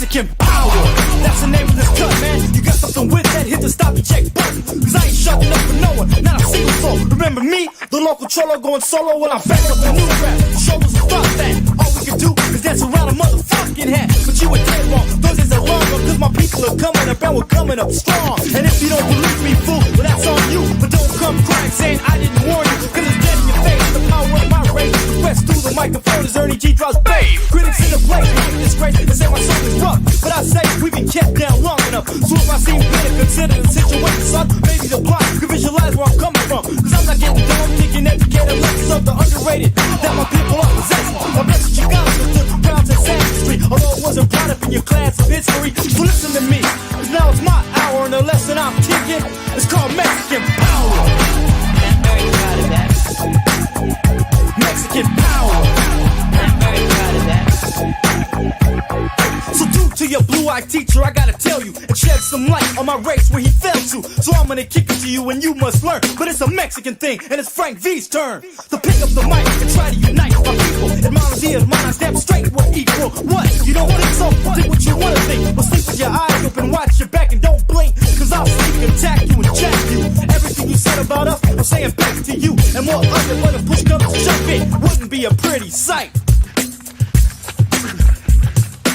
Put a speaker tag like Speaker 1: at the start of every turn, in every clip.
Speaker 1: Mexican power. That's the name of this cut, man. You got something with that? Hit the stop and check button. Cause I ain't shutting up for no one, not a single soul. Remember me, the local cholo going solo when I'm back up the new rap. Shoulders will stop that. All we can do is dance around a motherfucking hat. But you were dead wrong. Those days are long gone, cause my people are coming up and we're coming up strong. And if you don't believe me, fool, well that's on you. But don't come crying saying I didn't warn you. Cause it's dead in your face. The power of my race spreads through the microphone as Ernie G drops bass. Critics in the place, disgrace, and say my song is rough. But I say we've been kept down long enough. So if I seem better, consider the situation, son. Maybe the blind can visualize where I'm coming from. Cause I'm not getting dumb, thinking educated lessons of the underrated that my people are possessing. My message you got is to crowds and Street. Although it wasn't brought up in your class of history. So listen to me, cause now it's my hour and the lesson I'm teaching is called Mexican power.
Speaker 2: I'm very proud of that.
Speaker 1: Mexican power.
Speaker 2: I'm very proud of that.
Speaker 1: So due to your blue-eyed teacher, I gotta tell you and shed some light on my race where he fell to. So I'm gonna kick it to you and you must learn. But it's a Mexican thing and it's Frank V's turn to pick up the mic and try to unite my people. And mine is mine, I step straight, we're equal. What? You don't think so? Think what you wanna think. But sleep with your eyes open, watch your back and don't blink. Cause I'll sneak, attack you and jack you. Everything you said about us, I'm saying back to you. And more of it when the push comes to shove it. Wouldn't be a pretty sight.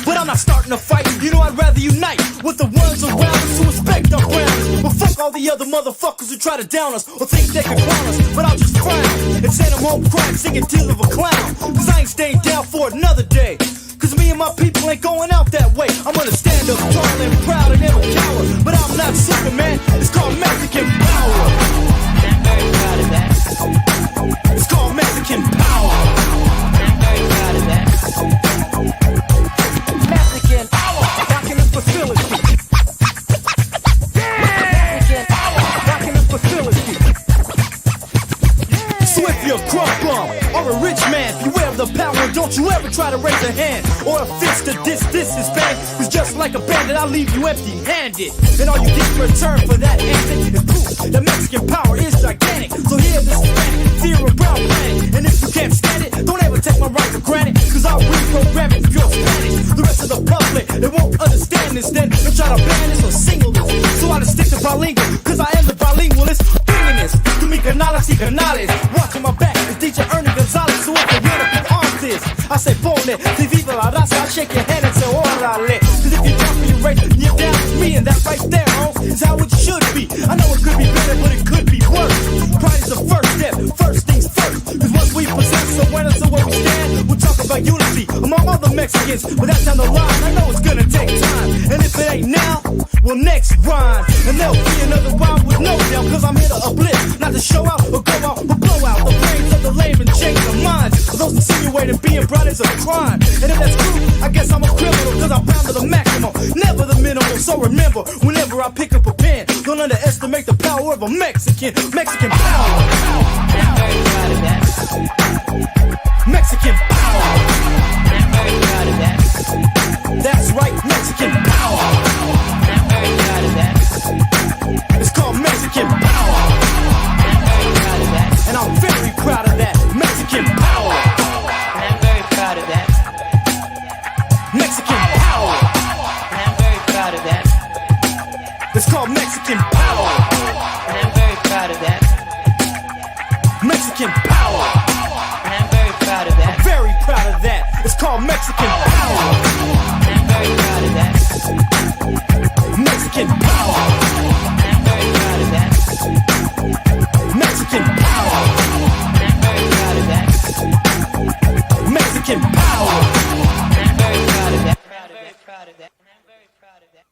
Speaker 1: But I'm not starting a fight, you know I'd rather unite with the ones around us who respect our ground. But fuck all the other motherfuckers who try to down us or think they can clown us. But I'll just frown and send them home crying, singing Tears of a Clown. Cause I ain't staying down for another day. Cause me and my people ain't going out that way. I'm gonna stand up tall and proud and never cower. But I'm not Superman, it's called Mexican power.
Speaker 2: I'm very proud of that.
Speaker 1: It's called Mexican power.
Speaker 2: I'm very proud of that.
Speaker 1: Mexican power, rocking this facility. Mexican power, rocking this facility. So if you're a crumb bum or a rich man, beware of the power. Don't you ever try to raise a hand or a fist to this is bad. Cause just like a bandit, I'll leave you empty-handed. And all you get in return for that answer is proof that Mexican power is gigantic. So here's this Hispanic, fear of brown planet. And if you can't stand it, don't ever take my right for granted. Cause I'll reprogram it pure Spanish. The rest of the public, they won't understand this. Then they'll try to ban this or single this. So I just stick to bilingual, cause I am the bilingualist. Bringing this to me canales y canales. Watching my back is DJ Ernie Gonzalez. So if you're ready to on this, I say ponle, si viva la raza, I shake your hand and say orale. Cause if you're down for your race, you're down with me. And that right there, homes, is how it should be. I know it could be better, but it could be worse. Pride is the first step, first things first. Cause once we possess awareness of where we stand, we'll talk about unity among all the Mexicans. But that's down the line, I know it's gonna take time. And if it ain't now, well next rhyme. And there'll be another rhyme with no doubt. Cause I'm here to uplift, not to show out or go out or blow out the brains of the lame and change their minds. Those insinuating being bright is a crime. And if that's true, I guess I'm a criminal. Cause I'm bound to the maximum, never the minimum. So remember, whenever I pick up a pen, don't underestimate the power of a Mexican. Mexican power.
Speaker 2: I'm very proud of that.
Speaker 1: Mexican power.
Speaker 2: I'm very proud of that.
Speaker 1: That's right, Mexican power.
Speaker 2: I'm very proud of that.
Speaker 1: It's called Mexican power.
Speaker 2: I'm very proud of that.
Speaker 1: And I'm very proud of that. Mexican power.
Speaker 2: I'm very proud of that.
Speaker 1: Mexican power.
Speaker 2: I'm very proud of that.
Speaker 1: It's called Mexican power.
Speaker 2: I'm very proud of that.
Speaker 1: Mexican power.
Speaker 2: I'm very proud of that.
Speaker 1: Very proud of that. It's called Mexican power.
Speaker 2: I'm very proud of that.
Speaker 1: Mexican power.
Speaker 2: I'm very proud of that.
Speaker 1: Mexican power.
Speaker 2: I'm very proud of that.
Speaker 1: Mexican power.
Speaker 2: I'm very proud of that. I'm very proud of that. I'm very proud of that.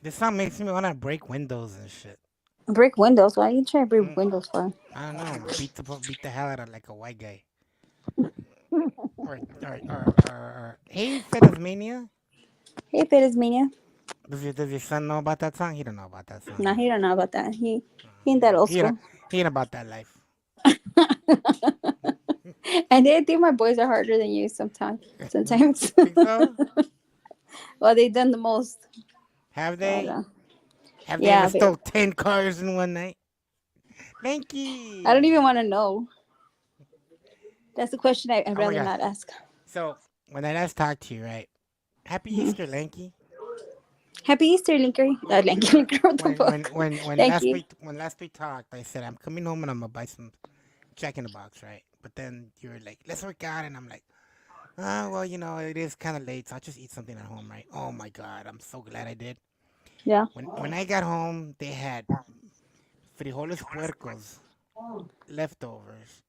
Speaker 3: This song makes me want to break windows and shit.
Speaker 4: Break windows? Why are you trying to break windows for?
Speaker 3: I don't know. Beat the hell out of like a white guy. or hey, Fedasmania.
Speaker 4: Hey, Fedasmania.
Speaker 3: Does your son know about that song? He don't know about that song.
Speaker 4: No, he don't know about that. He ain't that old school.
Speaker 3: He ain't about that life.
Speaker 4: And they think my boys are harder than you sometimes.
Speaker 3: Think so?
Speaker 4: Well, they've done the most.
Speaker 3: Have they? Have they
Speaker 4: Yeah,
Speaker 3: ever stole 10 cars in one night? Thank you.
Speaker 4: I don't even want to know. That's a question I'd rather
Speaker 3: God.
Speaker 4: not ask.
Speaker 3: So, when I last talked to you, right? Happy Easter, Lanky.
Speaker 4: Happy Easter, Linker. Linker, what the fuck? Thank you.
Speaker 3: When last we talked, I said I'm coming home and I'm gonna buy some Jack in the Box, right? But then you were like, let's work out, and I'm like, well, it is kind of late, so I'll just eat something at home, right? Oh my God, I'm so glad I did.
Speaker 4: Yeah.
Speaker 3: When I got home, they had frijoles puercos leftovers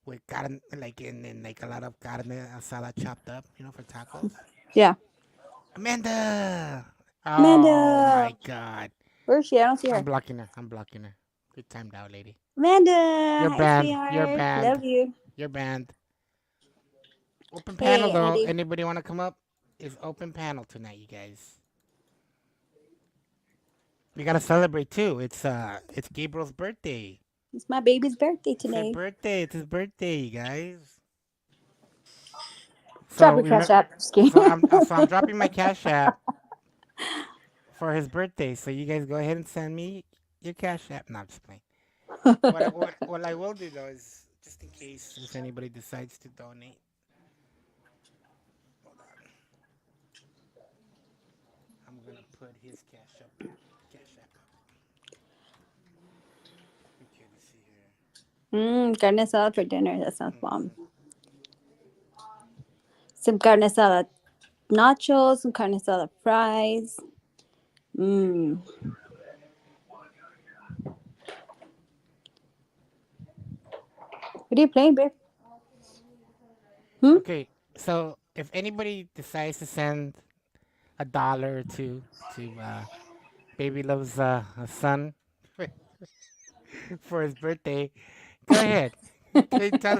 Speaker 3: with carne, like in like a lot of carne asada chopped up, for tacos.
Speaker 4: Yeah.
Speaker 3: Amanda. Oh
Speaker 4: Amanda.
Speaker 3: my God.
Speaker 4: Where is she? I don't see
Speaker 3: I'm
Speaker 4: her.
Speaker 3: blocking her. I'm blocking her. Good timed out, lady.
Speaker 4: Amanda.
Speaker 3: You're
Speaker 4: Hi,
Speaker 3: banned. You're
Speaker 4: sweetheart.
Speaker 3: banned.
Speaker 4: Love you.
Speaker 3: You're banned. Open panel
Speaker 4: Hey,
Speaker 3: though.
Speaker 4: Andy.
Speaker 3: Anybody want to come up? It's open panel tonight, you guys. We gotta celebrate too. It's Gabriel's birthday.
Speaker 4: It's my baby's birthday
Speaker 3: It's her
Speaker 4: today.
Speaker 3: birthday. It's his birthday, you guys.
Speaker 4: Drop
Speaker 3: So
Speaker 4: your cash
Speaker 3: remember,
Speaker 4: app. Just kidding.
Speaker 3: so I'm dropping my cash app for his birthday. So you guys go ahead and send me your cash app. No, I'm just playing. What I will do though is just in case if anybody decides to donate. Hold on. I'm gonna put his cash app up. Okay, let's see here.
Speaker 4: Carne asada for dinner. That sounds bomb.
Speaker 3: Mm-hmm.
Speaker 4: Some carne asada nachos, some carne asada fries. Mmm. What are you playing, babe?
Speaker 3: Okay, so if anybody decides to send $1 or two to Baby Love's son for his birthday, go ahead.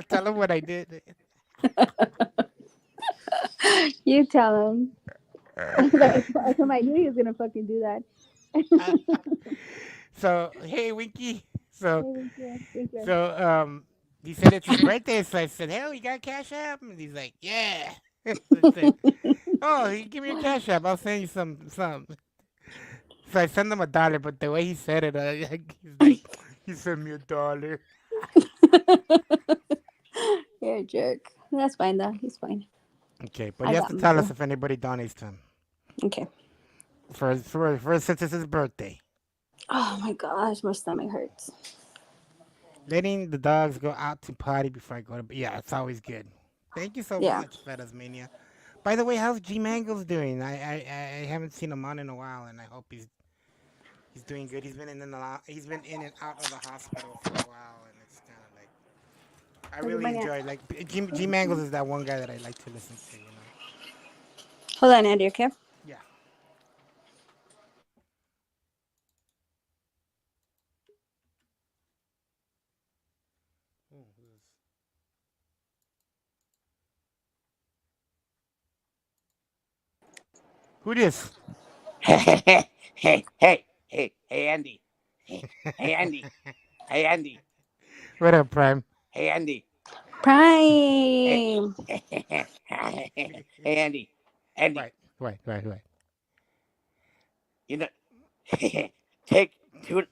Speaker 3: Tell him what I did.
Speaker 4: You tell him. I knew he was gonna fucking do that.
Speaker 3: So hey, Winky. So
Speaker 4: Winkler.
Speaker 3: so he said it's his birthday, so I said, "Hell, you got Cash App?" And he's like, "Yeah." I said, "Oh, give me your Cash App. I'll send you some." So I sent him $1, but the way he said it, he's like, "He sent me $1."
Speaker 4: You're a jerk. That's fine though. He's fine.
Speaker 3: Okay, but
Speaker 4: I
Speaker 3: you have
Speaker 4: got
Speaker 3: to
Speaker 4: him.
Speaker 3: tell us if anybody donates to him
Speaker 4: Okay.
Speaker 3: since it's his birthday.
Speaker 4: Oh my gosh, my stomach hurts.
Speaker 3: Letting the dogs go out to potty before I go to bed. Yeah, it's always good. Thank you so
Speaker 4: Yeah.
Speaker 3: much, Fedas Mania. By the way, how's G Mangles doing? I haven't seen him on in a while, and I hope he's doing good. He's been in and out of the hospital for a while, and it's kind of like I
Speaker 4: Look at
Speaker 3: really
Speaker 4: my aunt.
Speaker 3: enjoy like G Mangles is that one guy that I like to listen to.
Speaker 4: Hold on, Andy. Okay.
Speaker 3: Yeah. Oh, who this?
Speaker 5: Hey, Andy. Hey, Andy. Hey, Andy.
Speaker 3: What up, Prime?
Speaker 5: Hey, Andy.
Speaker 4: Prime.
Speaker 5: Hey, Andy. Andy.
Speaker 3: Right.
Speaker 5: You know, take tuna.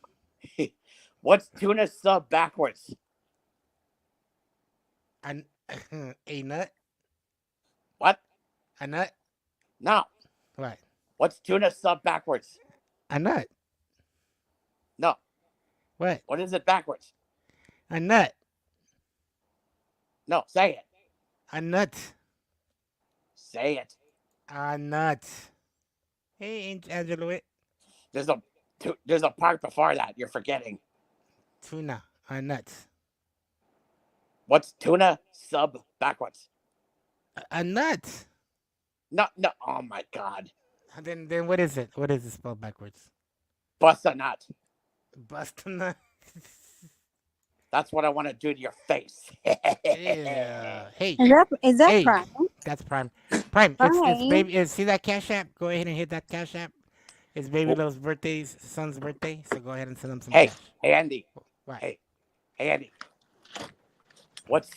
Speaker 5: What's tuna sub backwards?
Speaker 3: An a nut?
Speaker 5: What?
Speaker 3: A nut?
Speaker 5: No.
Speaker 3: What?
Speaker 5: What's tuna sub backwards?
Speaker 3: A nut?
Speaker 5: No.
Speaker 3: What?
Speaker 5: What is it backwards?
Speaker 3: A nut?
Speaker 5: No, say it.
Speaker 3: A nut?
Speaker 5: Say it.
Speaker 3: A nut? Hey, Angela,
Speaker 5: There's a part before that you're forgetting.
Speaker 3: tuna, a nut.
Speaker 5: What's tuna sub backwards?
Speaker 3: A nut?
Speaker 5: No. Oh my God.
Speaker 3: Then what is it? What is it spelled backwards?
Speaker 5: Bust a nut.
Speaker 3: Bust a nut?
Speaker 5: That's what I want to do to your face.
Speaker 3: Yeah. Hey.
Speaker 4: Is that
Speaker 3: Hey.
Speaker 4: Prime?
Speaker 3: That's Prime. Prime, it's
Speaker 4: Prime.
Speaker 3: baby. See that Cash App? Go ahead and hit that Cash App. It's Baby Love's son's birthday. So go ahead and send him some
Speaker 5: Hey,
Speaker 3: cash.
Speaker 5: hey, Andy.
Speaker 3: What?
Speaker 5: Hey, Andy. What's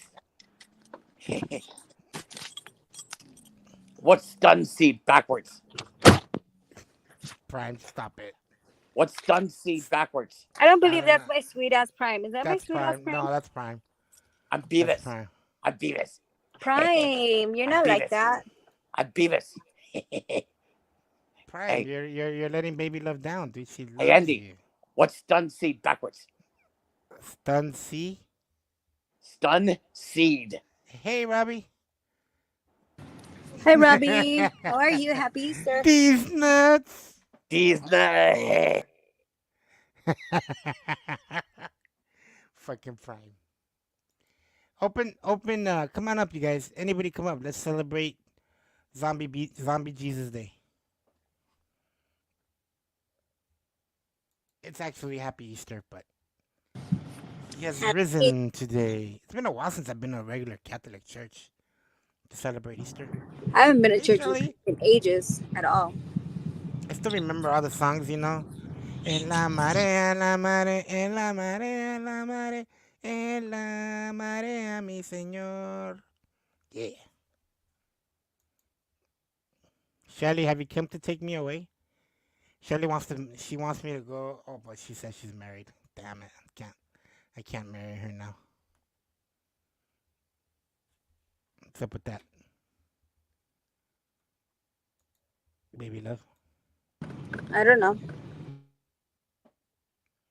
Speaker 5: stun seed backwards?
Speaker 3: Prime, stop it.
Speaker 5: What's stun seed backwards?
Speaker 4: I don't believe
Speaker 3: don't
Speaker 4: that's
Speaker 3: know.
Speaker 4: my sweet ass Prime. Is that
Speaker 3: That's
Speaker 4: my sweet ass
Speaker 3: Prime.
Speaker 4: Prime?
Speaker 3: No, that's Prime.
Speaker 5: I'm
Speaker 3: That's
Speaker 5: Beavis.
Speaker 3: Prime.
Speaker 5: I'm Beavis.
Speaker 4: Prime, you're not like
Speaker 5: Beavis.
Speaker 4: that.
Speaker 5: I'm Beavis.
Speaker 3: Prime,
Speaker 5: Hey,
Speaker 3: you're letting baby love down, dude. She loves
Speaker 5: hey, Andy.
Speaker 3: you.
Speaker 5: What's stun seed backwards?
Speaker 3: Stun C.
Speaker 5: Stun seed.
Speaker 3: Hey, Robbie.
Speaker 6: Hi, Robbie. How are you? Happy Easter.
Speaker 3: These nuts.
Speaker 5: These the
Speaker 3: Fucking Prime. Open. Come on up, you guys. Anybody, come up. Let's celebrate Zombie Jesus Day. It's actually Happy Easter, but he has
Speaker 6: Happy-
Speaker 3: risen today. It's been a while since I've been to a regular Catholic church to celebrate Easter.
Speaker 6: I haven't been to
Speaker 3: Hey,
Speaker 6: church
Speaker 3: Shelly.
Speaker 6: in ages at all.
Speaker 3: I still remember all the songs, you know. En la marea, en la marea, en la marea, en la marea, en la marea, mi señor. Yeah. Shelly, have you come to take me away? Shelly she wants me to go. Oh, but she says she's married. Damn it. I can't marry her now. What's up with that? Baby love.
Speaker 6: I don't know.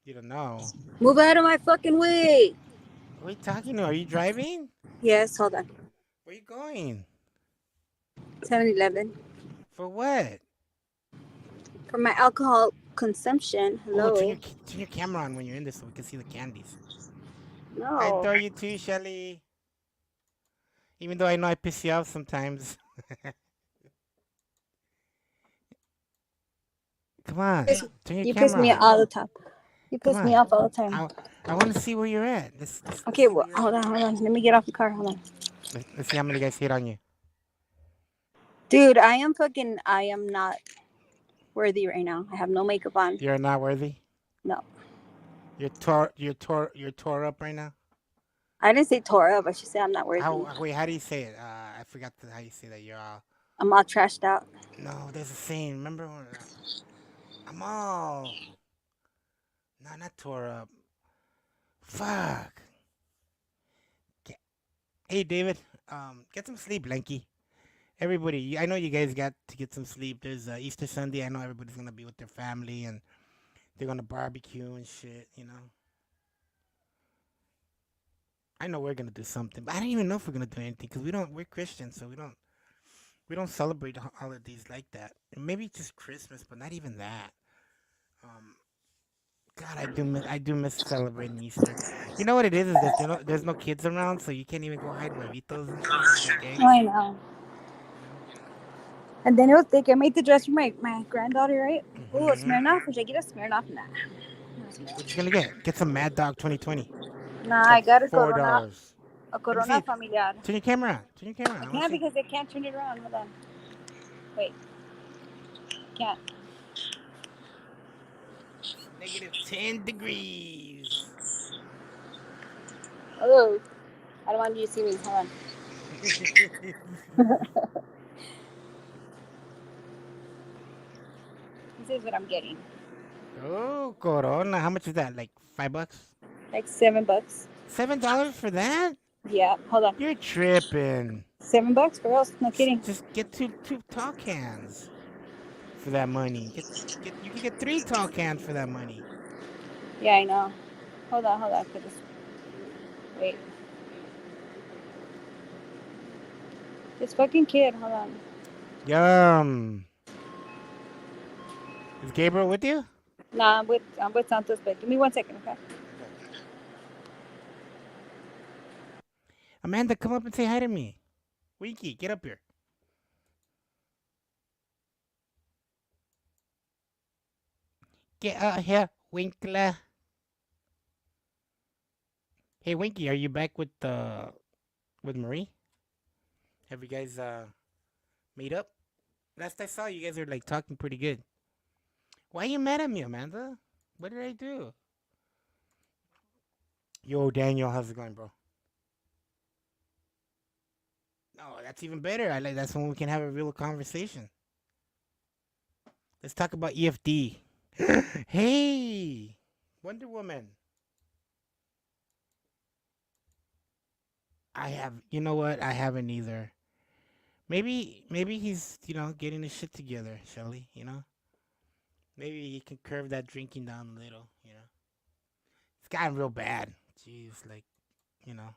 Speaker 3: You don't know.
Speaker 6: Move out of my fucking way.
Speaker 3: What are you talking to? Are you driving?
Speaker 6: Yes, hold on.
Speaker 3: Where you going?
Speaker 6: 7-Eleven.
Speaker 3: For what?
Speaker 6: For my alcohol consumption. Hello.
Speaker 3: Oh, turn your camera on when you're in this so we can see the candies. I
Speaker 6: No.
Speaker 3: adore you too, Shelly. Even though I know I piss you off sometimes. Come on. Turn your
Speaker 6: You
Speaker 3: camera
Speaker 6: piss me
Speaker 3: on.
Speaker 6: all the time. You
Speaker 3: Come
Speaker 6: piss me
Speaker 3: on.
Speaker 6: off all the time.
Speaker 3: I want to see where you're at. Let's
Speaker 6: Okay,
Speaker 3: see
Speaker 6: well,
Speaker 3: where you're
Speaker 6: hold on. Let me get off the car. Hold on.
Speaker 3: Let's see how many guys hit on you.
Speaker 6: Dude, I am not worthy right now. I have no makeup on.
Speaker 3: You're not worthy?
Speaker 6: No.
Speaker 3: You're tore up right now?
Speaker 6: I didn't say tore up, but she said I'm not worthy.
Speaker 3: Wait, how do you say it? I forgot how you say that. You're all...
Speaker 6: I'm all trashed out.
Speaker 3: No, there's a saying. Remember when... I'm all... No, not tore up. Fuck. Hey, David. Get some sleep, Lanky. Everybody, I know you guys got to get some sleep. There's Easter Sunday. I know everybody's gonna be with their family and they're gonna barbecue and shit. You know. I know we're gonna do something, but I don't even know if we're gonna do anything because we're Christians, so we don't celebrate holidays like that. And maybe just Christmas, but not even that. God, I do miss celebrating Easter. You know what it is there's no kids around, so you can't even go hide huevitos and shit. Like eggs,
Speaker 6: I know. And then it was thick. I made the dress for my granddaughter, right? Oh, Smirnoff. Should I get a Smirnoff? Nah.
Speaker 3: What you gonna get? Get some Mad Dog 2020.
Speaker 6: Nah, I got a
Speaker 3: $4.
Speaker 6: Corona. A
Speaker 3: Let me
Speaker 6: Corona
Speaker 3: see.
Speaker 6: familiar.
Speaker 3: Turn your camera on. Turn your camera on.
Speaker 6: I
Speaker 3: wanna
Speaker 6: can't
Speaker 3: see.
Speaker 6: because I can't turn it around. Hold on. Wait. Can't.
Speaker 3: Negative 10 degrees.
Speaker 6: Oh, I don't want you to see me. Hold on. This is what I'm getting.
Speaker 3: Oh, Corona. How much is that? Like $5?
Speaker 6: Like $7.
Speaker 3: $7 for that?
Speaker 6: Yeah. Hold on.
Speaker 3: You're tripping.
Speaker 6: $7 for us? No kidding.
Speaker 3: Just get two tall cans for that money. You can get 3 tall cans for that money.
Speaker 6: Yeah, I know. Hold on. Wait. This fucking kid. Hold on.
Speaker 3: Yum. Is Gabriel with you?
Speaker 6: Nah, I'm with Santos, but give me 1 second, okay?
Speaker 3: Amanda, come up and say hi to me. Winky, get up here. Get out here, Winkler. Hey, Winky, are you back with Marie? Have you guys made up? Last I saw, you guys are like talking pretty good. Why are you mad at me, Amanda? What did I do? Yo, Daniel, how's it going, bro? No, that's even better. That's when we can have a real conversation. Let's talk about EFD. Hey, Wonder Woman. You know what? I haven't either. Maybe he's getting his shit together, Shelly. Maybe he can curve that drinking down a little. It's gotten real bad. Jeez, like you know,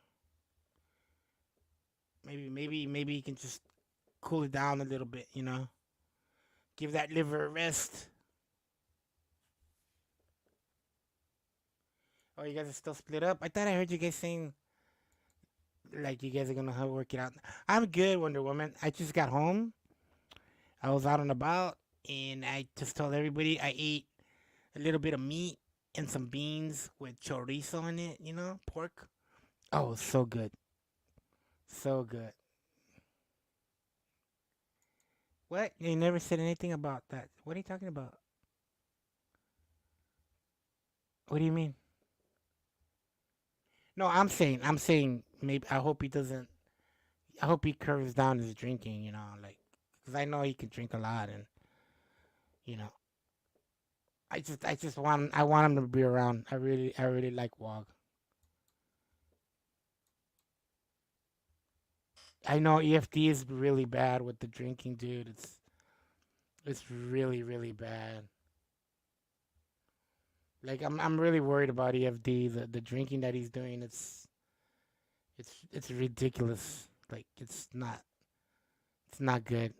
Speaker 3: maybe he can just cool it down a little bit. Give that liver a rest. Oh, you guys are still split up? I thought I heard you guys saying like you guys are gonna work it out. I'm good, Wonder Woman. I just got home. I was out and about, and I just told everybody I ate a little bit of meat and some beans with chorizo in it. Pork. Oh, so good, so good. What? You never said anything about that. What are you talking about? What do you mean? No, I'm saying maybe I hope he doesn't. I hope he curves down his drinking. Like, cause I know he can drink a lot, and you know, I just want him to be around. I really like Wog. I know EFD is really bad with the drinking, dude. It's really really bad. Like I'm really worried about EFD. The drinking that he's doing, it's ridiculous. Like it's not good.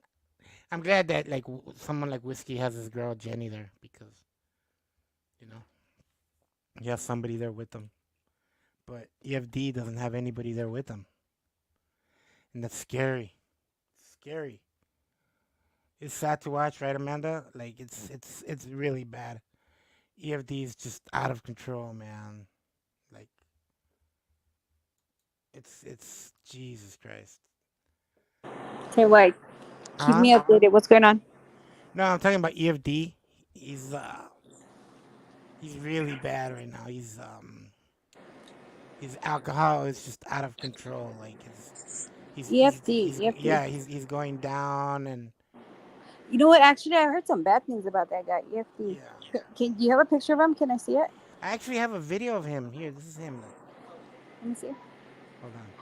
Speaker 3: I'm glad that like someone like Whiskey has his girl Jenny there because you know he has somebody there with him. But EFD doesn't have anybody there with him, and that's scary. Scary. It's sad to watch, right, Amanda? Like it's really bad. EFD is just out of control, man. Like it's Jesus Christ.
Speaker 6: Okay, wait. Keep
Speaker 3: Huh?
Speaker 6: me updated. What's going on?
Speaker 3: No, I'm talking about EFD. He's really bad right now. His alcohol is just out of control. Like
Speaker 6: EFD, EFD.
Speaker 3: yeah, he's going down and
Speaker 6: You know what? Actually, I heard some bad things about that guy, EFD.
Speaker 3: yeah.
Speaker 6: Can do you have a picture of him? Can I see it?
Speaker 3: I actually have a video of him here. This is him. Look.
Speaker 6: Let me see.
Speaker 3: Hold on.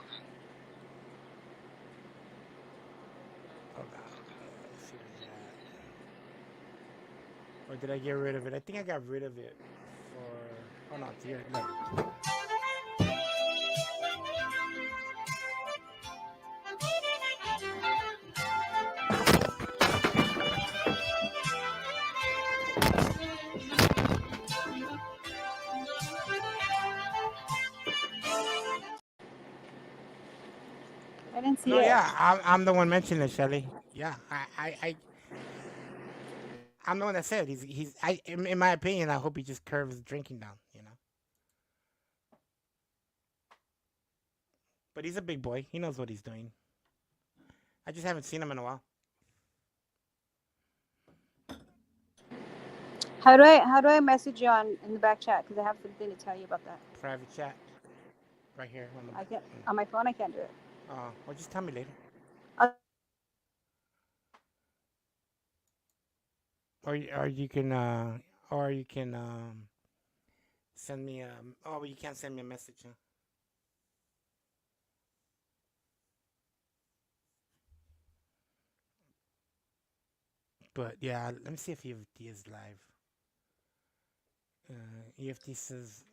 Speaker 3: Hold on. Let's see where he's at. Or did I get rid of it? I think I got rid of it for. Oh no, it's here. Look.
Speaker 6: I didn't see
Speaker 3: No,
Speaker 6: it.
Speaker 3: yeah, I'm the one mentioning it, Shelly. Yeah, I'm the one that said in my opinion, I hope he just curves his drinking down. But he's a big boy. He knows what he's doing. I just haven't seen him in a while.
Speaker 6: How do I message you in the back chat? Because I have something to tell you about that.
Speaker 3: Private chat, right here.
Speaker 6: I can't on my phone. I can't do it.
Speaker 3: Well, just tell me later.
Speaker 6: Uh,
Speaker 3: Or you can send me oh, you can't send me a message, huh? But yeah, let me see if EFT is live. EFT says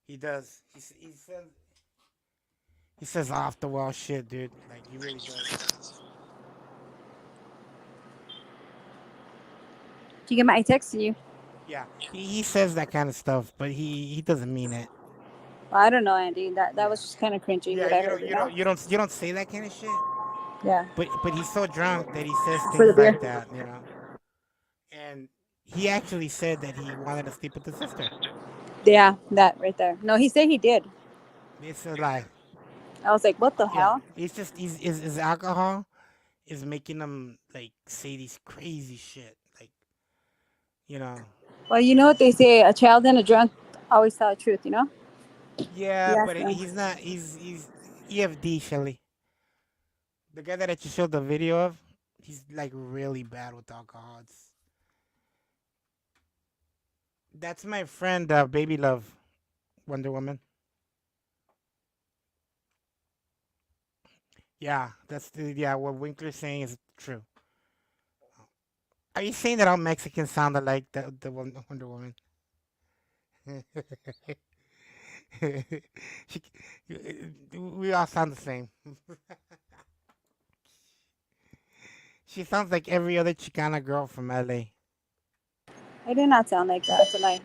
Speaker 3: he does. He says off the wall shit, dude. Like he really does.
Speaker 6: Do you get my text to you?
Speaker 3: Yeah, he says that kind of stuff, but he doesn't mean it.
Speaker 6: Well, I don't know, Andy. That was just kind of cringy. What I
Speaker 3: Yeah,
Speaker 6: heard,
Speaker 3: you don't say that kind of shit.
Speaker 6: Yeah.
Speaker 3: But he's so drunk that he says
Speaker 6: For the
Speaker 3: things like
Speaker 6: beer.
Speaker 3: that. And he actually said that he wanted to sleep with the sister.
Speaker 6: Yeah, that right there. No, he said he did.
Speaker 3: It's a lie.
Speaker 6: I was like, what the
Speaker 3: Yeah,
Speaker 6: hell?
Speaker 3: it's just his alcohol is making him like say these crazy shit. Like, you know.
Speaker 6: Well, you know what they say: a child and a drunk always tell the truth. You know?
Speaker 3: Yeah,
Speaker 6: Yes.
Speaker 3: but he's not. He's EFD, Shelly. The guy that I just showed the video of, he's like really bad with alcohol. That's my friend, Baby Love, Wonder Woman. Yeah, what Winkler's saying is true. Are you saying that all Mexicans sound like the Wonder Woman? she, we all sound the same. She sounds like every other Chicana girl from LA.
Speaker 6: I do not sound like that. That's a lie.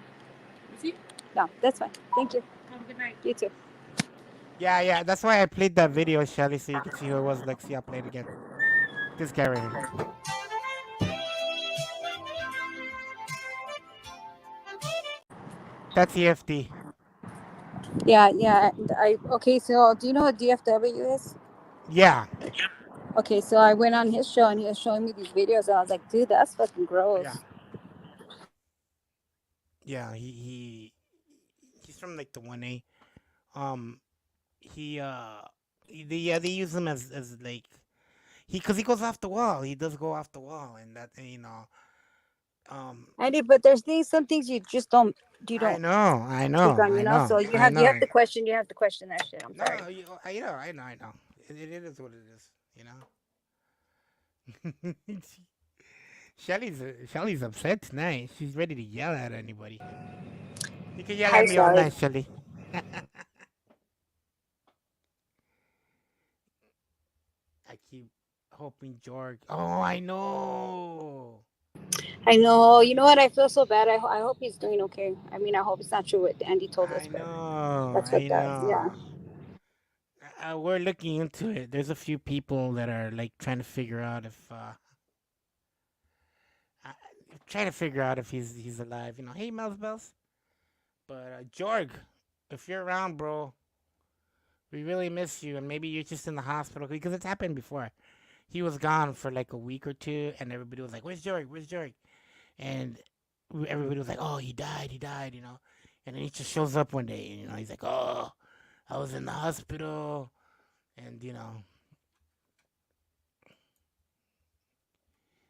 Speaker 6: No, that's fine. Thank you. Have a good night. You too.
Speaker 3: Yeah, that's why I played that video, Shelly, so you can see who it was. Like, see, I'll play it again. This guy right here. That's EFD.
Speaker 6: Yeah, yeah. I okay. So, do you know what DFW is?
Speaker 3: Yeah,
Speaker 6: Okay, so I went on his show and he was showing me these videos, and I was like, dude, that's fucking gross.
Speaker 3: yeah, yeah. He's from like the 1A. Um, they use him as like because he goes off the wall. He does go off the wall, and that um.
Speaker 6: I did, but there's some things you just don't
Speaker 3: I
Speaker 6: take
Speaker 3: know,
Speaker 6: on, So you
Speaker 3: I
Speaker 6: have
Speaker 3: know.
Speaker 6: to question that shit. I'm
Speaker 3: No,
Speaker 6: sorry.
Speaker 3: I know. It is what it is, Shelly's upset tonight. She's ready to yell at anybody. You can yell
Speaker 6: Hi,
Speaker 3: at me all
Speaker 6: Shelly.
Speaker 3: night, Shelly. I keep hoping George. Oh, I know.
Speaker 6: I know. You know what? I feel so bad. I hope he's doing okay. I mean, I hope it's not true what Andy told us,
Speaker 3: I
Speaker 6: but
Speaker 3: know.
Speaker 6: that's
Speaker 3: I
Speaker 6: what does. Yeah.
Speaker 3: know. We're looking into it. There's a few people that are like trying to figure out if he's alive. Hey, Mel's Bells. But Jorg, if you're around, bro, we really miss you, and maybe you're just in the hospital because it's happened before. He was gone for like a week or two, and everybody was like, "Where's Jorg? Where's Jorg?" And everybody was like, "Oh, he died, And then he just shows up one day, and he's like, "Oh, I was in the hospital," and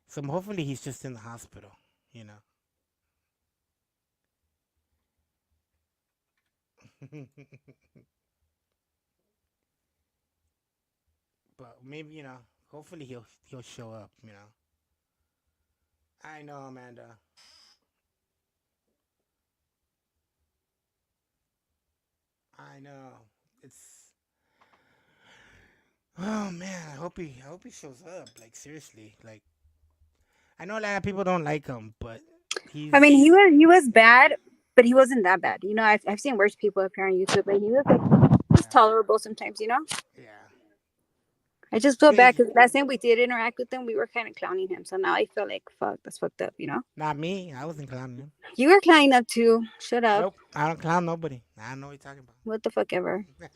Speaker 3: so hopefully he's just in the hospital, But maybe hopefully he'll show up. I know, Amanda. I know. It's oh man. I hope he shows up. Like seriously. Like I know a lot of people don't like him, but he's.
Speaker 6: I mean, he was bad, but he wasn't that bad. I've seen worse people appear on YouTube, but he was
Speaker 3: Yeah.
Speaker 6: tolerable sometimes.
Speaker 3: Yeah.
Speaker 6: I just feel bad
Speaker 3: Hey,
Speaker 6: because last time we did interact with him, we were kind of clowning him. So now I feel like, fuck, that's fucked up.
Speaker 3: not me. I wasn't clowning him.
Speaker 6: You were clowning up too. Shut up.
Speaker 3: Nope. I don't clown nobody. I don't know what you're talking
Speaker 6: What the fuck ever.
Speaker 3: about.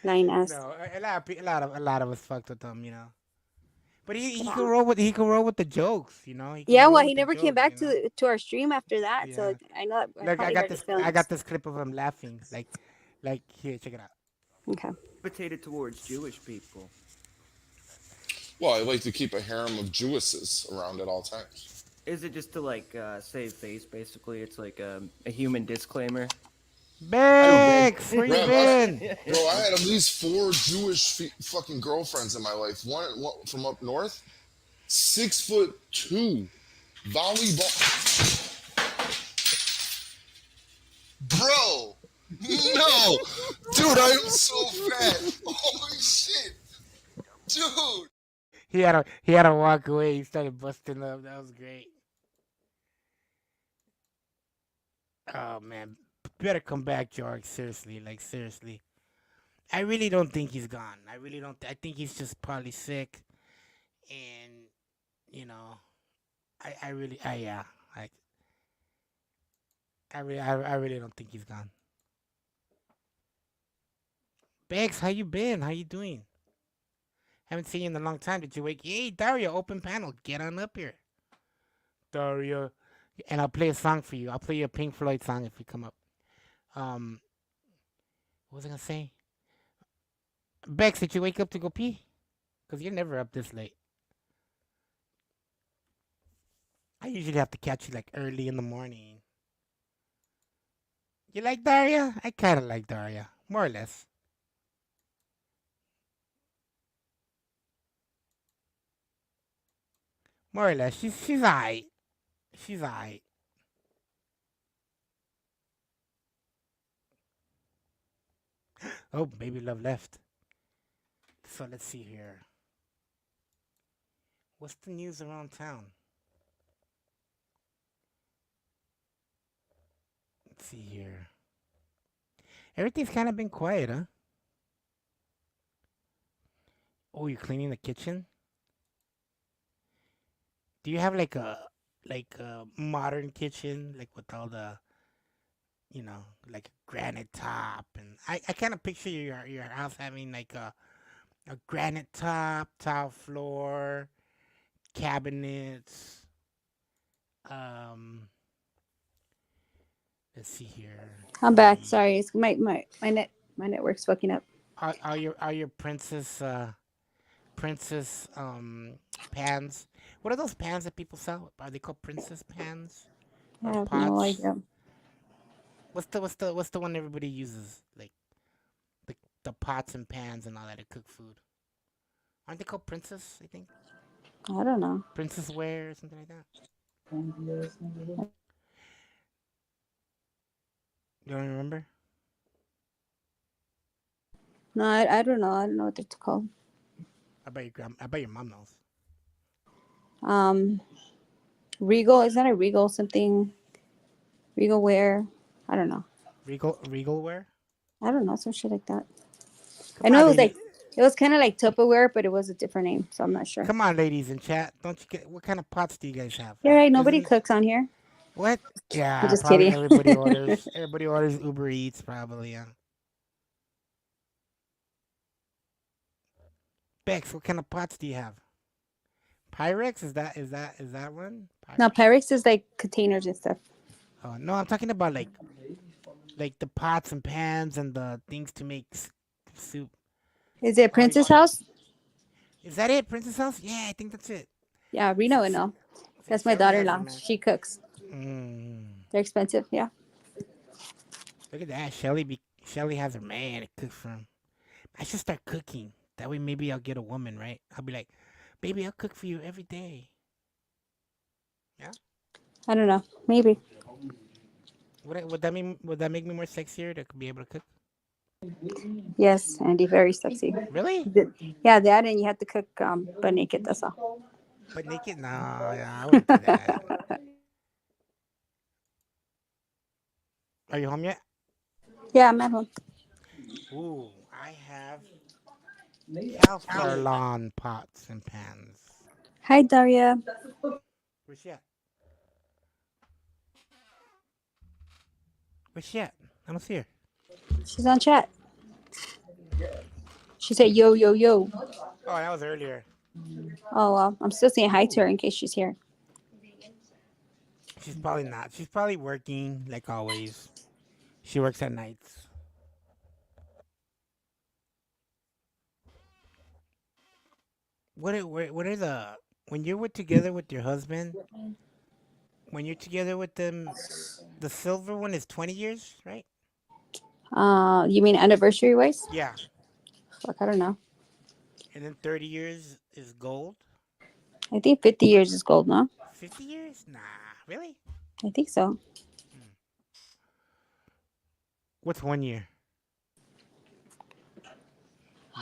Speaker 6: Lying ass.
Speaker 3: No, a lot of us fucked with him. But he could roll with the jokes. He could
Speaker 6: Yeah,
Speaker 3: roll
Speaker 6: well,
Speaker 3: with
Speaker 6: he
Speaker 3: the
Speaker 6: never came
Speaker 3: jokes,
Speaker 6: back to our stream after that.
Speaker 3: Yeah.
Speaker 6: So I know that
Speaker 3: Look,
Speaker 6: probably hurt his
Speaker 3: I
Speaker 6: feelings.
Speaker 3: got this clip of him laughing. Like here, check it out.
Speaker 6: Okay.
Speaker 7: Gravitated towards Jewish people.
Speaker 8: Well, I like to keep a harem of Jewesses around at all times.
Speaker 7: Is it just to save face? Basically, it's like a human disclaimer.
Speaker 3: Bex, where you
Speaker 8: Graham,
Speaker 3: been?
Speaker 8: Bro, I had at least 4 Jewish fucking girlfriends in my life. One from up north, 6'2", volleyball. Bro, no, dude, I am so fat. Holy shit, dude.
Speaker 3: He had to walk away. He started busting up. That was great. Oh man, better come back, George. Seriously, seriously. I really don't think he's gone. I really don't. I think he's just probably sick, and I really, I really don't think he's gone. Bex, how you been? How you doing? Haven't seen you in a long time. Did you wake? Hey, Daria, open panel. Get on up here. Daria. And I'll play a song for you. I'll play you a Pink Floyd song if you come up. What was I going to say? Bex, did you wake up to go pee? Because you're never up this late. I usually have to catch you early in the morning. You like Daria? I kind of like Daria. More or less. More or less. She's alright. She's alright. Oh, baby love left. So let's see here. What's the news around town? Let's see here. Everything's kind of been quiet, huh? Oh, you're cleaning the kitchen? Do you have like a modern kitchen, like with all the, like a granite top? And I kind of picture your house having like a granite top, tile floor, cabinets. Um, let's see here.
Speaker 6: I'm back. Sorry, it's my network's fucking up.
Speaker 3: Are your princess pans? What are those pans that people sell? Are they called princess pans?
Speaker 6: I
Speaker 3: Or
Speaker 6: have no
Speaker 3: pots?
Speaker 6: idea.
Speaker 3: What's the one everybody uses? Like the pots and pans and all that to cook food. Aren't they called princess? I think
Speaker 6: I don't know.
Speaker 3: princess ware or something like that. You don't remember?
Speaker 6: No, I don't know. I don't know what they're called.
Speaker 3: I bet your mom knows.
Speaker 6: Regal, is that a Regal something? Regal wear? I don't know.
Speaker 3: Regal ware?
Speaker 6: I don't know, some shit like that. I
Speaker 3: Come
Speaker 6: know
Speaker 3: on,
Speaker 6: it was
Speaker 3: lady-
Speaker 6: like it was kind of like Tupperware, but it was a different name, so I'm not sure.
Speaker 3: Come on, ladies in chat. Don't you get what kind of pots do you guys have?
Speaker 6: You're right. Nobody
Speaker 3: Isn't-
Speaker 6: cooks on here.
Speaker 3: What? Yeah,
Speaker 6: just
Speaker 3: probably
Speaker 6: kidding.
Speaker 3: everybody orders Uber Eats probably, yeah. Bex, what kind of pots do you have? Pyrex? Is that one?
Speaker 6: No, Pyrex is like containers and stuff.
Speaker 3: Oh, no, I'm talking about like the pots and pans and the things to make soup.
Speaker 6: Is it Princess House?
Speaker 3: Is that it, Princess House? Yeah, I think that's it.
Speaker 6: Yeah, Reno would know. That's my
Speaker 3: Shelly has
Speaker 6: daughter-in-law.
Speaker 3: them, man.
Speaker 6: She cooks.
Speaker 3: Mm.
Speaker 6: They're expensive. Yeah.
Speaker 3: Look at that. Shelly has her man to cook for him. I should start cooking. That way maybe I'll get a woman, right? I'll be like, baby, I'll cook for you every day.
Speaker 6: I don't know. Maybe.
Speaker 3: Would that mean? Would that make me more sexier to be able to cook?
Speaker 6: Yes, Andy, very sexy.
Speaker 3: Really?
Speaker 6: Yeah, that and you have to cook butt naked. That's all.
Speaker 3: But naked? No, yeah, I wouldn't do that. Are you home yet?
Speaker 6: Yeah, I'm at home.
Speaker 3: Ooh, I have Calphalon pots and pans.
Speaker 6: Hi, Daria.
Speaker 3: Where's she at? Where's she at? I don't see her.
Speaker 6: She's on chat. She said, yo, yo, yo.
Speaker 3: Oh, that was earlier.
Speaker 6: Oh, well, I'm still saying hi to her in case she's here.
Speaker 3: She's probably not. She's probably working like always. She works at nights. What are the when you're together with your husband? When you're together with them, the silver one is 20 years, right?
Speaker 6: You mean anniversary wise?
Speaker 3: Yeah.
Speaker 6: Fuck, I don't know.
Speaker 3: And then 30 years is gold.
Speaker 6: I think 50 years is gold, no?
Speaker 3: 50 years? Nah, really?
Speaker 6: I think so.
Speaker 3: What's 1 year?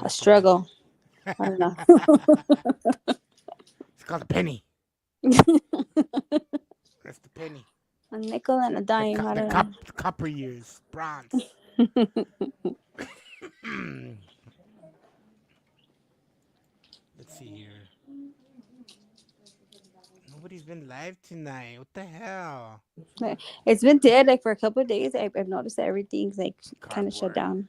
Speaker 6: A struggle. I don't know.
Speaker 3: It's called a penny. That's the penny.
Speaker 6: A nickel and a dime. I don't know.
Speaker 3: Copper years, bronze. Let's see here. Nobody's been live tonight. What the hell?
Speaker 6: It's been dead like for a couple of days. I've noticed that everything's like kind of shut down.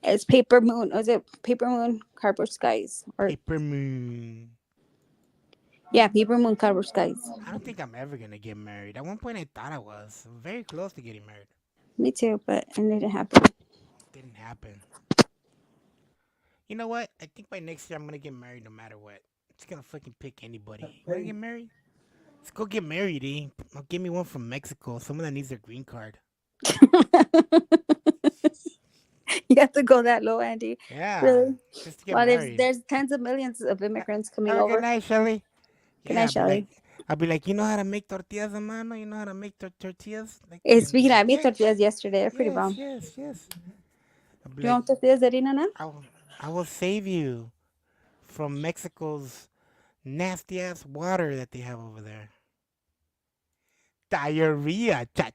Speaker 6: It's Paper Moon. Was it Paper Moon, Cardboard Skies? Or
Speaker 3: Paper Moon.
Speaker 6: yeah, Paper Moon, Cardboard Skies.
Speaker 3: I don't think I'm ever gonna get married. At one point, I thought I was very close to getting married.
Speaker 6: Me too, but it didn't happen.
Speaker 3: Didn't happen. You know what? I think by next year I'm gonna get married no matter what. Just gonna fucking pick anybody. You wanna get married? Let's go get married, eh? I'll give me one from Mexico. Someone that needs their green card.
Speaker 6: You have to go that low, Andy.
Speaker 3: Yeah.
Speaker 6: Really?
Speaker 3: Just to get
Speaker 6: Well,
Speaker 3: married.
Speaker 6: there's tens of millions of immigrants coming
Speaker 3: Have a
Speaker 6: over.
Speaker 3: good night, Shelly.
Speaker 6: Good night, Shelly.
Speaker 3: I'll be like, you know how to make tortillas, hermano? You know how to make tortillas? Like,
Speaker 6: Speaking of, I made tortillas yesterday. They're pretty bomb.
Speaker 3: yes. I'll be
Speaker 6: You
Speaker 3: like,
Speaker 6: want tortillas de harina now?
Speaker 3: I will save you from Mexico's nasty ass water that they have over there. Diarrhea, cha.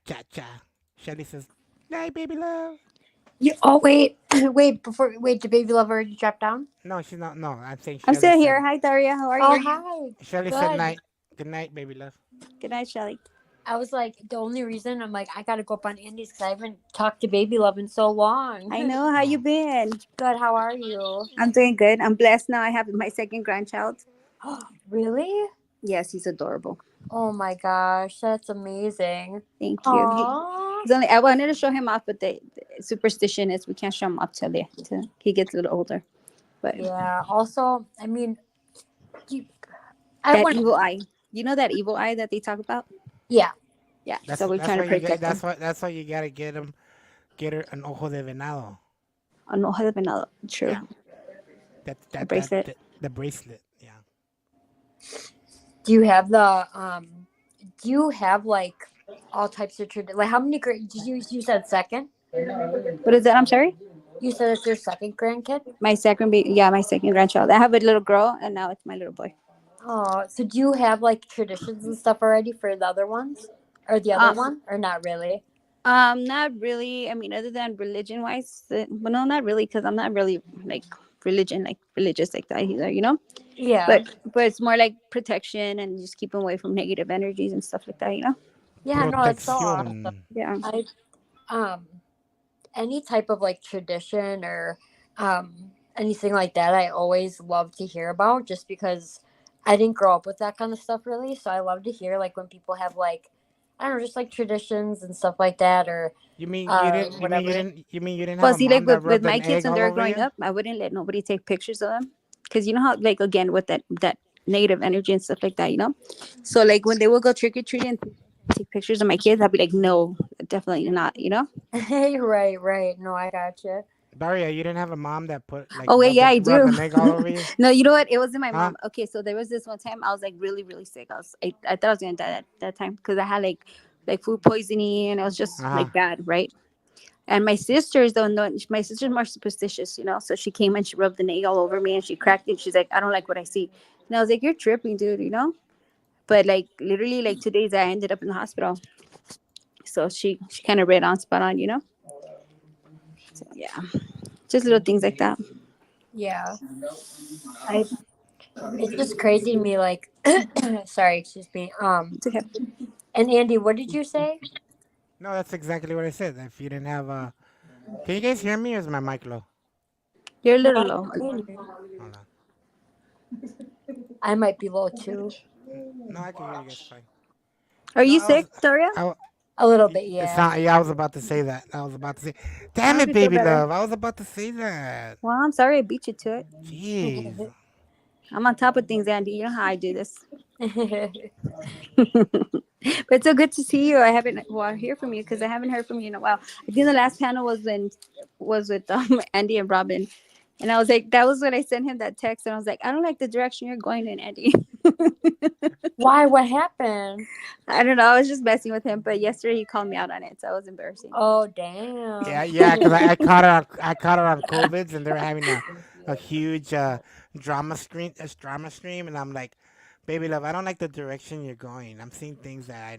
Speaker 3: Shelly says, "Night, baby love."
Speaker 9: Wait, did baby love already drop down?
Speaker 3: No, she's not. No, I'm saying.
Speaker 6: I'm
Speaker 3: Shelly
Speaker 6: still
Speaker 3: said-
Speaker 6: here. Hi, Daria. How are
Speaker 9: Oh,
Speaker 6: you?
Speaker 9: hi.
Speaker 3: Shelly said
Speaker 9: Good.
Speaker 3: night. Good night, baby love.
Speaker 6: Good night, Shelly.
Speaker 9: I was like, the only reason I'm like, I gotta go up on Andy's because I haven't talked to baby love in so long.
Speaker 6: I know. How you been?
Speaker 9: Good. How are you?
Speaker 6: I'm doing good. I'm blessed now. I have my second grandchild.
Speaker 9: Really?
Speaker 6: Yes, he's adorable.
Speaker 9: Oh my gosh, that's amazing.
Speaker 6: Thank you.
Speaker 9: Aww.
Speaker 6: He's only. I wanted to show him off, but the superstition is we can't show him off till he gets a little older. But
Speaker 9: Yeah. Also, I mean,
Speaker 6: that evil eye. You know that evil eye that they talk about?
Speaker 9: Yeah.
Speaker 6: Yeah. So we're trying to protect him.
Speaker 3: That's why you gotta get her an ojo de venado.
Speaker 6: An ojo de venado. True.
Speaker 3: Yeah.
Speaker 6: The bracelet.
Speaker 3: The bracelet. Yeah.
Speaker 9: Do you have like all types of tradition? Like how many? You said second.
Speaker 6: What is that? I'm sorry.
Speaker 9: You said it's your second grandkid.
Speaker 6: My second grandchild. I have a little girl, and now it's my little boy.
Speaker 9: Oh, so do you have like traditions and stuff already for the other ones, or the other one, or not really?
Speaker 6: Not really. I mean, other than religion wise, but no, not really, because I'm not really like religious like that either, you know.
Speaker 9: Yeah.
Speaker 6: But it's more like protection and just keep them away from negative energies and stuff like that, you know.
Speaker 9: Yeah, no, it's so awesome.
Speaker 6: Yeah.
Speaker 9: Any type of like tradition or anything like that, I always love to hear about, just because I didn't grow up with that kind of stuff really. So I love to hear like when people have like, I don't know, just like traditions and stuff like that, or
Speaker 3: You mean you didn't? You mean you didn't?
Speaker 6: Well,
Speaker 3: have
Speaker 6: see,
Speaker 3: a mom
Speaker 6: like
Speaker 3: that
Speaker 6: with
Speaker 3: rubbed
Speaker 6: my
Speaker 3: an
Speaker 6: kids
Speaker 3: egg
Speaker 6: when
Speaker 3: all
Speaker 6: they were
Speaker 3: over
Speaker 6: growing
Speaker 3: you?
Speaker 6: up, I wouldn't let nobody take pictures of them, because you know how, like, again, with that negative energy and stuff like that, you know. So like when they would go trick or treating and take pictures of my kids, I'd be like, no, definitely not, you know.
Speaker 9: right. No, I gotcha.
Speaker 3: Daria, you didn't have a mom that put like
Speaker 6: Oh wait, yeah, I do.
Speaker 3: rubbed an egg all over you?
Speaker 6: No, you know what? It wasn't my
Speaker 3: Huh?
Speaker 6: mom. Okay, so there was this one time I was like really, really sick. I thought I was gonna die that time, because I had like food poisoning, and I was just like bad, right? And my sister's my sister's more superstitious, you know. So she came and she rubbed the egg all over me, and she cracked it. She's like, I don't like what I see. And I was like, you're tripping, dude, you know. But like literally, like 2 days I ended up in the hospital. So she kind of read on spot on, you know. So yeah, just little things like that.
Speaker 9: Yeah. It's just crazy to me, like, sorry, excuse me.
Speaker 6: It's okay.
Speaker 9: And Andy, what did you say?
Speaker 3: No, that's exactly what I said. If you didn't have can you guys hear me, or is my mic low?
Speaker 6: You're a little low.
Speaker 3: Hold on.
Speaker 9: I might be low too.
Speaker 3: No, I can hear you guys fine.
Speaker 6: Are you
Speaker 3: No,
Speaker 6: sick, Daria?
Speaker 9: A little bit,
Speaker 3: It's
Speaker 9: yeah.
Speaker 3: not, I was about to say that. Damn it,
Speaker 6: you feel
Speaker 3: baby
Speaker 6: better?
Speaker 3: love. I was about to say that.
Speaker 6: Well, I'm sorry I beat you to it.
Speaker 3: Jeez.
Speaker 6: I'm on top of things, Andy. You know how I do this. But it's so good to see you. Hear from you, because I haven't heard from you in a while. I think the last panel was with Andy and Robin, and I was like, that was when I sent him that text, and I was like, I don't like the direction you're going in, Andy.
Speaker 9: Why? What happened?
Speaker 6: I don't know. I was just messing with him, but yesterday he called me out on it, so it was embarrassing.
Speaker 9: Oh, damn.
Speaker 3: Yeah, because I caught it on COVIDs, and they were having a huge drama stream, and I'm like, baby love, I don't like the direction you're going. I'm seeing things that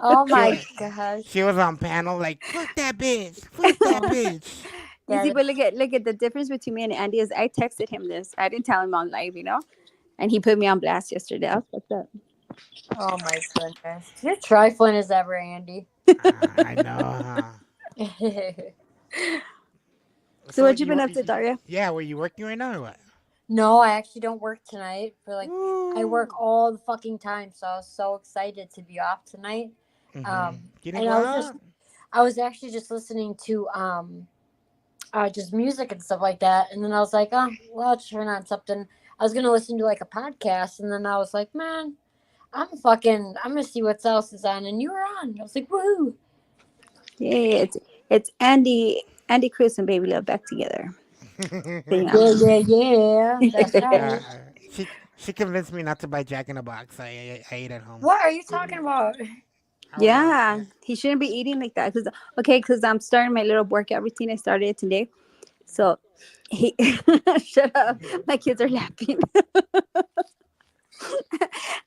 Speaker 9: Oh my gosh.
Speaker 3: She was on panel like, fuck that bitch.
Speaker 6: You see, but look at the difference between me and Andy is I texted him this. I didn't tell him on live, you know, and he put me on blast yesterday. I was like that.
Speaker 9: Oh my goodness. You're trifling as ever, Andy.
Speaker 3: I know.
Speaker 6: So what you been up to, Daria?
Speaker 3: Yeah, were you working right now or what?
Speaker 9: No, I actually don't work tonight. I work all the fucking time, so I was so excited to be off tonight.
Speaker 3: You didn't
Speaker 9: And
Speaker 3: go out?
Speaker 9: I was actually just listening to just music and stuff like that, and then I was like, oh, well, I'll turn on something. I was gonna listen to like a podcast, and then I was like, man, I'm gonna see what else is on, and you were on. I was like, woohoo!
Speaker 6: Yeah, it's Andy Cruz and Baby Love back together.
Speaker 9: Yeah. That's right.
Speaker 3: She convinced me not to buy Jack in the Box. I ate at home.
Speaker 9: What are you talking about?
Speaker 6: Yeah, he shouldn't be eating like that. Because I'm starting my little workout routine. I started it today. So he shut up. My kids are laughing.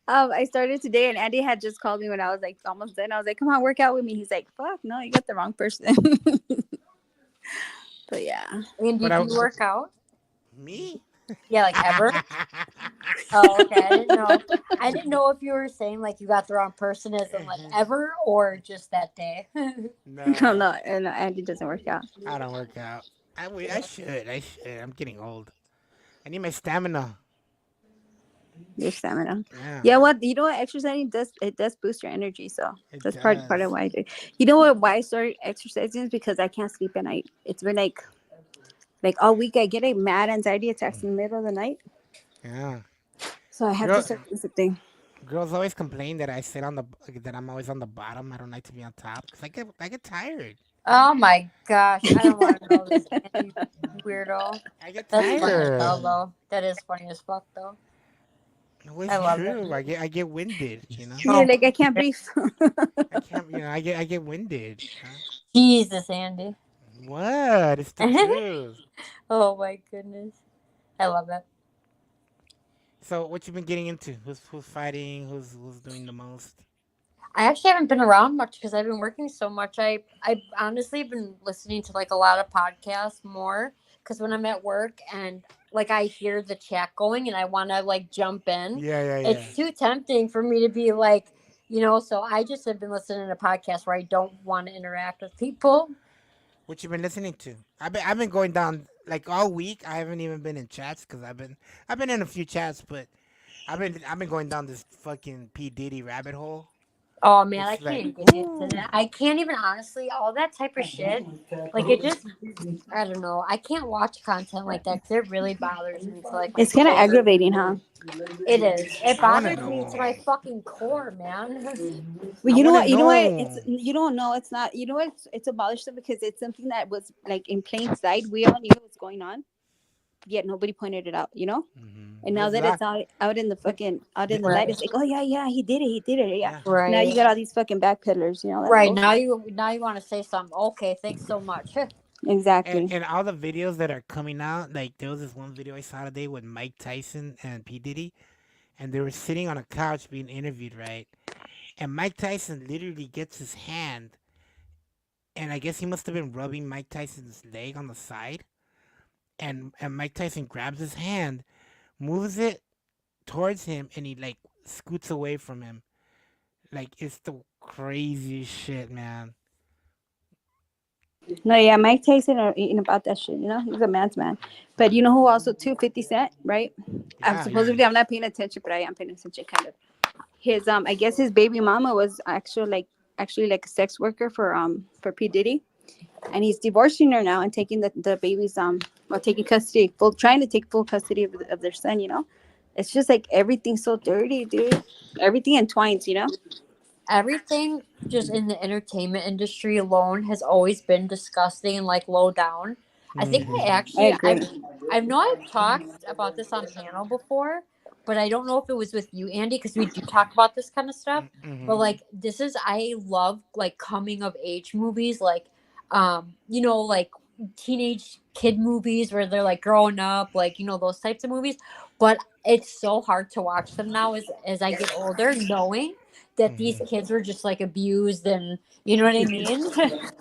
Speaker 6: I started today, and Andy had just called me when I was like almost done. I was like, "Come on, work out with me." He's like, "Fuck, no, you got the wrong person." But yeah,
Speaker 9: Andy,
Speaker 3: But
Speaker 9: do you work out?
Speaker 3: Me?
Speaker 9: Yeah, like ever? Oh, okay. I didn't know if you were saying like you got the wrong person as in like ever or just that day.
Speaker 6: no, Andy doesn't work out.
Speaker 3: I don't work out. I should. I'm getting old. I need my stamina.
Speaker 6: Your stamina.
Speaker 3: Yeah.
Speaker 6: Yeah, what you know what exercising does, it does boost your energy. So
Speaker 3: It
Speaker 6: that's part of
Speaker 3: does.
Speaker 6: why I do. You know what, why I started exercising is because I can't sleep at night. It's been like all week I get a mad anxiety attacks in the middle of the night.
Speaker 3: Yeah.
Speaker 6: So I have
Speaker 3: Girl,
Speaker 6: to start doing something.
Speaker 3: girls always complain that that I'm always on the bottom. I don't like to be on top because I get tired.
Speaker 9: Oh my gosh, I don't want to know this, Andy, weirdo.
Speaker 3: I get
Speaker 9: That's funny as hell,
Speaker 3: tired.
Speaker 9: though. That is funny as fuck, though.
Speaker 3: No, it's
Speaker 9: I love
Speaker 3: true.
Speaker 9: it.
Speaker 3: I get winded. You know.
Speaker 6: You're like I can't breathe.
Speaker 3: I can't. I get winded.
Speaker 9: Jesus, Andy.
Speaker 3: What? It's the truth.
Speaker 9: Oh my goodness, I love it.
Speaker 3: So what you been getting into? Who's fighting? Who's doing the most?
Speaker 9: I actually haven't been around much because I've been working so much. I honestly been listening to like a lot of podcasts more because when I'm at work and like I hear the chat going and I want to like jump in,
Speaker 3: Yeah.
Speaker 9: it's too tempting for me to be like, so I just have been listening to podcasts where I don't want to interact with people.
Speaker 3: What you been listening to? I've been going down like all week. I haven't even been in chats because I've been in a few chats, but I've been going down this fucking P Diddy rabbit hole.
Speaker 9: Oh man, I
Speaker 3: It's like,
Speaker 9: can't get into that. I can't even honestly, all that type of shit. Like it just, I don't know. I can't watch content like that because it really bothers me. To like,
Speaker 6: It's kind of aggravating, huh?
Speaker 9: It is. It
Speaker 3: I wanna
Speaker 9: bothers me to
Speaker 3: know.
Speaker 9: my fucking core, man.
Speaker 6: Well,
Speaker 3: I
Speaker 6: you know
Speaker 3: wanna
Speaker 6: what? You know what?
Speaker 3: know.
Speaker 6: It's you don't know. It's not. You know what? It's abolished because it's something that was like in plain sight. We all knew what's going on, yet nobody pointed it out. You know. And now
Speaker 3: There's
Speaker 6: that
Speaker 3: a
Speaker 6: it's out in the fucking out in the
Speaker 9: Right.
Speaker 6: light, it's like, oh yeah, he did it, yeah.
Speaker 9: Right.
Speaker 6: Now you got all these fucking backpedalers. You know. That's
Speaker 9: Right
Speaker 6: bullshit.
Speaker 9: now you want to say something. Okay, thanks so much.
Speaker 6: Exactly.
Speaker 3: And all the videos that are coming out, like there was this one video I saw today with Mike Tyson and P Diddy, and they were sitting on a couch being interviewed, right? And Mike Tyson literally gets his hand, and I guess he must have been rubbing Mike Tyson's leg on the side, and Mike Tyson grabs his hand, moves it towards him, and he like scoots away from him. Like it's the craziest shit, man.
Speaker 6: No, yeah, Mike Tyson are eating about that shit. You know, he's a man's man. But you know who also too? 50 Cent, right?
Speaker 3: Yeah,
Speaker 6: Supposedly I'm not paying attention, but I am paying attention kind of. His I guess his baby mama was actually like a sex worker for P Diddy, and he's divorcing her now and taking the baby's taking custody, trying to take full custody of their son. You know, it's just like everything's so dirty, dude. Everything entwines, you know.
Speaker 9: Everything just in the entertainment industry alone has always been disgusting and like low down. I think
Speaker 6: I agree.
Speaker 9: I know I've talked about this on panel before, but I don't know if it was with you, Andy, because we do talk about this kind of stuff. But like I love like coming of age movies, like like teenage kid movies where they're like growing up, like those types of movies. But it's so hard to watch them now as I get older, knowing that these kids were just like abused and you know what I mean?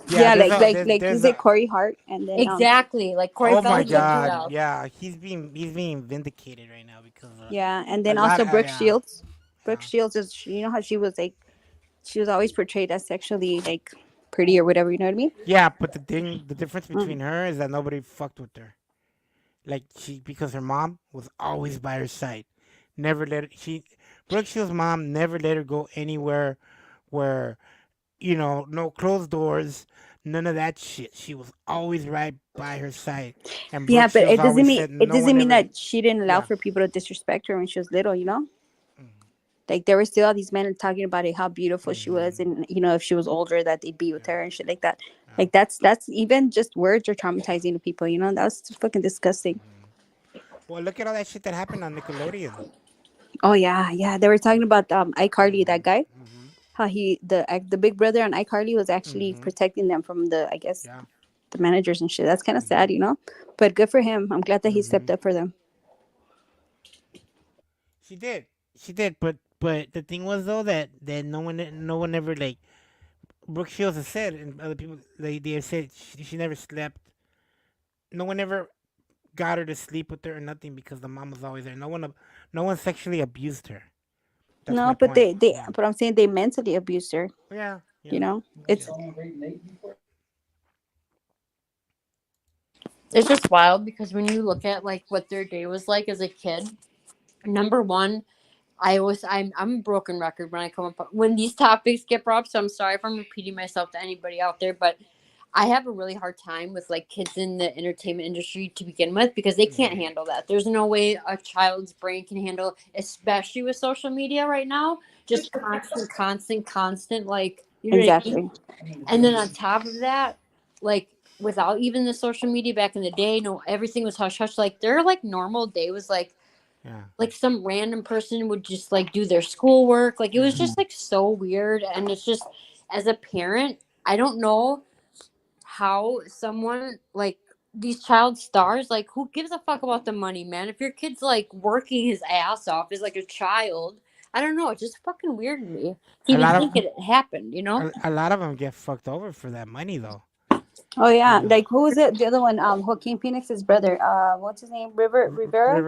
Speaker 6: Yeah,
Speaker 3: there's
Speaker 6: like is it Corey Hart and then
Speaker 9: Exactly, like Corey
Speaker 3: oh my
Speaker 9: Feldman
Speaker 3: god,
Speaker 9: himself.
Speaker 3: yeah, he's being vindicated right now because
Speaker 6: yeah, and then
Speaker 3: a lot
Speaker 6: also
Speaker 3: of-
Speaker 6: Brooke
Speaker 3: yeah.
Speaker 6: Shields. Brooke Shields is, you know how she was always portrayed as sexually like pretty or whatever, you know what I mean?
Speaker 3: Yeah, but the difference between her is that nobody fucked with her. Like because her mom was always by her side, never Brooke Shields' mom never let her go anywhere where, no closed doors, none of that shit. She was always right by her side. And
Speaker 6: Yeah,
Speaker 3: Brooke
Speaker 6: but
Speaker 3: Shields
Speaker 6: it doesn't
Speaker 3: always
Speaker 6: mean
Speaker 3: said
Speaker 6: it
Speaker 3: no
Speaker 6: doesn't
Speaker 3: one
Speaker 6: mean
Speaker 3: ever-
Speaker 6: that she didn't allow
Speaker 3: Yeah.
Speaker 6: for people to disrespect her when she was little, you know? Like there were still all these men talking about it, how beautiful she was, and if she was older that they'd be with her and shit like that. Like that's even just words are traumatizing to people, that was fucking disgusting.
Speaker 3: Well, look at all that shit that happened on Nickelodeon.
Speaker 6: Oh yeah, yeah. They were talking about iCarly, that guy.
Speaker 3: Mm-hmm.
Speaker 6: How the big brother on iCarly was actually
Speaker 3: Mm-hmm.
Speaker 6: protecting them from I guess
Speaker 3: Yeah.
Speaker 6: the managers and shit. That's kind of
Speaker 3: Mm-hmm.
Speaker 6: sad, But good for him. I'm glad that he
Speaker 3: Mm-hmm.
Speaker 6: stepped up for them.
Speaker 3: She did. She did. But the thing was though that no one ever like Brooke Shields has said, and other people they have said she never slept. No one ever got her to sleep with her or nothing because the mom was always there. No one sexually abused her. That's my
Speaker 6: No, but
Speaker 3: point.
Speaker 6: they
Speaker 3: Yeah.
Speaker 6: but I'm saying they mentally abused her.
Speaker 3: Yeah.
Speaker 6: You
Speaker 3: Yeah.
Speaker 6: know, it's
Speaker 3: Yeah.
Speaker 9: It's just wild because when you look at like what their day was like as a kid, number one, I'm a broken record when I come up when these topics get brought up. So I'm sorry if I'm repeating myself to anybody out there, but I have a really hard time with like kids in the entertainment industry to begin with because they can't
Speaker 3: Mm-hmm.
Speaker 9: handle that. There's no way a child's brain can handle, especially with social media right now, just constant, like you know what I mean?
Speaker 6: exactly.
Speaker 9: And then on top of that, like without even the social media back in the day, no, everything was hush hush. Like their like normal day was
Speaker 3: Yeah.
Speaker 9: like some random person would just like do their schoolwork. Like it was
Speaker 3: Yeah.
Speaker 9: just like so weird. And it's just as a parent, I don't know how someone like these child stars, like who gives a fuck about the money, man? If your kid's like working his ass off as like a child, I don't know. It's just fucking weird to me to
Speaker 3: A
Speaker 9: even
Speaker 3: lot of
Speaker 9: think it happened, you know?
Speaker 3: a lot of them get fucked over for that money though.
Speaker 6: Oh
Speaker 3: You
Speaker 6: yeah,
Speaker 3: know.
Speaker 6: like who was it? The other one, Joaquin Phoenix's brother. What's his name? Rivera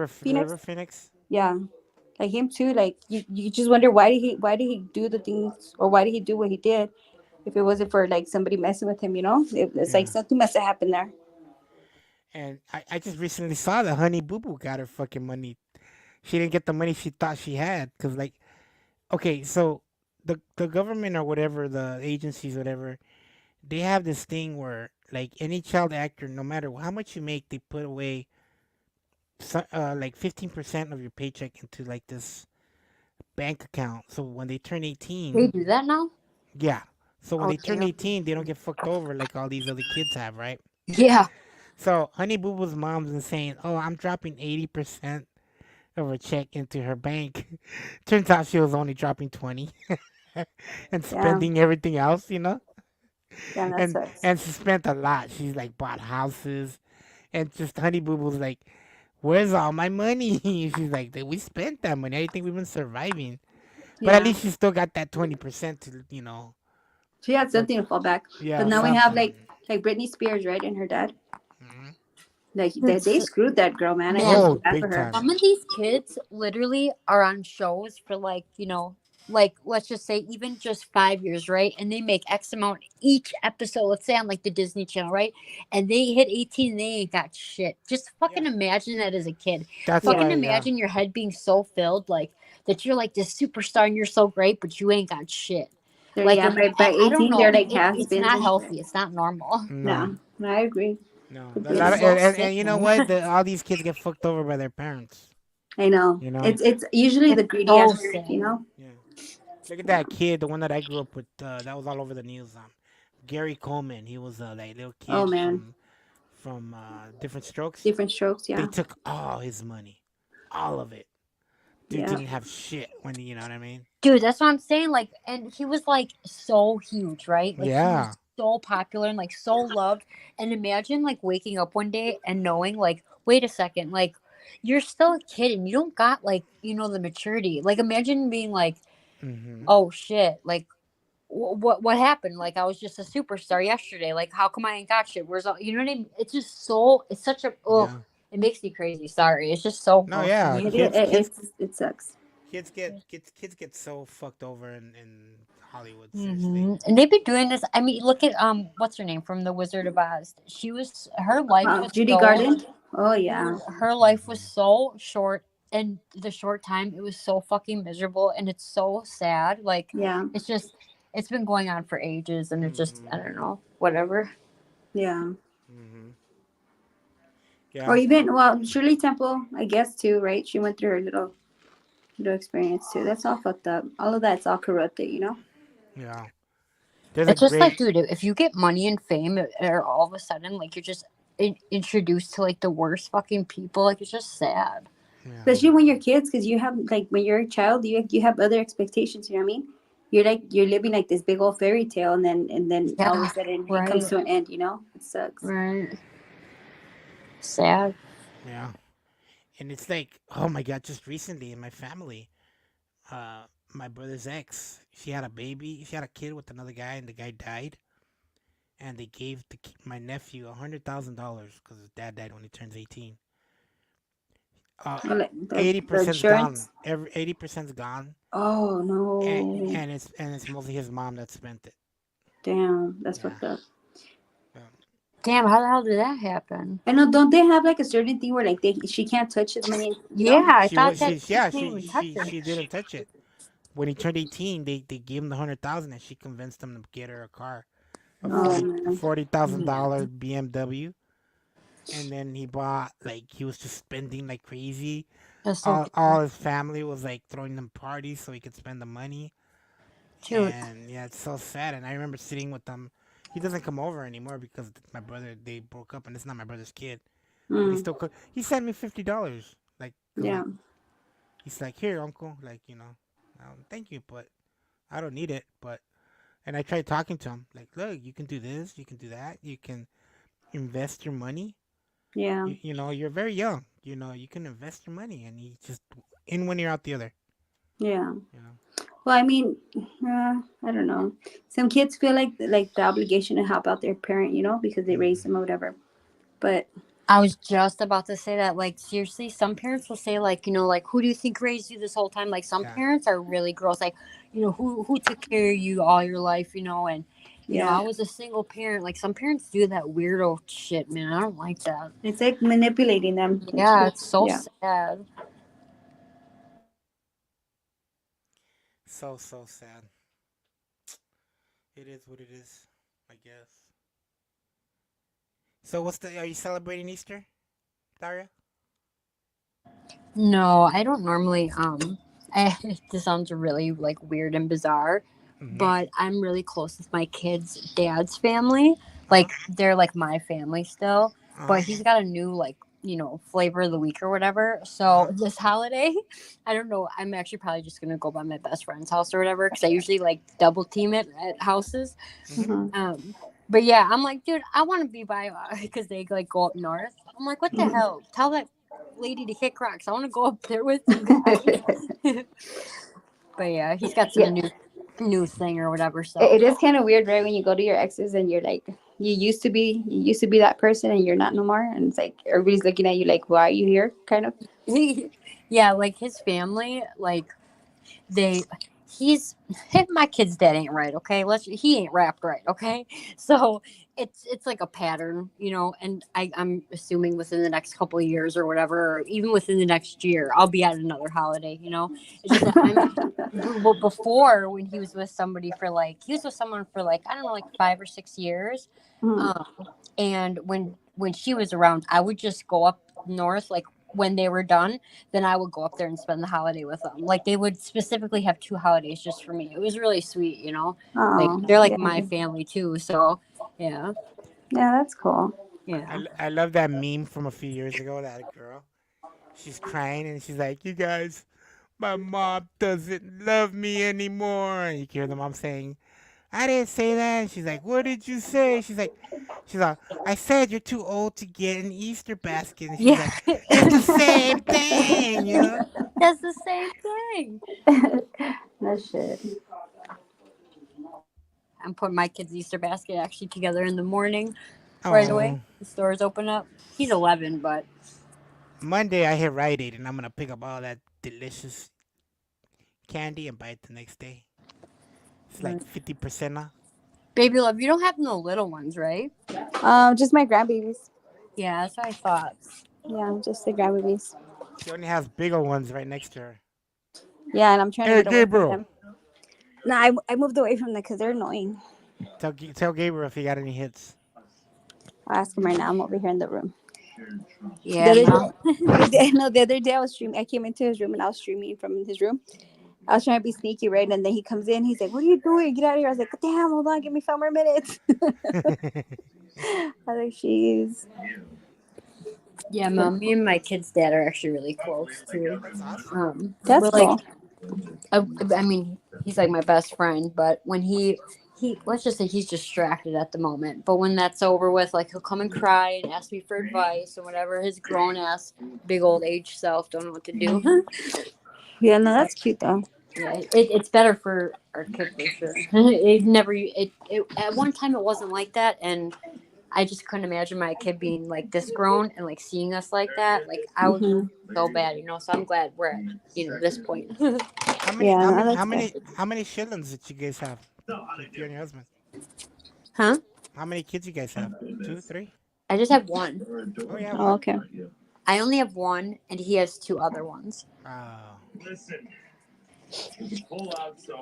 Speaker 6: Phoenix.
Speaker 3: River Phoenix.
Speaker 6: Yeah, like him too. Like you just wonder why did he do the things, or why did he do what he did if it wasn't for like somebody messing with him, it's like
Speaker 3: Yeah.
Speaker 6: something must have happened there.
Speaker 3: And I just recently saw that Honey Boo Boo got her fucking money. She didn't get the money she thought she had because like okay, so the government or whatever the agencies whatever they have this thing where like any child actor, no matter how much you make, they put away like 15% of your paycheck into like this bank account. So when they turn 18,
Speaker 9: They do that now?
Speaker 3: yeah. So when
Speaker 9: Oh,
Speaker 3: they turn
Speaker 9: damn.
Speaker 3: 18, they don't get fucked over like all these other kids have, right?
Speaker 9: Yeah.
Speaker 3: So Honey Boo Boo's mom's been saying, "Oh, I'm dropping 80% of her check into her bank." Turns out she was only dropping 20 and
Speaker 6: Yeah,
Speaker 3: spending everything else,
Speaker 6: yeah, that
Speaker 3: and
Speaker 6: sucks.
Speaker 3: and she spent a lot. She's like bought houses, and just Honey Boo Boo's like, "Where's all my money?" She's like, "We spent that money. I think we've been surviving, but at
Speaker 6: Yeah,
Speaker 3: least she still got that 20% to
Speaker 6: she had
Speaker 3: like
Speaker 6: something to fall back. But
Speaker 3: yeah
Speaker 6: now we have
Speaker 3: something."
Speaker 6: like Britney Spears, right, and her dad.
Speaker 3: Mhm.
Speaker 6: Like they
Speaker 9: It's,
Speaker 6: screwed that girl, man. I feel
Speaker 9: man,
Speaker 6: so
Speaker 3: Oh,
Speaker 6: bad for
Speaker 3: big
Speaker 6: her.
Speaker 3: time.
Speaker 9: some of these kids literally are on shows for like, like let's just say even just 5 years, right? And they make X amount each episode, let's say on like the Disney Channel, right? And they hit 18, they ain't got shit. Just fucking
Speaker 3: Yeah,
Speaker 9: imagine that as a kid.
Speaker 3: that's
Speaker 6: Yeah,
Speaker 9: Fucking
Speaker 3: why. Yeah.
Speaker 9: imagine your head being so filled, like that you're like this superstar and you're so great, but you ain't got shit. Like,
Speaker 6: yeah. By
Speaker 9: I don't
Speaker 6: 18,
Speaker 9: know.
Speaker 6: they're like has
Speaker 9: It's
Speaker 6: been
Speaker 9: not
Speaker 6: and shit.
Speaker 9: healthy. It's not normal.
Speaker 3: No.
Speaker 6: No, I agree
Speaker 3: No, a
Speaker 9: It's
Speaker 3: lot of,
Speaker 6: completely.
Speaker 9: so
Speaker 3: and
Speaker 9: sick,
Speaker 3: you know what?
Speaker 9: man.
Speaker 3: All these kids get fucked over by their parents.
Speaker 6: I know.
Speaker 3: You know?
Speaker 6: It's usually the
Speaker 9: It's
Speaker 6: greedy
Speaker 9: so
Speaker 6: ass parents,
Speaker 9: sad.
Speaker 3: Yeah. Look at that kid, the one that I grew up with. That was all over the news. Gary Coleman. He was that little
Speaker 6: Oh
Speaker 3: kid
Speaker 6: man,
Speaker 3: from Different Strokes.
Speaker 6: different strokes.
Speaker 3: They
Speaker 6: Yeah,
Speaker 3: took all his money, all of it. Dude
Speaker 6: yeah,
Speaker 3: didn't have shit when you know what I mean.
Speaker 9: Dude, that's what I'm saying. Like, and he was like so huge, right? Like, he was
Speaker 3: Yeah.
Speaker 9: so popular and like so loved. And imagine like waking up one day and knowing, like, wait a second, like, you're still a kid and you don't got like, the maturity. Like, imagine being like,
Speaker 3: Mhm.
Speaker 9: oh shit, like, what happened? Like, I was just a superstar yesterday. Like, how come I ain't got shit? Where's all, you know what I mean? It's just so, it's such a,
Speaker 3: Yeah.
Speaker 9: it makes me crazy. Sorry. It's just so
Speaker 3: No.
Speaker 9: gross to
Speaker 3: Yeah.
Speaker 9: me.
Speaker 6: it sucks.
Speaker 3: Kids get so fucked over in Hollywood. Seriously.
Speaker 9: And they've been doing this. I mean, look at what's her name from The Wizard of Oz? Her life was
Speaker 6: Judy
Speaker 9: so,
Speaker 6: Garland. Oh yeah,
Speaker 9: dude, her life was so short, and the short time it was so fucking miserable, and it's so sad. Like,
Speaker 6: yeah,
Speaker 9: it's been going on for ages, and it's just, I
Speaker 3: Mhm.
Speaker 9: don't know, whatever.
Speaker 6: yeah.
Speaker 3: Mhm.
Speaker 6: Or
Speaker 3: Yeah.
Speaker 6: even Shirley Temple, I guess too, right? She went through her little experience too. That's all fucked up. All of that's all corrupted.
Speaker 3: Yeah. There's a
Speaker 9: It's just like,
Speaker 3: great.
Speaker 9: dude, if you get money and fame, or all of a sudden, like, you're just introduced to like the worst fucking people, like, it's just sad.
Speaker 3: Yeah.
Speaker 6: Especially when you're kids, because you have like when you're a child, you have other expectations. You know what I mean? You're living like this big old fairy tale, and then all of
Speaker 9: Yeah,
Speaker 6: a sudden it comes
Speaker 9: right,
Speaker 6: to an end. You know, it sucks.
Speaker 9: right. Sad.
Speaker 3: Yeah. And it's like, oh my God, just recently in my family, my brother's ex, she had a baby, she had a kid with another guy, and the guy died. And they gave my nephew $100,000 because his dad died when he turns 18.
Speaker 6: Or like the
Speaker 3: 80%'s gone.
Speaker 6: insurance.
Speaker 3: 80%'s gone,
Speaker 6: Oh
Speaker 3: and,
Speaker 6: no!
Speaker 3: and it's mostly his mom that spent it.
Speaker 6: Damn, that's
Speaker 3: Yeah.
Speaker 6: fucked up.
Speaker 3: Yeah.
Speaker 9: Damn, how the hell did that happen?
Speaker 6: I know. Don't they have like a certain thing where like she can't touch his money? You know?
Speaker 9: Yeah, I
Speaker 3: She
Speaker 9: thought
Speaker 3: was
Speaker 9: that
Speaker 3: she
Speaker 9: she
Speaker 3: yeah
Speaker 9: can't even touch it.
Speaker 3: she didn't touch it. When he turned 18, they gave him the 100,000, and she convinced him to get her a car, a
Speaker 6: Oh man.
Speaker 3: $40,000 BMW, and then he bought like he was just spending like crazy.
Speaker 9: That's so
Speaker 3: All his family was like throwing them parties so he could spend the money.
Speaker 9: cute.
Speaker 3: And yeah, it's so sad. And I remember sitting with them. He doesn't come over anymore because my brother they broke up, and it's not my brother's kid. But he
Speaker 6: Mm,
Speaker 3: still he sent me $50. Like,
Speaker 6: yeah.
Speaker 3: he's like, here, uncle. Like, thank you, but I don't need it. And I tried talking to him. Like, look, you can do this, you can do that, you can invest your money.
Speaker 6: Yeah.
Speaker 3: You're very young. You can invest your money, and he just in one ear out the other.
Speaker 6: Yeah.
Speaker 3: You know.
Speaker 6: Well, I mean, I don't know. Some kids feel like the obligation to help out their parent, because they raised them or whatever. But
Speaker 9: I was just about to say that. Like, seriously, some parents will say, like, like, who do you think raised you this whole time? Like, some
Speaker 3: Yeah.
Speaker 9: parents are really gross. Like, who took care of you all your life, and,
Speaker 6: yeah,
Speaker 9: I was a single parent. Like, some parents do that weirdo shit, man. I don't like that.
Speaker 6: it's like manipulating them.
Speaker 9: Yeah, it's so
Speaker 6: Yeah.
Speaker 9: sad.
Speaker 3: So sad. It is what it is, I guess. So are you celebrating Easter, Daria?
Speaker 9: No, I don't normally, this sounds really, like, weird and bizarre,
Speaker 3: Mm-hmm.
Speaker 9: but I'm really close with my kid's dad's family. Like, they're, like, my family still, but he's got a new, like, flavor of the week or whatever. So this holiday, I don't know. I'm actually probably just gonna go by my best friend's house or whatever, because I usually like double team it at houses.
Speaker 6: Mhm.
Speaker 9: But yeah, I'm like, dude, I want to be by because they like go up north. I'm like, what the hell? Tell that lady to kick rocks. I want to go up there with you guys. But yeah, he's got some new thing or whatever. So
Speaker 6: It is kind of weird, right? When you go to your exes and you're like, you used to be that person and you're not no more, and it's like everybody's looking at you like, why are you here? Kind of.
Speaker 9: yeah, like his family, like my kid's dad ain't right, okay? He ain't wrapped right, okay? So it's like a pattern, and I'm assuming within the next couple of years or whatever, or even within the next year, I'll be at another holiday, It's just that before, when he was with someone for like, I don't know, like 5 or 6 years. And when she was around, I would just go up north, like when they were done, then I would go up there and spend the holiday with them. Like they would specifically have 2 holidays just for me. It was really sweet, like they're like my family too. So yeah.
Speaker 6: Yeah, that's cool.
Speaker 9: Yeah.
Speaker 3: I love that meme from a few years ago. That girl, she's crying and she's like, "You guys, my mom doesn't love me anymore." And you hear the mom saying, "I didn't say that." And she's like, "What did you say?" She's like, "I said you're too old to get an Easter basket." And she's like, "It's the same thing,
Speaker 9: That's the same thing.
Speaker 6: That shit.
Speaker 9: I'm putting my kid's Easter basket actually together in the morning right away. The stores open up. He's 11, but
Speaker 3: Monday I hit Rite Aid and I'm gonna pick up all that delicious candy and buy it the next day. It's like 50% off.
Speaker 9: Baby love, you don't have no little ones, right?
Speaker 6: Just my grandbabies.
Speaker 9: Yeah, that's what I thought.
Speaker 6: Yeah, just the grandbabies.
Speaker 3: She only has bigger ones right next to her.
Speaker 6: Yeah, and I'm trying to get away
Speaker 3: Gabriel.
Speaker 6: from them. No, I moved away from them because they're annoying.
Speaker 3: Tell Gabriel if he got any hits.
Speaker 6: I'll ask him right now. I'm over here in the room.
Speaker 9: Yeah.
Speaker 6: The other day I was streaming. I came into his room and I was streaming from his room. I was trying to be sneaky, right? And then he comes in. He's like, "What are you doing? Get out of here!" I was like, "Damn, hold on, give me 5 more minutes." I was like, "Jeez."
Speaker 9: Yeah, mom. Me and my kid's dad are actually really close too.
Speaker 4: That's
Speaker 9: We're like,
Speaker 4: cool.
Speaker 9: I mean, he's like my best friend, but when he let's just say he's distracted at the moment. But when that's over with, like he'll come and cry and ask me for advice or whatever. His grown ass, big old age self don't know what to do.
Speaker 4: Yeah, no, that's cute though.
Speaker 9: Yeah, it's better for our kid for sure. It never it at one time it wasn't like that, and I just couldn't imagine my kid being like this grown and like seeing us like that. Like I would
Speaker 4: Hmm.
Speaker 9: so bad, you know. So I'm glad we're at this point.
Speaker 3: How many?
Speaker 4: Yeah,
Speaker 3: How
Speaker 4: no,
Speaker 3: many?
Speaker 4: that's
Speaker 3: How
Speaker 4: good.
Speaker 3: many? How many shillings did you guys have? You and your husband.
Speaker 9: Huh?
Speaker 3: How many kids you guys have? 2, 3?
Speaker 9: I just have one.
Speaker 3: Oh, you have
Speaker 4: Oh,
Speaker 3: one.
Speaker 4: okay.
Speaker 9: I only have one, and he has two other ones.
Speaker 3: Oh.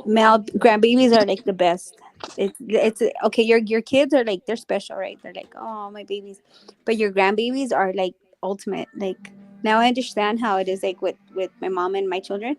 Speaker 4: Male grandbabies are like the best. It's okay. Your kids are like they're special, right? They're like, oh, my babies, but your grandbabies are like ultimate. Like now I understand how it is like with my mom and my children.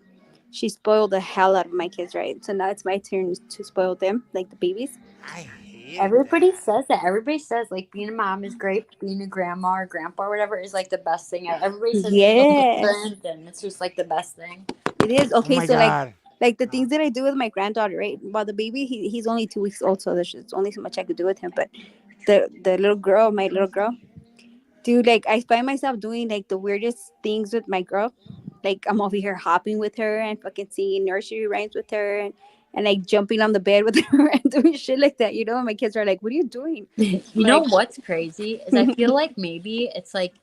Speaker 4: She spoiled the hell out of my kids, right? So now it's my turn to spoil them, like the babies.
Speaker 3: I hated
Speaker 9: Everybody
Speaker 3: that.
Speaker 9: says that. Everybody says like being a mom is great, but being a grandma or grandpa or whatever is like the best thing. Everybody says it's so
Speaker 4: Yes,
Speaker 9: different, and it's just like the best thing.
Speaker 4: it is.
Speaker 3: Oh
Speaker 4: Okay,
Speaker 3: my
Speaker 4: so
Speaker 3: God.
Speaker 4: like the things that I do with my granddaughter, right? While the baby, he's only 2 weeks old, so there's only so much I could do with him. But the little girl, my little girl, dude, like I find myself doing like the weirdest things with my girl. Like I'm over here hopping with her and fucking singing nursery rhymes with her and like jumping on the bed with her and doing shit like that, you know? And my kids are like, "What are you doing?"
Speaker 9: You
Speaker 4: I'm
Speaker 9: know
Speaker 4: like,
Speaker 9: what's crazy is I feel like maybe it's like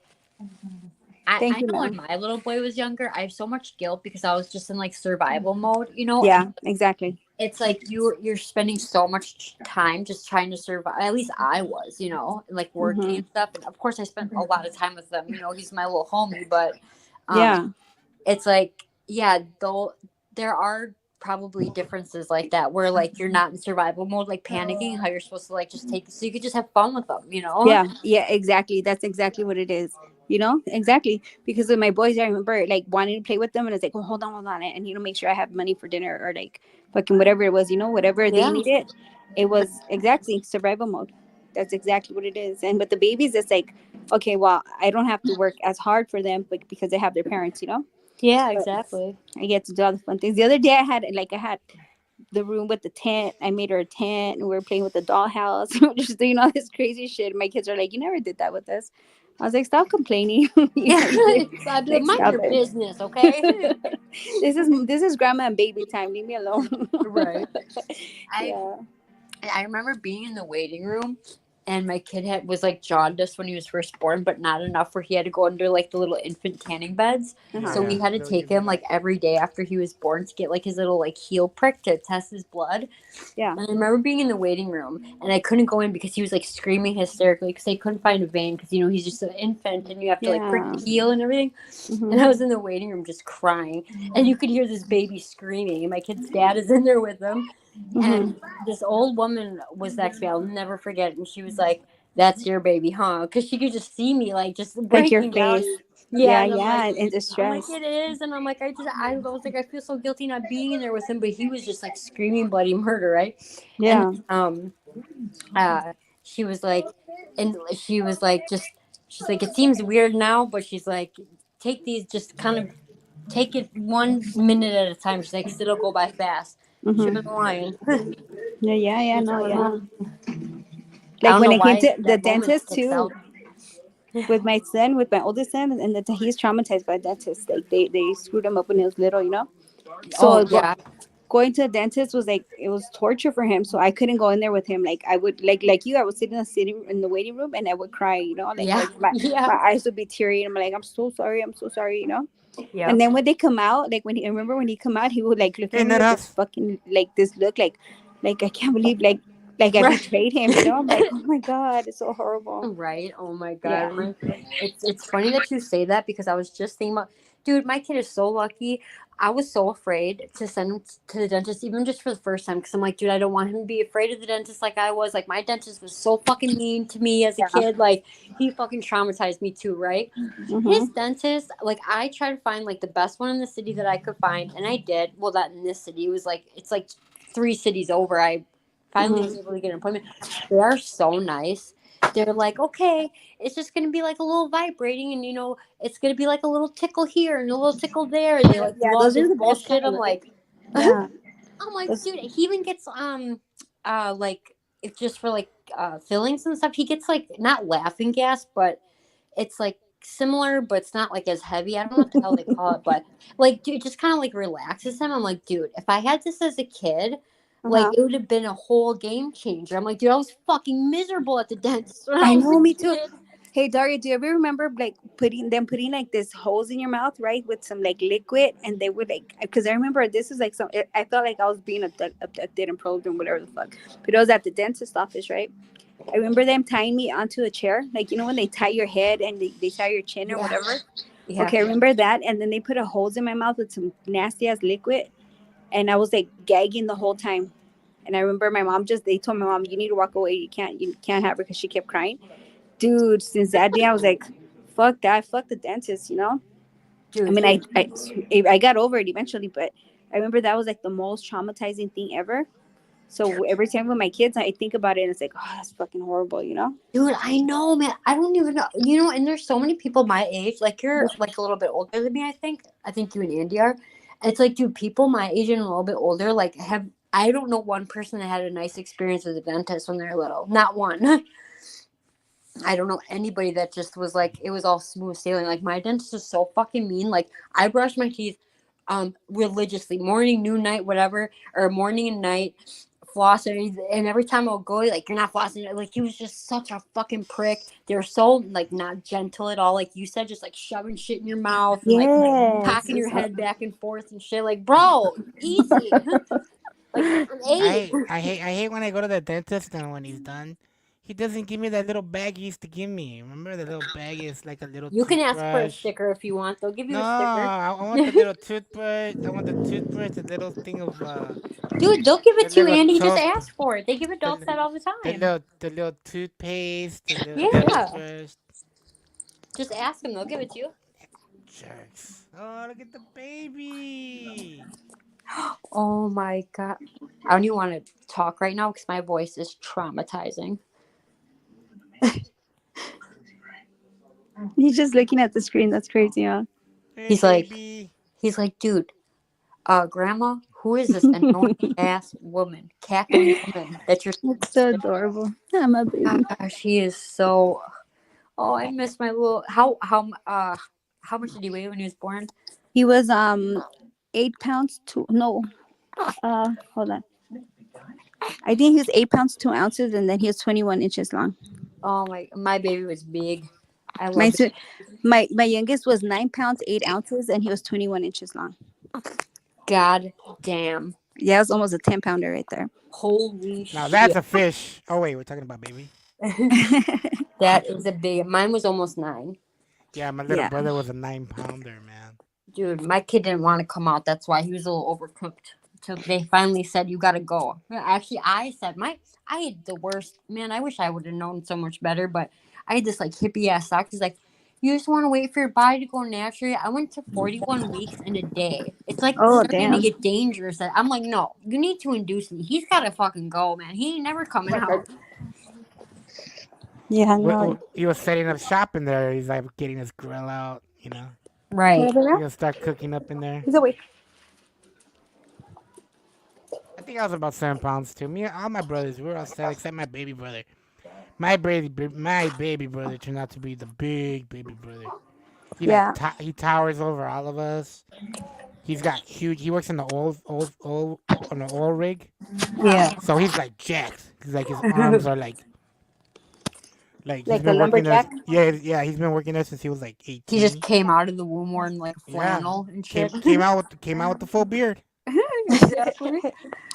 Speaker 4: "Thank
Speaker 9: I
Speaker 4: you,
Speaker 9: know when
Speaker 4: ma'am."
Speaker 9: my little boy was younger, I have so much guilt because I was just in like survival mode, you know.
Speaker 4: Yeah,
Speaker 9: And
Speaker 4: exactly.
Speaker 9: it's like you're spending so much time just trying to survive. At least I was, you know, like working
Speaker 4: Hmm.
Speaker 9: and stuff. And of course, I spent a lot of time with them. You know, he's my little homie, but um,
Speaker 4: Yeah.
Speaker 9: it's like yeah, though there are probably differences like that where like you're not in survival mode, like panicking, how you're supposed to like just take so you could just have fun with them, you know.
Speaker 4: Yeah, yeah, exactly. That's exactly what it is. You know, exactly. Because with my boys, I remember like wanting to play with them, and it's like, oh, hold on, and make sure I have money for dinner or like fucking whatever it was. You know, whatever they
Speaker 9: Yeah.
Speaker 4: needed, it was exactly survival mode. That's exactly what it is. And with the babies, it's like, okay, well, I don't have to work as hard for them, but because they have their parents, you know.
Speaker 9: Yeah,
Speaker 4: But
Speaker 9: exactly.
Speaker 4: I get to do all the fun things. The other day, I had the room with the tent. I made her a tent, and we were playing with the dollhouse. We're just doing all this crazy shit. My kids are like, "You never did that with us." I was like, "Stop complaining." You
Speaker 9: Yeah,
Speaker 4: know, like,
Speaker 9: so I'd be like, mind
Speaker 4: stop
Speaker 9: your
Speaker 4: it.
Speaker 9: business, okay?
Speaker 4: This is grandma and baby time. Leave me alone.
Speaker 9: Right. I
Speaker 4: Yeah.
Speaker 9: I remember being in the waiting room and my kid was like jaundiced when he was first born, but not enough where he had to go under like the little infant tanning beds.
Speaker 4: Uh-huh.
Speaker 9: So we had to
Speaker 3: They'll
Speaker 9: take
Speaker 3: give you
Speaker 9: him
Speaker 3: that.
Speaker 9: like every day after he was born to get like his little like heel prick to test his blood.
Speaker 4: Yeah.
Speaker 9: And I remember being in the waiting room and I couldn't go in because he was like screaming hysterically because they couldn't find a vein because you know he's just an infant and you have to like prick the
Speaker 4: Yeah.
Speaker 9: heel and everything.
Speaker 4: Mhm.
Speaker 9: And I was in the waiting room just crying and you could hear this baby screaming and my kid's dad is in there with him.
Speaker 4: Mhm.
Speaker 9: And this old woman was next to me. I'll never forget. And she was like, "That's your baby, huh?" Because she could just see me like just
Speaker 4: Like your
Speaker 9: breaking down.
Speaker 4: face.
Speaker 9: Yeah,
Speaker 4: Yeah,
Speaker 9: and
Speaker 4: yeah, in
Speaker 9: I'm like,
Speaker 4: distress.
Speaker 9: it is, and I'm like, I was like, I feel so guilty not being in there with him, but he was just like screaming bloody murder, right?
Speaker 4: Yeah.
Speaker 9: And she was like, just she's like, it seems weird now, but she's like, take these, just kind of take it 1 minute at a time. She's like, 'cause it'll go by fast. She
Speaker 4: Mhm.
Speaker 9: wasn't lying.
Speaker 4: Yeah, yeah, no,
Speaker 9: My
Speaker 4: yeah.
Speaker 9: mom. I
Speaker 4: Like
Speaker 9: don't
Speaker 4: when
Speaker 9: know
Speaker 4: it came
Speaker 9: why
Speaker 4: to the
Speaker 9: that moment
Speaker 4: dentist
Speaker 9: sticks
Speaker 4: too.
Speaker 9: out.
Speaker 4: With my son, with my oldest son, and he's traumatized by dentists. Like they screwed him up when he was little, you know.
Speaker 9: Oh
Speaker 4: So
Speaker 9: yeah,
Speaker 4: going to the dentist was like it was torture for him. So I couldn't go in there with him. Like I would like you, I would sit in the waiting room and I would cry, you know,
Speaker 9: yeah,
Speaker 4: like my
Speaker 9: yeah,
Speaker 4: my eyes would be teary and I'm like, I'm so sorry, you know.
Speaker 9: yeah.
Speaker 4: And then when they come out, like I remember when he come out, he would like look
Speaker 3: Hey,
Speaker 4: at me with this
Speaker 3: Nuthouse.
Speaker 4: fucking like this look like I can't believe like I
Speaker 9: Right.
Speaker 4: betrayed him, you know. I'm like, oh my god, it's so horrible.
Speaker 9: Right. Oh my
Speaker 4: Yeah.
Speaker 9: god. It's funny that you say that because I was just thinking about, dude, my kid is so lucky. I was so afraid to send him to the dentist even just for the first time because I'm like, dude, I don't want him to be afraid of the dentist like I was. Like my dentist was so fucking mean to me as a
Speaker 4: Yeah.
Speaker 9: kid. Like he fucking traumatized me too, right? His
Speaker 4: Mhm.
Speaker 9: dentist, like I tried to find like the best one in the city that I could find, and I did. Well, not in this city. It was like it's like 3 cities over. I finally was
Speaker 4: Mhm.
Speaker 9: able to get an appointment. They are so nice. they're like, okay, it's just gonna be like a little vibrating, and it's gonna be like a little tickle here and a little tickle there, and they like do
Speaker 4: Yeah,
Speaker 9: all
Speaker 4: those
Speaker 9: this
Speaker 4: are the best
Speaker 9: bullshit.
Speaker 4: kind,
Speaker 9: I'm
Speaker 4: right?
Speaker 9: like,
Speaker 4: Yeah.
Speaker 9: I'm like,
Speaker 4: Those-
Speaker 9: dude, he even gets like it's just for like fillings and stuff. He gets like not laughing gas, but it's like similar, but it's not like as heavy. I don't know what the hell they call it, but like, dude, it just kind of like relaxes him. I'm like, dude, if I had this as a kid, like it would have been a whole game changer. I'm like, dude, I was fucking miserable at the dentist when I
Speaker 4: I
Speaker 9: was
Speaker 4: know,
Speaker 9: a
Speaker 4: me too.
Speaker 9: kid.
Speaker 4: Hey Daria, do you ever remember like putting like this holes in your mouth, right, with some like liquid, and they would like, because I remember this is like I felt like I was being abducted and probed and whatever the fuck, but it was at the dentist office, right? I remember them tying me onto a chair, like when they tie your head and they tie your chin or whatever.
Speaker 9: Yeah.
Speaker 4: Okay, I remember that, and then they put a holes in my mouth with some nasty ass liquid, and I was like gagging the whole time. And I remember they told my mom, you need to walk away. You can't have her, because she kept crying. Dude, since that day, I was like, fuck that. Fuck the dentist,
Speaker 9: Dude,
Speaker 4: I mean, I got over it eventually, but I remember that was like the most traumatizing thing ever. So every time with my kids, I think about it and it's like, oh, that's fucking horrible,
Speaker 9: dude, I know, man. I don't even know. And there's so many people my age. Like you're like a little bit older than me. I think you and Andy are. It's like, dude, people my age and a little bit older, like I don't know one person that had a nice experience with a dentist when they're little. Not one. I don't know anybody that just was like, it was all smooth sailing. Like my dentist is so fucking mean. Like I brush my teeth religiously, morning, noon, night, whatever, or morning and night, floss, and every time I'll go, like, you're not flossing. Like he was just such a fucking prick. They're so like not gentle at all. Like you said, just like shoving shit in your mouth and like cocking your head back and forth and shit. Like, bro, easy. Like I'm 8.
Speaker 3: I hate when I go to the dentist and when he's done, he doesn't give me that little bag he used to give me. Remember the little bag is like a little
Speaker 9: You can ask for a
Speaker 3: toothbrush?
Speaker 9: sticker if you want. They'll give you
Speaker 3: No,
Speaker 9: a sticker.
Speaker 3: I want the little toothbrush. I want the toothbrush, the little thing of
Speaker 9: Dude, they'll give it
Speaker 3: the
Speaker 9: to you,
Speaker 3: little
Speaker 9: Andy. Just
Speaker 3: tooth-
Speaker 9: ask for it. They give adults that all the time.
Speaker 3: the little toothpaste, the little
Speaker 9: Yeah.
Speaker 3: toothbrush.
Speaker 9: Just ask them. They'll give it to you.
Speaker 3: Jerks. Oh, look at the baby.
Speaker 9: Oh my god. I don't even want to talk right now because my voice is traumatizing.
Speaker 4: He's just looking at the screen. That's crazy, huh?
Speaker 3: Hey,
Speaker 9: He's like,
Speaker 3: baby.
Speaker 9: dude, grandma, who is this annoying ass woman, cackling woman that you're?
Speaker 4: It's so adorable. I'm a baby.
Speaker 9: She is so. Oh, I miss my little. How much did he weigh when he was born?
Speaker 4: He was 8 pounds hold on. I think he was 8 pounds 2 ounces, and then he was 21 inches long.
Speaker 9: Oh my baby was big. I
Speaker 4: My
Speaker 9: love it.
Speaker 4: my youngest was 9 pounds 8 ounces, and he was 21 inches long.
Speaker 9: God damn.
Speaker 4: Yeah, it was almost a 10-pounder right there.
Speaker 9: Holy shit.
Speaker 3: Now that's a fish. Oh wait, we're talking about baby.
Speaker 9: That is a big. Mine was almost 9.
Speaker 3: Yeah, my little
Speaker 4: Yeah.
Speaker 3: brother was a 9-pounder, man.
Speaker 9: Dude, my kid didn't want to come out. That's why he was a little overcooked. So they finally said, you got to go. Actually, I said, I had the worst. Man, I wish I would have known so much better, but I had this like hippie ass doc. He's like, you just want to wait for your body to go naturally. I went to 41 weeks in a day. It's like starting to get dangerous. I'm like, no, you need to induce me. He's got to fucking go, man. He ain't never coming out.
Speaker 4: Yeah, no.
Speaker 3: He was setting up shop in there. He's like getting his grill out,
Speaker 9: Right.
Speaker 3: He's gonna start cooking up in there.
Speaker 4: He's away.
Speaker 3: I think I was about 7 pounds too. Me, all my brothers, we were all set except my baby brother. My baby brother turned out to be the big baby brother. He towers over all of us. He's got huge. He works in the oil rig.
Speaker 4: Yeah.
Speaker 3: So he's like jacked. He's like his arms are like he's
Speaker 4: Like
Speaker 3: been
Speaker 4: a
Speaker 3: working there.
Speaker 4: lumberjack?
Speaker 3: Yeah. He's been working there since he was like 18.
Speaker 9: He just came out of the womb wearing like flannel and shit.
Speaker 3: Came out with the full beard.
Speaker 9: Exactly.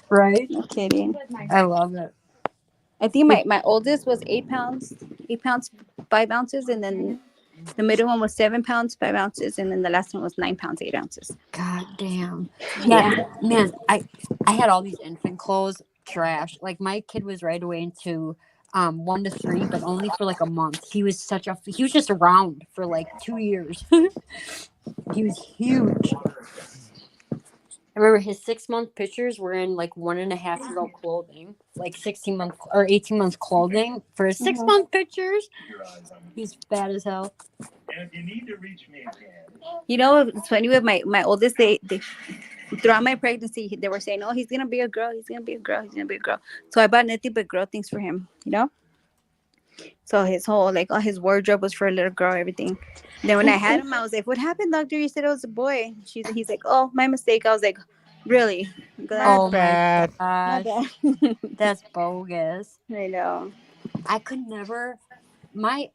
Speaker 9: Right.
Speaker 4: No kidding.
Speaker 9: I love it.
Speaker 4: I think my oldest was 8 pounds 5 ounces, and then the middle one was 7 pounds 5 ounces, and then the last one was 9 pounds 8 ounces.
Speaker 9: God damn. Yeah, man. I had all these infant clothes, trash. Like my kid was right away into 1 to 3, but only for like a month. He was just around for like 2 years. He was huge. I remember his 6-month pictures were in like 1.5-year-old clothing, like 16-month or 18-month clothing for his 6-month pictures. He's fat as hell.
Speaker 6: You know, it's funny with my oldest. They throughout my pregnancy, they were saying, "Oh, he's gonna be a girl. He's gonna be a girl. He's gonna be a girl." So I bought nothing but girl things for him. You know. So his whole like all his wardrobe was for a little girl, everything. Then when I had him, I was like, "What happened, doctor? You said it was a boy." He's like, "Oh, my mistake." I was like, "Really?"
Speaker 9: Oh
Speaker 3: bad.
Speaker 9: my
Speaker 6: Not
Speaker 9: gosh,
Speaker 6: bad.
Speaker 9: that's bogus.
Speaker 6: I know.
Speaker 9: I could never. My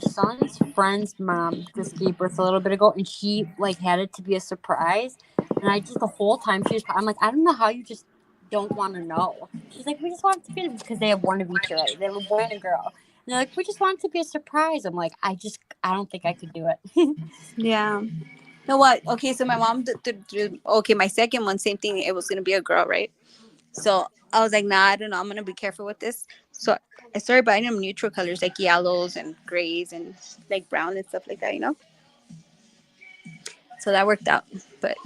Speaker 9: son's friend's mom just gave birth a little bit ago, and she like had it to be a surprise. And I just the whole time I'm like, I don't know how you just don't want to know. She's like, we just want it to be because they have one of each already. They have a boy and a girl. And they're like, we just want it to be a surprise. I'm like, I don't think I could do it.
Speaker 6: Yeah. No, what? Okay, so my mom okay, my second one, same thing. It was gonna be a girl, right? So I was like, nah, I don't know. I'm gonna be careful with this. So I started buying them neutral colors like yellows and grays and like brown and stuff like that, you know. So that worked out. But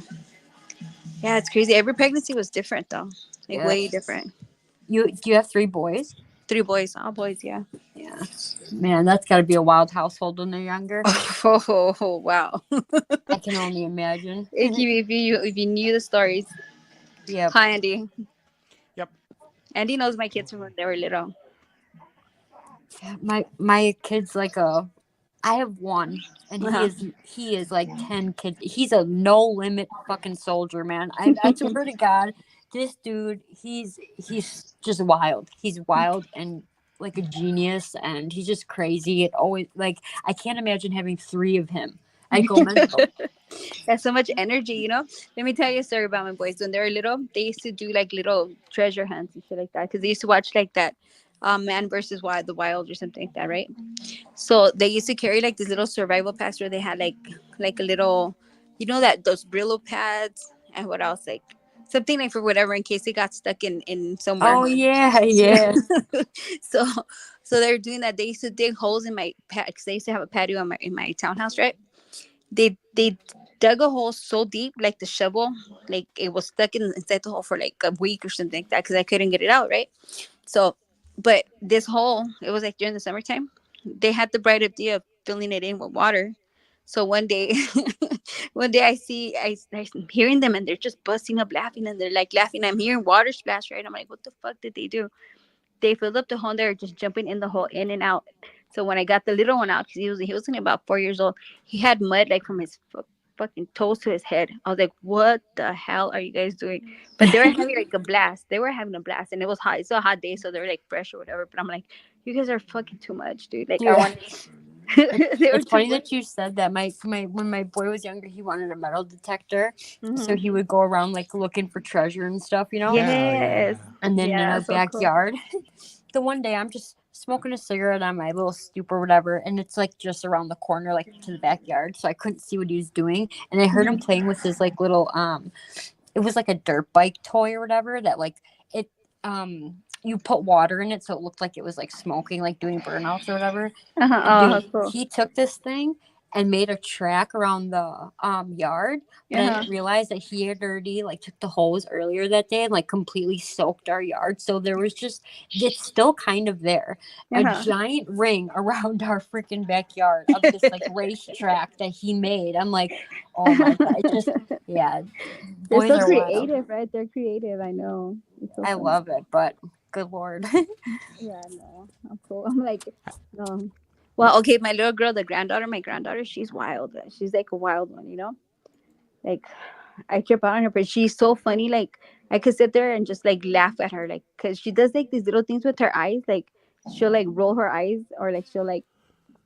Speaker 6: yeah, it's crazy. Every pregnancy was different though, like way different.
Speaker 9: Do you have 3 boys?
Speaker 6: 3 boys, all boys. Yeah.
Speaker 9: Yeah. Man, that's got to be a wild household when they're younger.
Speaker 6: Oh wow.
Speaker 9: I can only imagine.
Speaker 6: if you knew the stories.
Speaker 9: Yeah.
Speaker 6: Hi, Andy.
Speaker 3: Yep.
Speaker 6: Andy knows my kids from when they were little.
Speaker 9: My kid's like I have one, and he is like 10 kids. He's a no limit fucking soldier, man. I swear to God, this dude, he's just wild. He's wild and like a genius, and he's just crazy. It always like I can't imagine having 3 of him. I go mental.
Speaker 6: That's so much energy, you know. Let me tell you a story about my boys. When they were little, they used to do like little treasure hunts and shit like that because they used to watch like that Man versus Wild, the Wild or something like that, right? So they used to carry like this little survival packs where they had like a little, you know, that those Brillo pads and what else, like something like for whatever in case they got stuck in somewhere.
Speaker 9: Oh yeah.
Speaker 6: so they're doing that. They used to dig holes in my because they used to have a patio in my townhouse, right? They dug a hole so deep, like the shovel, like it was stuck inside the hole for like a week or something like that because I couldn't get it out, right? So, but this hole, it was like during the summertime. They had the bright idea of filling it in with water. So one day, I'm hearing them and they're just busting up laughing and they're like laughing. I'm hearing water splash, right? I'm like, what the fuck did they do? They filled up the hole. They're just jumping in the hole, in and out. So when I got the little one out, because he was only about 4 years old, he had mud like from his fucking toes to his head. I was like, what the hell are you guys doing? But they were having like a blast. They were having a blast, and it was hot. It's a hot day, so they were like fresh or whatever. But I'm like, you guys are fucking too much, dude. Like,
Speaker 9: Yeah.
Speaker 6: I want.
Speaker 9: It's funny that you said that. When my boy was younger, he wanted a metal detector, so he would go around like looking for treasure and stuff, you know.
Speaker 6: Yes.
Speaker 9: And then in our
Speaker 6: so
Speaker 9: backyard, the one day I'm just smoking a cigarette on my little stoop or whatever, and it's like just around the corner, like to the backyard, so I couldn't see what he was doing, and I heard him playing with his like little it was like a dirt bike toy or whatever that like it you put water in it so it looked like it was like smoking, like doing burnouts or whatever. Dude,
Speaker 6: cool.
Speaker 9: he took this thing and made a track around the yard, but I didn't realize that he had already like took the hose earlier that day and like completely soaked our yard. So there was just it's still kind of there, a giant ring around our freaking backyard of this like racetrack that he made. I'm like, oh my God, it just
Speaker 6: They're
Speaker 9: boys
Speaker 6: so
Speaker 9: are
Speaker 6: creative,
Speaker 9: wild.
Speaker 6: right? They're creative. I know. So
Speaker 9: I
Speaker 6: funny.
Speaker 9: love it, but good Lord.
Speaker 6: Yeah, no, I'm cool. I'm like, no. Well, okay, my little girl, my granddaughter, she's wild. She's like a wild one, you know? Like, I trip out on her, but she's so funny. Like, I could sit there and just like laugh at her, like, because she does like these little things with her eyes. Like, she'll like roll her eyes or like she'll like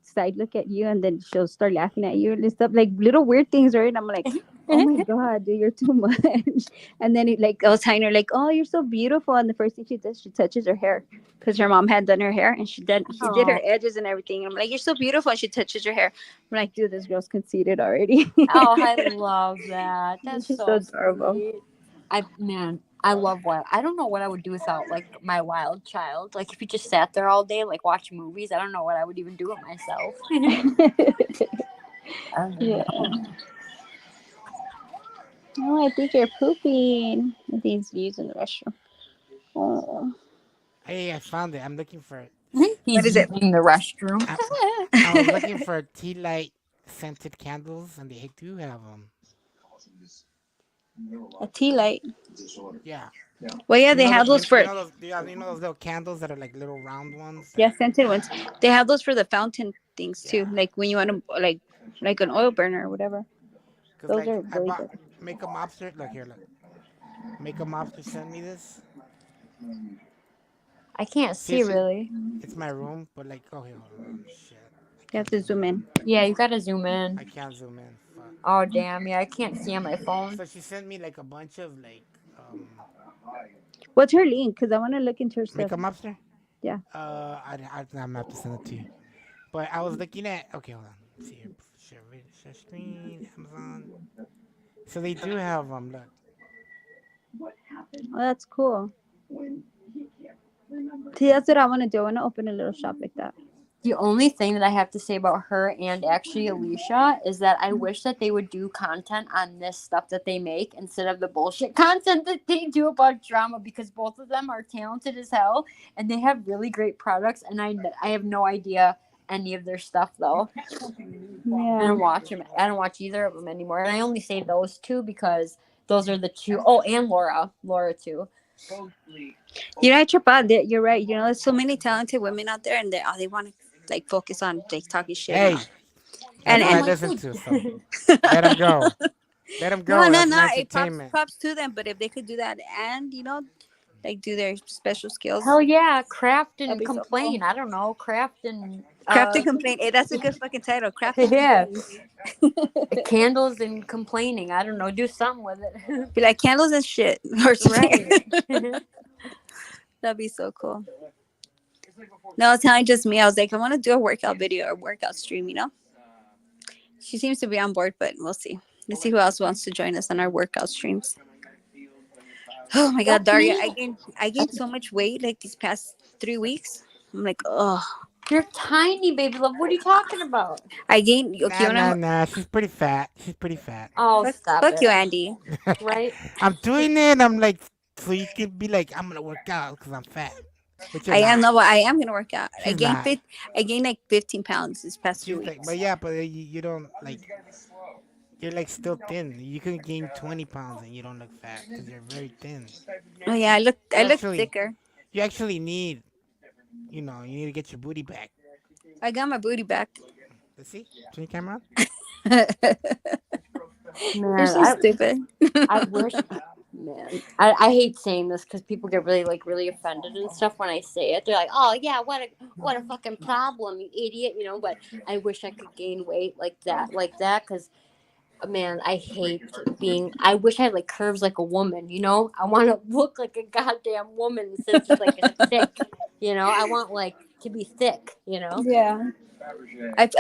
Speaker 6: side look at you and then she'll start laughing at you and stuff, like little weird things, right? And I'm like, oh my God, dude, you're too much. And then I was telling her like, oh, you're so beautiful. And the first thing she does, she touches her hair because her mom had done her hair and she did her edges and everything. And I'm like, you're so beautiful. And she touches her hair. I'm like, dude, this girl's conceited already.
Speaker 9: Oh, I love that. That's
Speaker 6: She's
Speaker 9: so
Speaker 6: adorable.
Speaker 9: sweet. I love wild. I don't know what I would do without like my wild child. Like if you just sat there all day, like watching movies, I don't know what I would even do with myself.
Speaker 6: Yeah. Oh, I think you're pooping. I think he's using the restroom. Oh,
Speaker 3: Hey, I found it. I'm looking for it.
Speaker 6: what
Speaker 9: He's
Speaker 6: is it?
Speaker 9: using the restroom.
Speaker 3: I, I was looking for tea light scented candles, and they do have them.
Speaker 6: A tea light.
Speaker 3: Yeah.
Speaker 6: Well, yeah,
Speaker 3: You
Speaker 6: they
Speaker 3: know,
Speaker 6: have those for
Speaker 3: you know those little candles that are like little round ones.
Speaker 6: yeah scented ones. They have those for the fountain things too.
Speaker 3: Yeah.
Speaker 6: Like when you want to like an oil burner or whatever.
Speaker 3: Cause
Speaker 6: Those
Speaker 3: like
Speaker 6: are
Speaker 3: I
Speaker 6: really
Speaker 3: bought
Speaker 6: good.
Speaker 3: Makeup Mobster. Look here, look. Makeup Mobster sent me this.
Speaker 9: I can't
Speaker 3: See,
Speaker 9: see really.
Speaker 3: it's my room, but like, oh, here, hold on, shit. I
Speaker 6: You have
Speaker 3: can't
Speaker 6: to zoom in.
Speaker 9: Yeah, you gotta zoom in.
Speaker 3: I can't zoom in. Fuck.
Speaker 9: Oh damn, yeah, I can't see on my phone.
Speaker 3: So she sent me like a bunch of like
Speaker 6: What's her link? Because I want to look into her stuff.
Speaker 3: Makeup Mobster.
Speaker 6: Yeah.
Speaker 3: I'm gonna have to send it to you. But I was looking at. Okay, hold on. Let's see here. Share screen. Amazon. So they do have them. Look.
Speaker 6: Oh, that's cool. See, that's what I want to do. I want to open a little shop like that.
Speaker 9: The only thing that I have to say about her and actually Alicia is that I wish that they would do content on this stuff that they make instead of the bullshit content that they do about drama, because both of them are talented as hell and they have really great products, and I have no idea any of their stuff though. I
Speaker 6: Yeah.
Speaker 9: don't watch them. I don't watch either of them anymore, and I only say those two because those are the two. Oh, and Laura too.
Speaker 6: You know, I trip out. You're right. You know, there's so many talented women out there, and they want to like focus on like talking shit.
Speaker 3: Hey,
Speaker 6: and
Speaker 3: that's what I
Speaker 6: and
Speaker 3: listen to. So let them go. Let them go.
Speaker 6: no,
Speaker 3: That's
Speaker 6: no.
Speaker 3: my
Speaker 6: It
Speaker 3: entertainment.
Speaker 6: props to them. But if they could do that, and you know, like do their special skills.
Speaker 9: Hell yeah, craft and
Speaker 6: That'd be so
Speaker 9: complain.
Speaker 6: cool.
Speaker 9: I don't know, craft and
Speaker 6: Craft and complain. Hey, that's a good fucking title. Craft and
Speaker 9: yeah,
Speaker 6: complain.
Speaker 9: candles and complaining. I don't know, do something with it.
Speaker 6: Be like candles and shit or something.
Speaker 9: Right.
Speaker 6: That'd be so cool. No, it's not just me. I was like, I want to do a workout video or workout stream, you know? She seems to be on board, but we'll see. Let's see who else wants to join us on our workout streams. Oh my God, Daria, I gained so much weight like these past 3 weeks. I'm like, oh.
Speaker 9: You're tiny, baby love. What are you talking about?
Speaker 6: I gained. Okay,
Speaker 3: Nah. She's pretty fat.
Speaker 9: Oh, stop
Speaker 6: fuck
Speaker 9: it.
Speaker 6: you, Andy.
Speaker 9: Right?
Speaker 3: I'm doing it. I'm like, so you can be like, I'm gonna work out because I'm fat. But you're
Speaker 6: I am.
Speaker 3: not.
Speaker 6: No, I am gonna work out.
Speaker 3: She's not.
Speaker 6: I gained like 15 pounds this past 2
Speaker 3: She's like,
Speaker 6: weeks.
Speaker 3: but yeah, but you don't like. You're like still thin. You can gain 20 pounds and you don't look fat because you're very thin.
Speaker 6: Oh yeah, I look
Speaker 3: Actually-
Speaker 6: thicker.
Speaker 3: You actually need, you need to get your booty back.
Speaker 6: I got my booty back.
Speaker 3: Let's see. Turn your camera on.
Speaker 6: You're
Speaker 9: Man,
Speaker 6: so stupid.
Speaker 9: I wish. Man, I hate saying this because people get really offended and stuff when I say it. They're like, "Oh yeah, what a fucking problem, you idiot," But I wish I could gain weight like that, because man, I hate being. I wish I had like curves like a woman. I want to look like a goddamn woman instead of just like a thick. I want like to be thick.
Speaker 6: Yeah.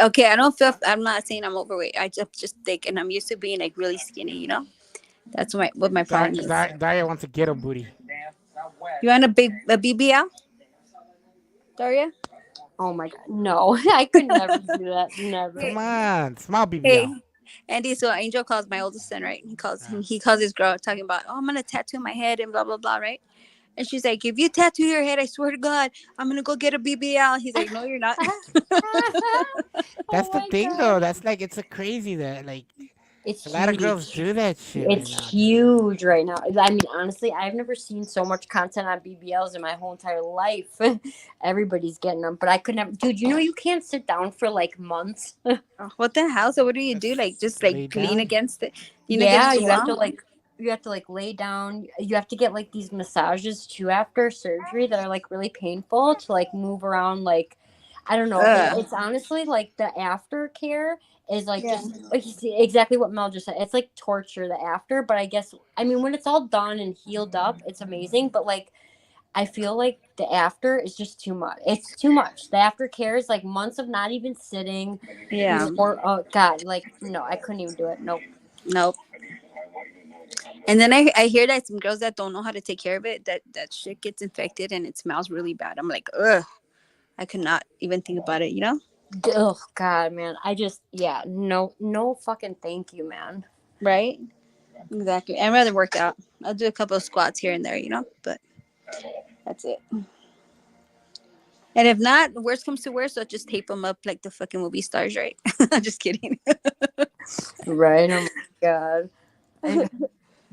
Speaker 6: Okay, I don't feel. I'm not saying I'm overweight. I just think, and I'm used to being like really skinny. That's what my problem is.
Speaker 3: Daria wants a ghetto booty.
Speaker 6: You want a BBL, Daria?
Speaker 9: Oh my god, no! I could never do that. Never.
Speaker 3: Come on, small BBL.
Speaker 6: Hey, Andy. So Angel calls my oldest son, right? He calls his girl talking about, oh, I'm gonna tattoo my head and blah blah blah, right? And she's like, if you tattoo your head, I swear to God, I'm gonna go get a BBL. He's like, no, you're not.
Speaker 3: That's the thing, though. That's like it's a crazy that like
Speaker 9: It's
Speaker 3: a lot of girls
Speaker 9: huge.
Speaker 3: do that shit.
Speaker 9: It's
Speaker 3: right now.
Speaker 9: huge right now. I mean, honestly, I've never seen so much content on BBLs in my whole entire life. Everybody's getting them, but I could never. Dude, you can't sit down for like months.
Speaker 6: What the hell? So what do you do? Like just
Speaker 3: Lay
Speaker 6: like lean
Speaker 3: down?
Speaker 6: against it?
Speaker 9: Yeah,
Speaker 6: against the
Speaker 9: you have to
Speaker 6: wall?
Speaker 9: lay down. You have to get like these massages too after surgery that are like really painful to like move around. Like, I don't know.
Speaker 6: Ugh.
Speaker 9: It's honestly like the aftercare is like
Speaker 6: Yeah.
Speaker 9: just like exactly what Mel just said. It's like torture the after, but I mean when it's all done and healed up, it's amazing. But like I feel like the after is just too much. It's too much. The aftercare is like months of not even sitting.
Speaker 6: Yeah.
Speaker 9: Or oh god, like no, I couldn't even do it.
Speaker 6: Nope. And then I hear that some girls that don't know how to take care of it, that shit gets infected and it smells really bad. I'm like, ugh. I could not even think about it,
Speaker 9: Oh god, man. No fucking thank you, man.
Speaker 6: Right? Exactly. I'd rather work out. I'll do a couple of squats here and there, but that's it. And if not, worst comes to worst, I'll just tape them up like the fucking movie stars, right? Just kidding.
Speaker 9: Right. Oh my god.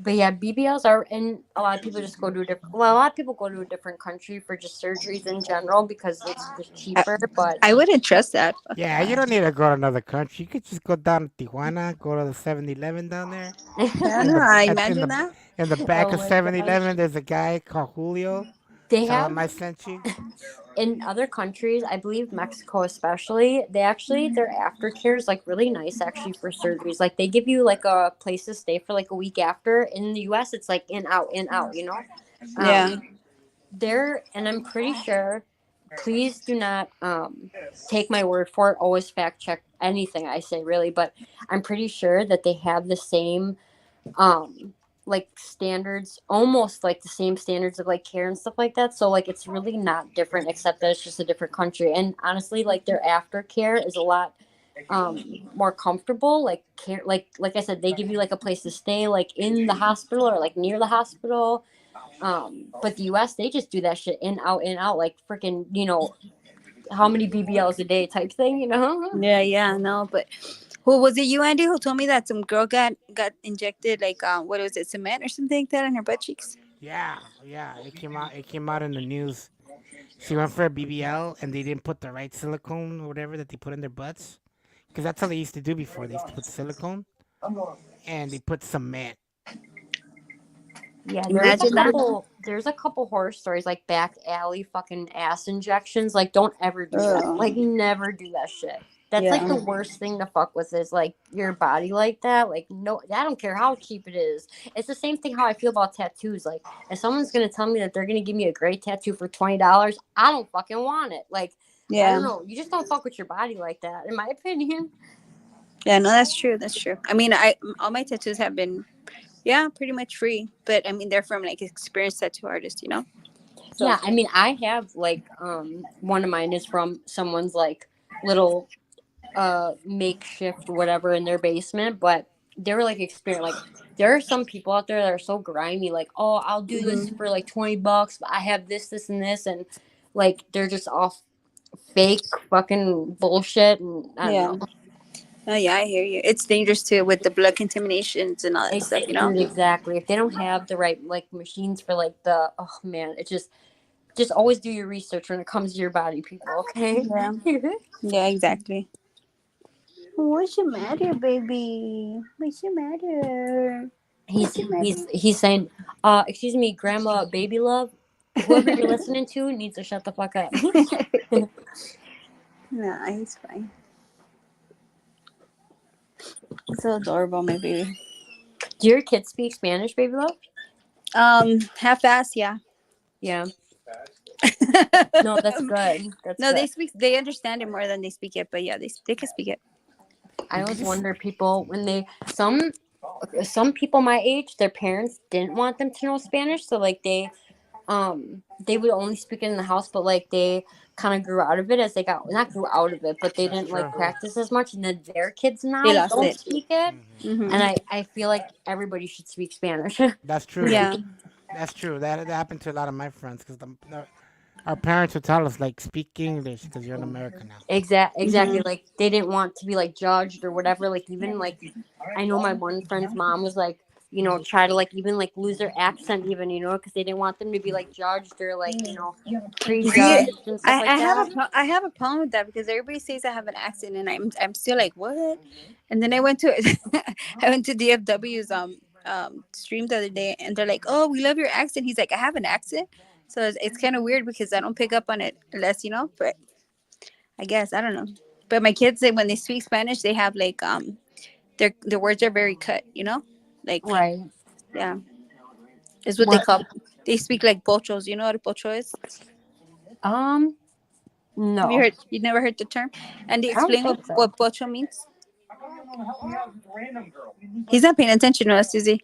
Speaker 9: But yeah, BBLs are, and a lot of people just go to a different. Well, a lot of people go to a different country for just surgeries in general because it's just cheaper. But
Speaker 6: I wouldn't trust that. Fuck
Speaker 3: Yeah, you
Speaker 6: that.
Speaker 3: don't need to go to another country. You could just go down to Tijuana, go to the 7-Eleven down there.
Speaker 6: I
Speaker 3: In
Speaker 6: know.
Speaker 3: the
Speaker 6: I
Speaker 3: at,
Speaker 6: imagine that.
Speaker 3: in the back
Speaker 9: oh
Speaker 3: of
Speaker 9: my gosh,
Speaker 3: 7-Eleven, there's a guy called Julio.
Speaker 9: they
Speaker 3: Tell
Speaker 9: have
Speaker 3: him I sent you.
Speaker 9: in other countries, I believe Mexico especially, they actually their aftercare is like really nice actually for surgeries. Like they give you like a place to stay for like a week after. In the US it's like in out, you know?
Speaker 6: Yeah.
Speaker 9: There and I'm pretty sure please do not take my word for it. Always fact check anything I say really, but I'm pretty sure that they have the same like standards, almost like the same standards of like care and stuff like that. So like it's really not different except that it's just a different country. And honestly, like their aftercare is a lot more comfortable. Like care like I said, they give you like a place to stay like in the hospital or like near the hospital. But the US they just do that shit in out like freaking, how many BBLs a day type thing,
Speaker 6: Yeah, no, but who was it? You, Andy, who told me that some girl got injected like what was it, cement or something like that in her butt cheeks?
Speaker 3: Yeah. It came out in the news. She went for a BBL and they didn't put the right silicone or whatever that they put in their butts. Because that's how they used to do before. They used to put silicone and they put cement.
Speaker 9: Yeah,
Speaker 6: Imagine that.
Speaker 9: There's a couple horror stories like back alley fucking ass injections. Like, don't ever do that.
Speaker 6: Ugh.
Speaker 9: Like, never do that shit. That's like the worst thing to fuck with is like your body like that. Like, no, I don't care how cheap it is. It's the same thing how I feel about tattoos. Like, if someone's gonna tell me that they're gonna give me a great tattoo for $20, I don't fucking want it. Like, I don't know. You just don't fuck with your body like that, in my opinion.
Speaker 6: Yeah, no, that's true. That's true. I mean, all my tattoos have been, pretty much free. But I mean, they're from like experienced tattoo artists, So,
Speaker 9: Yeah, I mean, I have like one of mine is from someone's like little makeshift whatever in their basement, but they were like experience like there are some people out there that are so grimy, like, oh, I'll do this for like $20, but I have this and this, and like they're just all fake fucking bullshit, and I don't know.
Speaker 6: Oh yeah, I hear you. It's dangerous too with the blood contaminations and all that stuff,
Speaker 9: Dude, exactly. If they don't have the right like machines for like the oh man, it just always do your research when it comes to your body, people. Okay.
Speaker 6: Yeah, exactly. What's the matter, baby? What's the matter?
Speaker 9: He's saying, excuse me, Grandma Baby Love, whoever you're listening to needs to shut the fuck up.
Speaker 6: Nah, he's fine. It's so adorable, my baby.
Speaker 9: Do your kids speak Spanish, Baby Love?
Speaker 6: Half-assed, yeah.
Speaker 9: Yeah. No, that's good.
Speaker 6: They understand it more than they speak it, but yeah, they can speak it.
Speaker 9: I always wonder people when some people my age, their parents didn't want them to know Spanish, so like they would only speak it in the house, but like they kind of grew out of it as they not grew out of it, but they didn't like practice as much, and then their kids now don't speak it.
Speaker 6: Mm-hmm.
Speaker 9: And I feel like everybody should speak Spanish.
Speaker 3: That's true.
Speaker 6: Yeah.
Speaker 3: That's true. That happened to a lot of my friends because our parents would tell us like speak English because you're in America now.
Speaker 9: Exactly. Like they didn't want to be like judged or whatever. Like even like I know my one friend's mom was like, try to like even like lose their accent even, because they didn't want them to be like judged or like prejudged and stuff like that.
Speaker 6: I have a problem with that because everybody says I have an accent and I'm still like, what? And then I went to DFW's stream the other day and they're like, oh, we love your accent. He's like, I have an accent. So it's kind of weird because I don't pick up on it unless, but I guess, I don't know. But my kids, when they speak Spanish, they have like, their words are very cut, like,
Speaker 9: right.
Speaker 6: Yeah. It's what they call, they speak like pochos. You know what a pocho is?
Speaker 9: No.
Speaker 6: Have you never heard the term? And they explain what pocho means? He's not paying attention to us, is he?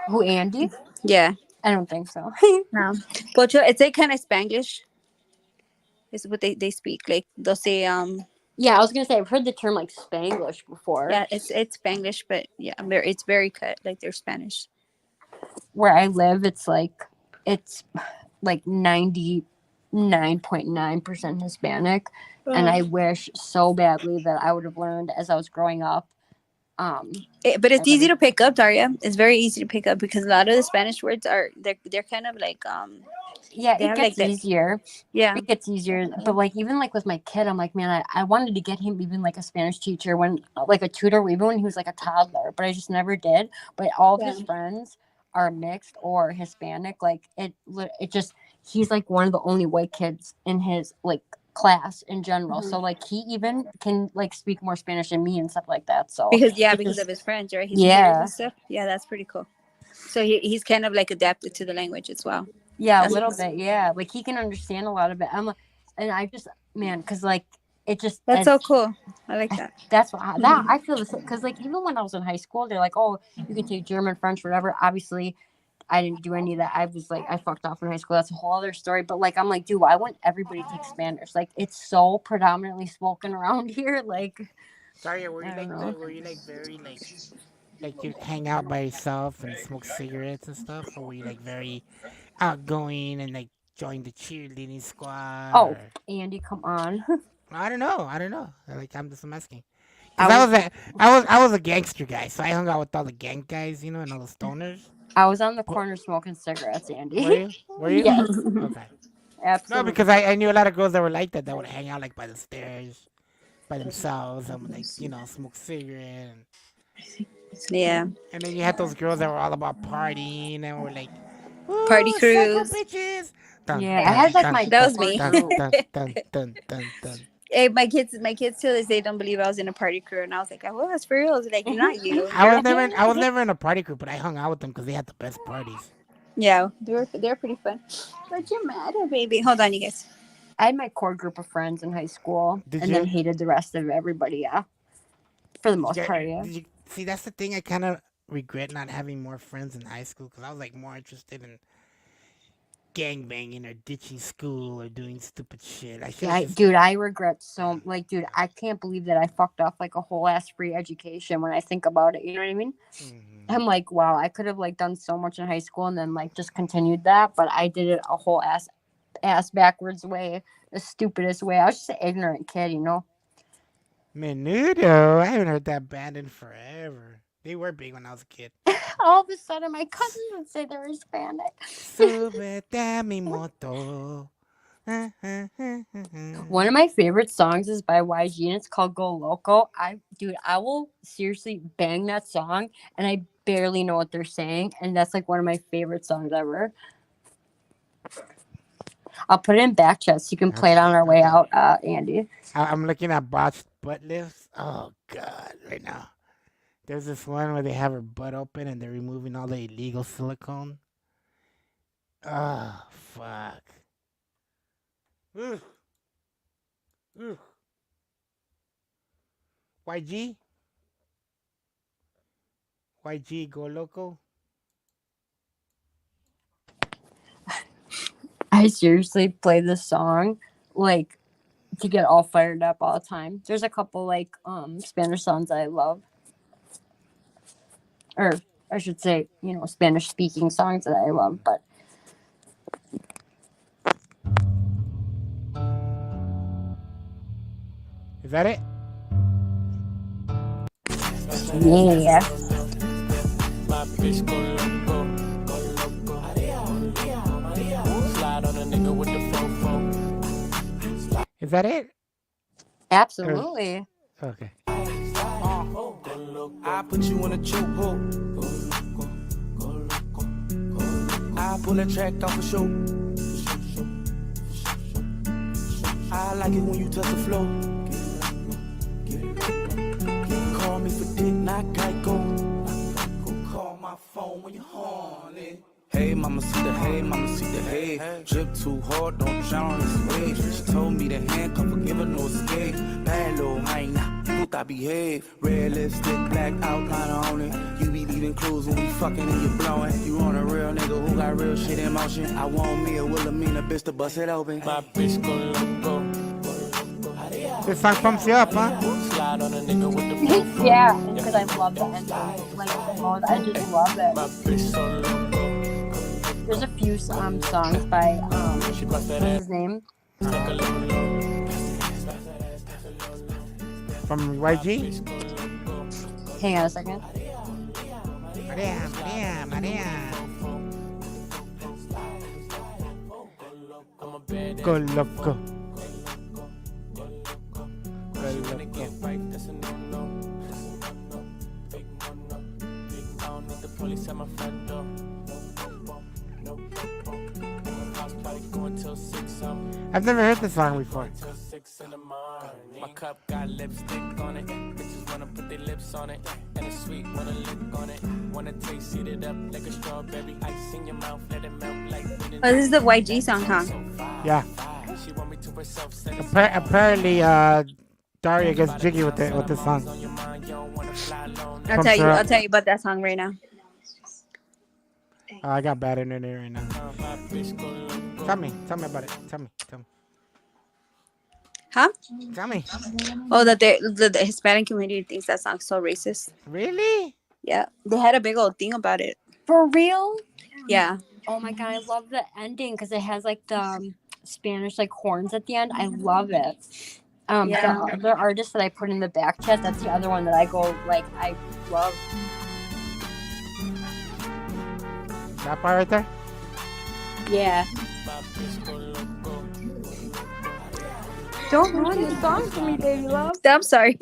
Speaker 9: Who, Andy?
Speaker 6: Yeah.
Speaker 9: I don't think so.
Speaker 6: No. Pocho, it's like kind of Spanglish. Is what they speak. Like they'll say
Speaker 9: Yeah, I was gonna say I've heard the term like Spanglish before.
Speaker 6: Yeah, it's Spanglish, but yeah, it's very cut like they're Spanish.
Speaker 9: Where I live, it's like 99.9% Hispanic, and I wish so badly that I would have learned as I was growing up.
Speaker 6: But it's easy to pick up, Daria. It's very easy to pick up because a lot of the Spanish words they're kind of like
Speaker 9: Yeah,
Speaker 6: they
Speaker 9: it
Speaker 6: have,
Speaker 9: gets
Speaker 6: like,
Speaker 9: easier.
Speaker 6: yeah.
Speaker 9: It gets easier. But like even like with my kid, I'm like, man, I wanted to get him even like a Spanish teacher when like a tutor, even when he was like a toddler, but I just never did. But all of his friends are mixed or Hispanic. Like it just he's like one of the only white kids in his like class in general. So like he even can like speak more Spanish than me and stuff like that. So
Speaker 6: because of his friends, right? His peers and stuff. Yeah, that's pretty cool. So he's kind of like adapted to the language as well.
Speaker 9: Yeah, a little bit. Yeah, like he can understand a lot of it. And I just because like it just
Speaker 6: that's so cool. I like that.
Speaker 9: That's what I feel the same because like even when I was in high school, they're like, oh, you can take German, French, whatever. Obviously, I didn't do any of that. I was like, I fucked off in high school. That's a whole other story. But like, I'm like, dude, I want everybody to take Spanish. Like, it's so predominantly spoken around here. Like,
Speaker 3: Daria, were you very like you hang out by yourself and smoke cigarettes and stuff, or were you like very outgoing and like join the cheerleading squad?
Speaker 9: Oh, Andy, come on.
Speaker 3: I don't know. Like I'm asking. I was a gangster guy, so I hung out with all the gang guys, and all the stoners.
Speaker 9: I was on the corner smoking cigarettes, Andy.
Speaker 3: Were you?
Speaker 9: Yes.
Speaker 3: Okay.
Speaker 9: Absolutely.
Speaker 3: No, because I knew a lot of girls that were like that would hang out like by the stairs, by themselves, and would like smoke cigarette.
Speaker 6: Yeah.
Speaker 3: And then you had those girls that were all about partying and were like,
Speaker 6: party cruise.
Speaker 3: Bitches.
Speaker 9: Yeah, I had like my
Speaker 6: that was me.
Speaker 3: Dun.
Speaker 6: Hey, my kids till this day don't believe I was in a party crew, and I was like, I was for real. I was like, not you.
Speaker 3: I was never in a party crew, but I hung out with them because they had the best parties.
Speaker 6: Yeah, they're pretty fun. But you're mad, baby. Hold on, you guys.
Speaker 9: I had my core group of friends in high school, then hated the rest of everybody. Yeah, for the most part. Yeah.
Speaker 3: See, that's the thing. I kind of regret not having more friends in high school because I was like more interested in gangbanging or ditching school or doing stupid shit.
Speaker 9: Dude, I regret so dude, I can't believe that I fucked off like a whole ass free education when I think about it. You know what I mean? Mm-hmm. I'm like, wow, I could have like done so much in high school and then like just continued that, but I did it a whole ass backwards way, the stupidest way. I was just an ignorant kid,
Speaker 3: Menudo, I haven't heard that band in forever. They were big when I was a kid.
Speaker 9: All of a sudden, my cousins would say they were Hispanic.
Speaker 3: Súbete a mi moto.
Speaker 9: One of my favorite songs is by YG, and it's called Go Loco. I will seriously bang that song, and I barely know what they're saying, and that's like one of my favorite songs ever. I'll put it in back chat so you can play it on our way out, Andy.
Speaker 3: I'm looking at botched butt lifts. Oh, God, right now. There's this one where they have her butt open and they're removing all the illegal silicone. Oh, fuck. Ugh. Ugh. YG? YG, Go Loco?
Speaker 9: I seriously play this song like to get all fired up all the time. There's a couple like Spanish songs I love. Or I should say, Spanish speaking songs that I love, but
Speaker 3: is that it?
Speaker 9: Yeah.
Speaker 10: My bitch go loco, slide on a nigga with the fofo.
Speaker 3: Is that it?
Speaker 9: Absolutely.
Speaker 3: Okay.
Speaker 10: I put you on a chokehold. I pull a track off a show. I like it when you touch the floor. Call me for dick, not Geico. Call my phone when you're horny. Hey, mama, see the hay, hey. Drip too hard, don't drown this way. She told me to handcuff her, give her no escape. Bad little hyena, puta behave. Red lipstick, black outline on it. You be leaving clues when we fucking and you blowing. You on a real nigga who got real shit in motion. I want me a Wilhelmina bitch to bust it open. My bitch go loco.
Speaker 3: This song pumps you up, huh?
Speaker 10: Slide on a nigga with the
Speaker 9: Yeah, because I love the ending. Like the most, I just love it.
Speaker 10: my bitch so loco.
Speaker 9: There's a few songs by
Speaker 10: She bust that
Speaker 9: what's
Speaker 10: ass.
Speaker 9: his name?
Speaker 10: Take a look.
Speaker 3: From YG.
Speaker 9: Hang on a second.
Speaker 3: Maria, Maria, Maria.
Speaker 10: I'm a bad
Speaker 3: Go loco. Go
Speaker 10: Finna
Speaker 3: loco.
Speaker 10: get right, that's a no-no. Big no-no. I don't need the police at my front door. House party going till 6
Speaker 3: I've never heard this song before.
Speaker 10: till 6 in the morning. My cup got lipstick on it. Bitches wanna put their lips on it. And it's sweet, wanna lick on it. Wanna taste it up like a strawberry. Ice in your mouth, let it melt like
Speaker 6: Oh, this is the YG song, huh?
Speaker 3: Yeah.
Speaker 10: she want me to herself. Said it's
Speaker 3: Apparently, Daria gets jiggy with the song.
Speaker 10: on your mind, you don't wanna fly alone.
Speaker 6: I'll
Speaker 3: Pumps
Speaker 6: tell you.
Speaker 3: her up.
Speaker 6: I'll tell you about that song right now.
Speaker 3: Oh, I got bad internet right now.
Speaker 10: My bitch go loco.
Speaker 3: Tell me about it. Tell me.
Speaker 6: Huh?
Speaker 3: Tell me.
Speaker 6: Oh, that the Hispanic community thinks that song's so racist.
Speaker 3: Really?
Speaker 6: Yeah, they had a big old thing about it.
Speaker 9: For real?
Speaker 6: Yeah.
Speaker 9: Oh my god, I love the ending because it has like the Spanish like horns at the end. I love it.
Speaker 6: Yeah.
Speaker 9: The other artist that I put in the back chat, that's the other one that I go like I love.
Speaker 3: That part right there?
Speaker 6: Yeah.
Speaker 10: My bitch go loco.
Speaker 9: Don't ruin the song for me, baby love.
Speaker 6: I'm sorry.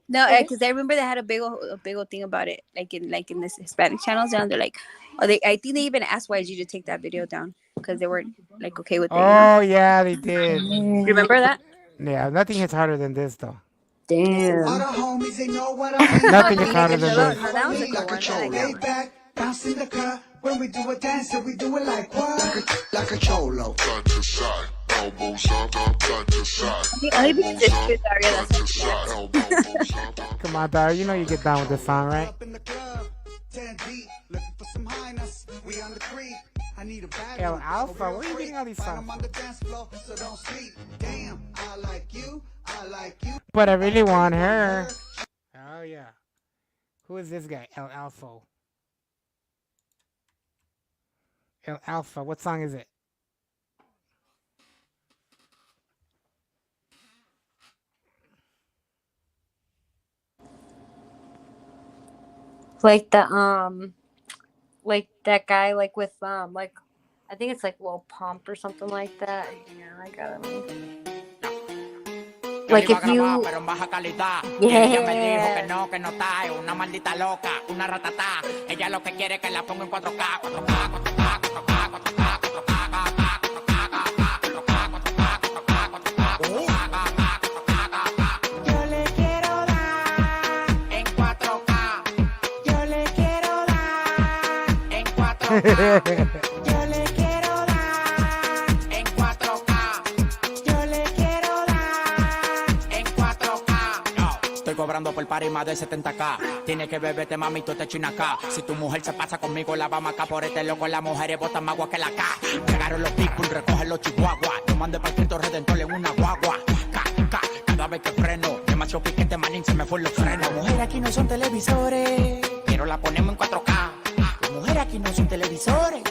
Speaker 6: No, because I remember they had a big old thing about it, like in this Hispanic channels, and they're like, I think they even asked YG to take that video down because they weren't like okay with it.
Speaker 3: Oh, yeah, they did.
Speaker 6: Remember that?
Speaker 3: Yeah, nothing hits harder than this, though.
Speaker 9: Damn.
Speaker 3: Nothing hits harder than
Speaker 6: No,
Speaker 3: this.
Speaker 6: that was a good one. I like that one.
Speaker 1: When we do a dance, we do it like what?
Speaker 8: Like a cholo. Side to side, elbows up, side to side.
Speaker 6: Only because it's good, Daria. That's
Speaker 8: To side, elbows up.
Speaker 3: Come on, Daria, you know you get down with this song, right?
Speaker 1: Up in the club, 10 deep, looking for some highness. We on the creek. I need a bag.
Speaker 3: El Alpha, where are you getting all these songs
Speaker 1: I'm on the dance floor, so don't sleep. Damn, I like you. I like you.
Speaker 3: But I really want her. Oh, yeah. Who is this guy? El Alpha. El Alpha, what song is it?
Speaker 9: Like like that guy like with like I think it's like Lil Pump or something like that. Yeah, I got him. Like if you
Speaker 5: Pero en baja calidad.
Speaker 9: Yeah.
Speaker 5: Ella me dijo que no está, es una maldita loca, una ratatá. Ella lo que quiere es que la ponga en 4K, 4K, 4K, 4K, 4K, 4K. Yo le quiero dar en 4K. Yo le quiero dar en 4K. Yo le quiero dar en 4K. Yo le quiero dar en 4K. No, estoy cobrando por party más de 70K. Tienes que beberte, mami, tú te chinas acá. Si tu mujer se pasa conmigo, la vamos acá por este loco. Las mujeres botan más agua que la K. Llegaron los pitbull, recogen los chihuahuas. Yo mandé para el Cristo Redentor en una guagua. Cada vez que freno, demasiado piquete, manín, se me fue los frenos. Las mujeres aquí no son televisores, pero la ponemos en 4K. Las mujeres aquí no son televisores,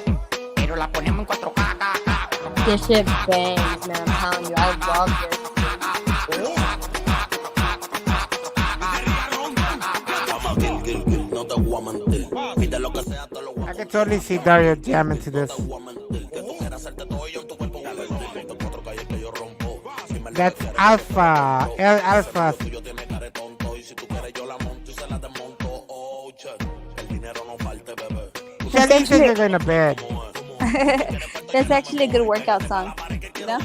Speaker 5: pero la ponemos en 4K.
Speaker 9: this shit bangs, man. I'm telling you, I love this.
Speaker 3: I can totally see Daria jamming to this. That's Alpha. El Alpha. Shelly said you're going to bed.
Speaker 6: That's actually a good workout song. You know?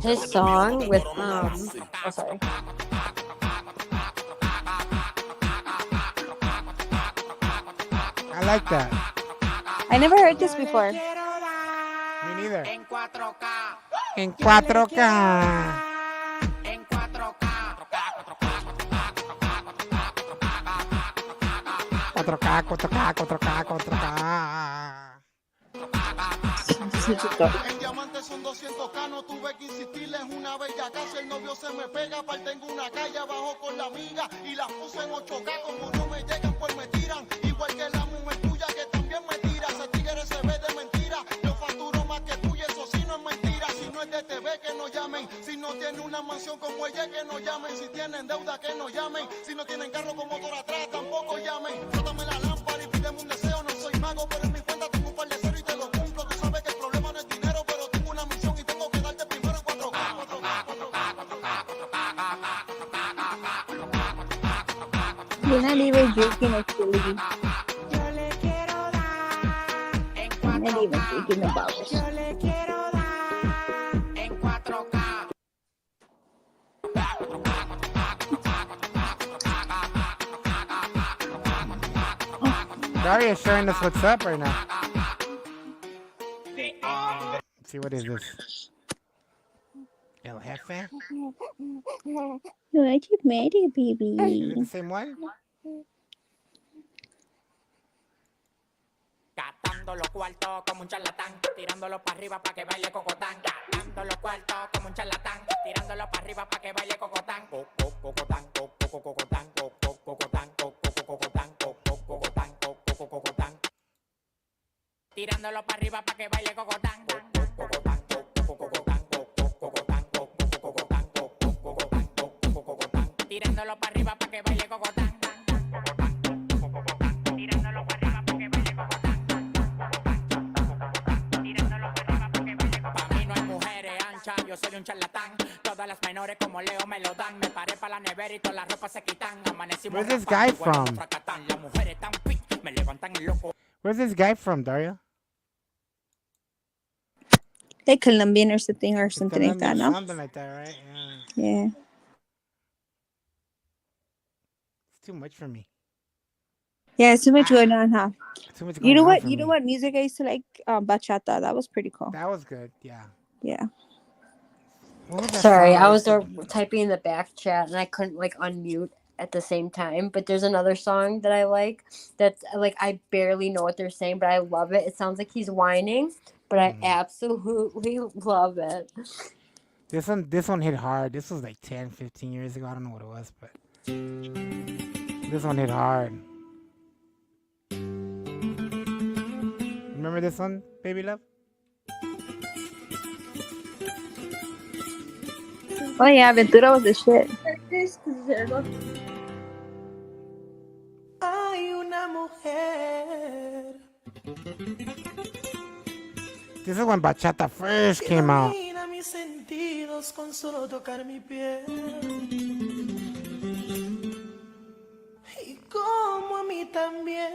Speaker 9: His song with oh sorry.
Speaker 3: I like that.
Speaker 6: I never heard this before.
Speaker 3: Me neither. En 4K.
Speaker 5: En 4K.
Speaker 3: 4K, 4K, 4K, 4K.
Speaker 8: En diamantes son 200K, no tuve que insistirles una bella casa. El novio se me pega, aparte tengo una calle abajo con la amiga. Y las puse en 8K, como no me llegan, pues me tiran. Igual que la mujer tuya que también me tira. Ese tigre se ve de mentira. Yo facturo más que tú y eso sí no es mentira. Si no es de TV, que no llamen. Si no tiene una mansión como ella, que no llamen. Si tienen deuda, que no llamen. Si no tienen carro con motor atrás, tampoco llamen. Frótame la lámpara y pídeme un deseo. No soy mago, pero en mi cuenta tengo un par de cero y te lo cumplo. Tú sabes que el problema no es dinero, pero tengo una misión y tengo que darte primero en 4K.
Speaker 6: You're not even drinking it, silly.
Speaker 5: Yo le quiero dar en
Speaker 6: You're not even drinking the bubbles.
Speaker 5: Yo le quiero dar en 4K.
Speaker 3: Daria is showing us what's up right now. Let's see, what is this? El Jefe?
Speaker 6: No, I just made it,
Speaker 3: Is it
Speaker 6: baby.
Speaker 3: the same one?
Speaker 5: Gastando los cuartos como un charlatán, tirándolo para arriba para que baile cocotán. Gastando los cuartos como un charlatán, tirándolo para arriba para que baile cocotán. Cocotán, cocotán, cocotán, cocotán, cocotán. Tirándolo para arriba para que baile cocotán. Cocotán, cocotán, cocotán, cocotán. Tirándolo para arriba para que baile cocotán. Tirándolo para arriba para que baile cocotán. Para mí no hay mujeres anchas, yo soy un charlatán. Todas las menores como Leo me lo dan. Me paré para la nevera y todas las ropas se quitan. Amanecimos
Speaker 3: Where's this guy from?
Speaker 5: Las mujeres tan quick, me levantan el loco.
Speaker 3: Where's this guy from, Daria?
Speaker 6: Like Colombian or something like that, no?
Speaker 3: Something like that, right? Yeah.
Speaker 6: Yeah.
Speaker 3: It's too much for me.
Speaker 6: Yeah, it's too much going on, huh?
Speaker 3: Too much
Speaker 6: You
Speaker 3: going
Speaker 6: know
Speaker 3: on
Speaker 6: what?
Speaker 3: for
Speaker 6: You know
Speaker 3: me.
Speaker 6: what music I used to like? Bachata. That was pretty cool.
Speaker 3: That was good, yeah.
Speaker 6: Yeah.
Speaker 3: What was that
Speaker 9: Sorry,
Speaker 3: song?
Speaker 9: I was typing in the back chat and I couldn't like unmute at the same time. But there's another song that I like that's like I barely know what they're saying, but I love it. It sounds like he's whining, but I absolutely love it.
Speaker 3: This one hit hard. This was like 10, 15 years ago. I don't know what it was, but this one hit hard. Remember this one, Baby Love?
Speaker 6: Oh yeah, Ventura was the shit.
Speaker 5: Hay una mujer.
Speaker 3: This is when Bachata first came out.
Speaker 5: Domina mis sentidos con solo tocar mi piel. Y como a mí también.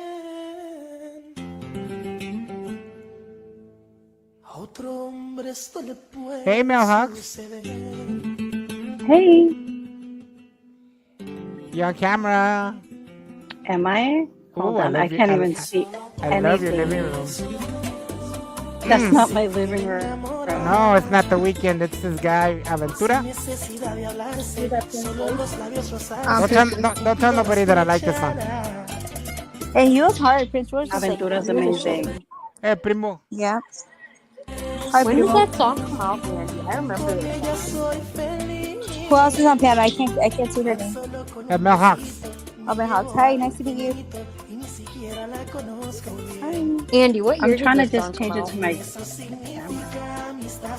Speaker 5: A otro hombre esto le puede
Speaker 3: Hey, Mel Hawks.
Speaker 5: suceder.
Speaker 6: Hey.
Speaker 3: You on camera?
Speaker 11: Am I? Hold
Speaker 3: Ooh,
Speaker 11: on, I can't even see
Speaker 3: I love your
Speaker 11: anything.
Speaker 3: living room.
Speaker 11: That's not my living room.
Speaker 3: No, it's not the weekend. It's this guy, Aventura.
Speaker 5: Necesidad de hablarse, solo los labios rosados.
Speaker 3: Don't tell nobody that I like this song.
Speaker 6: Hey, he was hard. Prince Royce was like,
Speaker 11: Aventura's
Speaker 6: really
Speaker 11: amazing.
Speaker 6: shit.
Speaker 3: Hey, primo.
Speaker 6: Yeah.
Speaker 9: When did that song come out, Andy? I remember it.
Speaker 6: Who else is on piano? I can't see her name.
Speaker 3: Mel Hawks.
Speaker 6: Oh, my house. Hi, nice to meet you. Hi.
Speaker 9: Andy, what year
Speaker 11: I'm
Speaker 9: did
Speaker 11: trying to
Speaker 9: this song
Speaker 11: just change
Speaker 9: come
Speaker 11: it to
Speaker 9: out?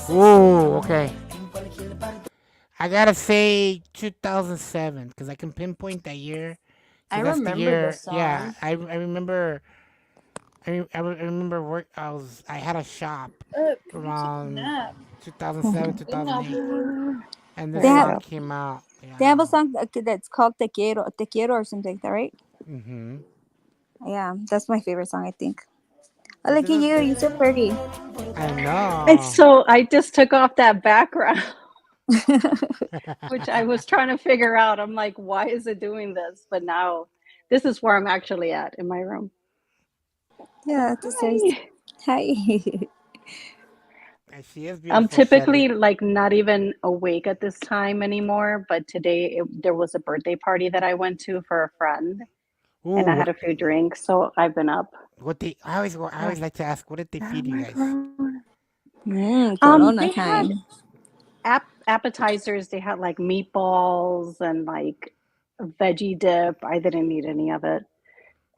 Speaker 11: my.
Speaker 3: Ooh, okay. I gotta say 2007 because I can pinpoint that year.
Speaker 9: I
Speaker 3: that's the
Speaker 9: remember
Speaker 3: year.
Speaker 9: this song.
Speaker 3: Yeah, I remember. I remember I had a shop around 2007, 2008, and this
Speaker 6: They
Speaker 3: song
Speaker 6: have-
Speaker 3: came out.
Speaker 6: They have a song that's called Te Quiero or something like that, right?
Speaker 3: Mm-hmm.
Speaker 6: Yeah, that's my favorite song, I think. Oh, look at you. You're so pretty.
Speaker 3: I know.
Speaker 11: It's so I just took off that background, which I was trying to figure out. I'm like, why is it doing this? But now, this is where I'm actually at in my room.
Speaker 6: Yeah, this is. Hi.
Speaker 3: And she is
Speaker 11: I'm
Speaker 3: beautiful,
Speaker 11: typically
Speaker 3: Shelly.
Speaker 11: like not even awake at this time anymore, but today there was a birthday party that I went to for a friend,
Speaker 3: Ooh,
Speaker 11: and I had a few drinks, so I've been up.
Speaker 3: what they? I always like to ask, what did they feed you guys?
Speaker 6: Corona
Speaker 11: They had
Speaker 6: time.
Speaker 11: appetizers. They had like meatballs and like veggie dip. I didn't eat any of it.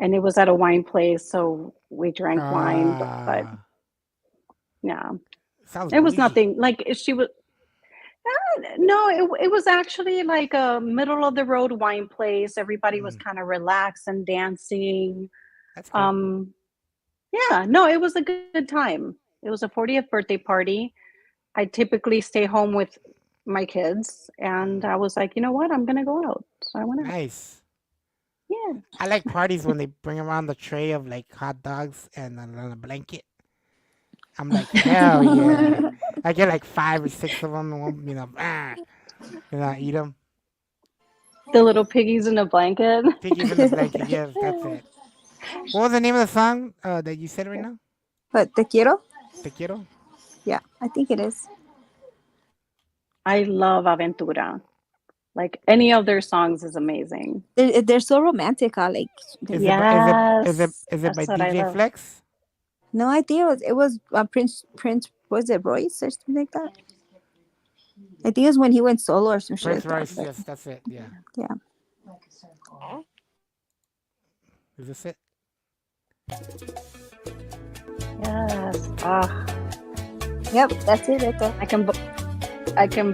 Speaker 11: And it was at a wine place, so we drank wine. But
Speaker 3: Ah,
Speaker 11: yeah,
Speaker 3: sounds
Speaker 11: it was
Speaker 3: bougie.
Speaker 11: nothing like she was. No, it was actually like a middle of the road wine place. Everybody was
Speaker 3: Mm,
Speaker 11: kind of relaxed and dancing.
Speaker 3: that's cool.
Speaker 11: Um, yeah, no, it was a good time. It was a 40th birthday party. I typically stay home with my kids, and I was like, you know what? I'm gonna go out. So I went out.
Speaker 3: Nice.
Speaker 11: Yeah.
Speaker 3: I like parties when they bring around the tray of like hot dogs and a blanket. I'm like, hell yeah. I get like 5 or 6 of them, and one, I eat them.
Speaker 11: The little piggies in a blanket.
Speaker 3: Piggies in the blanket. Yes, that's it. What was the name of the song that you said right now?
Speaker 6: But te quiero?
Speaker 3: Te quiero.
Speaker 6: Yeah, I think it is.
Speaker 11: I love Aventura. Like any of their songs is amazing.
Speaker 6: They're so romantic. Like,
Speaker 3: Is it
Speaker 11: Yes,
Speaker 3: by
Speaker 11: that's what I
Speaker 3: DJ
Speaker 11: love.
Speaker 3: Flex?
Speaker 6: no idea. It was Prince. Was it Royce or something like that? I think it was when he went solo or some shit
Speaker 3: Prince
Speaker 6: like that.
Speaker 3: Royce.
Speaker 6: But
Speaker 3: Yes, that's it. Yeah.
Speaker 6: yeah.
Speaker 3: Is this it?
Speaker 11: Yes. Ah,
Speaker 6: Yep, that's it right there.
Speaker 11: I can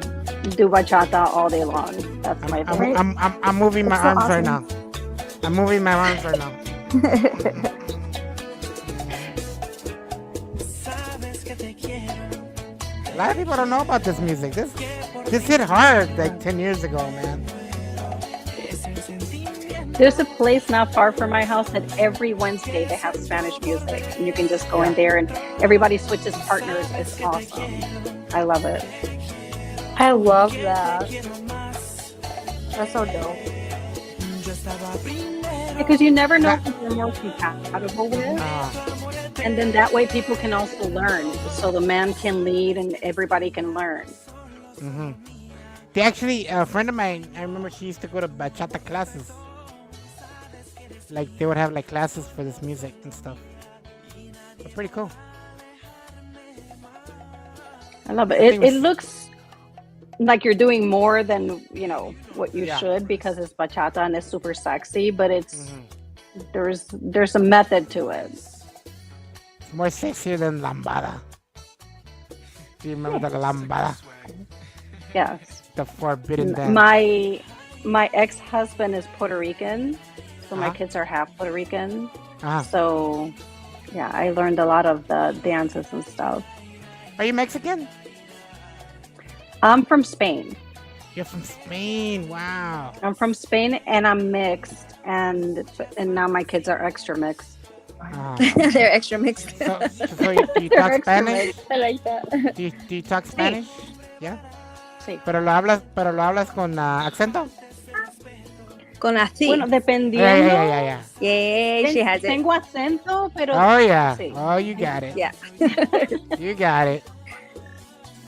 Speaker 11: do bachata all day long. That's my thing.
Speaker 3: I'm moving my
Speaker 6: That's so
Speaker 3: arms right
Speaker 6: awesome.
Speaker 3: now. I'm moving my arms right now. A lot of people don't know about this music. This hit hard like 10 years ago, man.
Speaker 11: There's a place not far from my house that every Wednesday they have Spanish music, and you can just go in there and everybody switches partners. It's awesome. I love it.
Speaker 9: I love that. That's so dope.
Speaker 11: Because you never know who you're more compatible with.
Speaker 3: Ah,
Speaker 11: And then that way people can also learn. So the man can lead and everybody can learn.
Speaker 3: mm-hmm. They actually, a friend of mine, I remember she used to go to bachata classes. Like they would have like classes for this music and stuff. But pretty cool.
Speaker 11: I love it.
Speaker 3: I think
Speaker 11: It
Speaker 3: was-
Speaker 11: looks like you're doing more than, what you
Speaker 3: Yeah.
Speaker 11: should because it's bachata and it's super sexy, but it's
Speaker 3: Mhm.
Speaker 11: there's a method to it.
Speaker 3: It's more sexier than lambada. Do you remember the lambada?
Speaker 11: Yes.
Speaker 3: The forbidden dance.
Speaker 11: My ex-husband is Puerto Rican, so my
Speaker 3: Uh-huh.
Speaker 11: kids are half Puerto Rican.
Speaker 3: Uh-huh.
Speaker 11: So yeah, I learned a lot of the dances and stuff.
Speaker 3: Are you Mexican?
Speaker 11: I'm from Spain.
Speaker 3: You're from Spain. Wow.
Speaker 11: I'm from Spain and I'm mixed, and now my kids are extra mixed.
Speaker 3: Ah.
Speaker 6: They're extra mixed.
Speaker 3: So do you
Speaker 11: They're
Speaker 3: talk
Speaker 11: extra
Speaker 3: Spanish?
Speaker 11: mixed.
Speaker 6: I like that.
Speaker 3: Do you talk Spanish? Yeah.
Speaker 11: Sí.
Speaker 3: Pero lo hablas con accento?
Speaker 6: Con así.
Speaker 11: Bueno, dependiendo.
Speaker 3: Yeah.
Speaker 6: Yeah, she has it.
Speaker 11: Tengo acento, pero
Speaker 3: Oh yeah.
Speaker 11: sí.
Speaker 3: Oh, you got it.
Speaker 6: Yeah.
Speaker 3: You got it.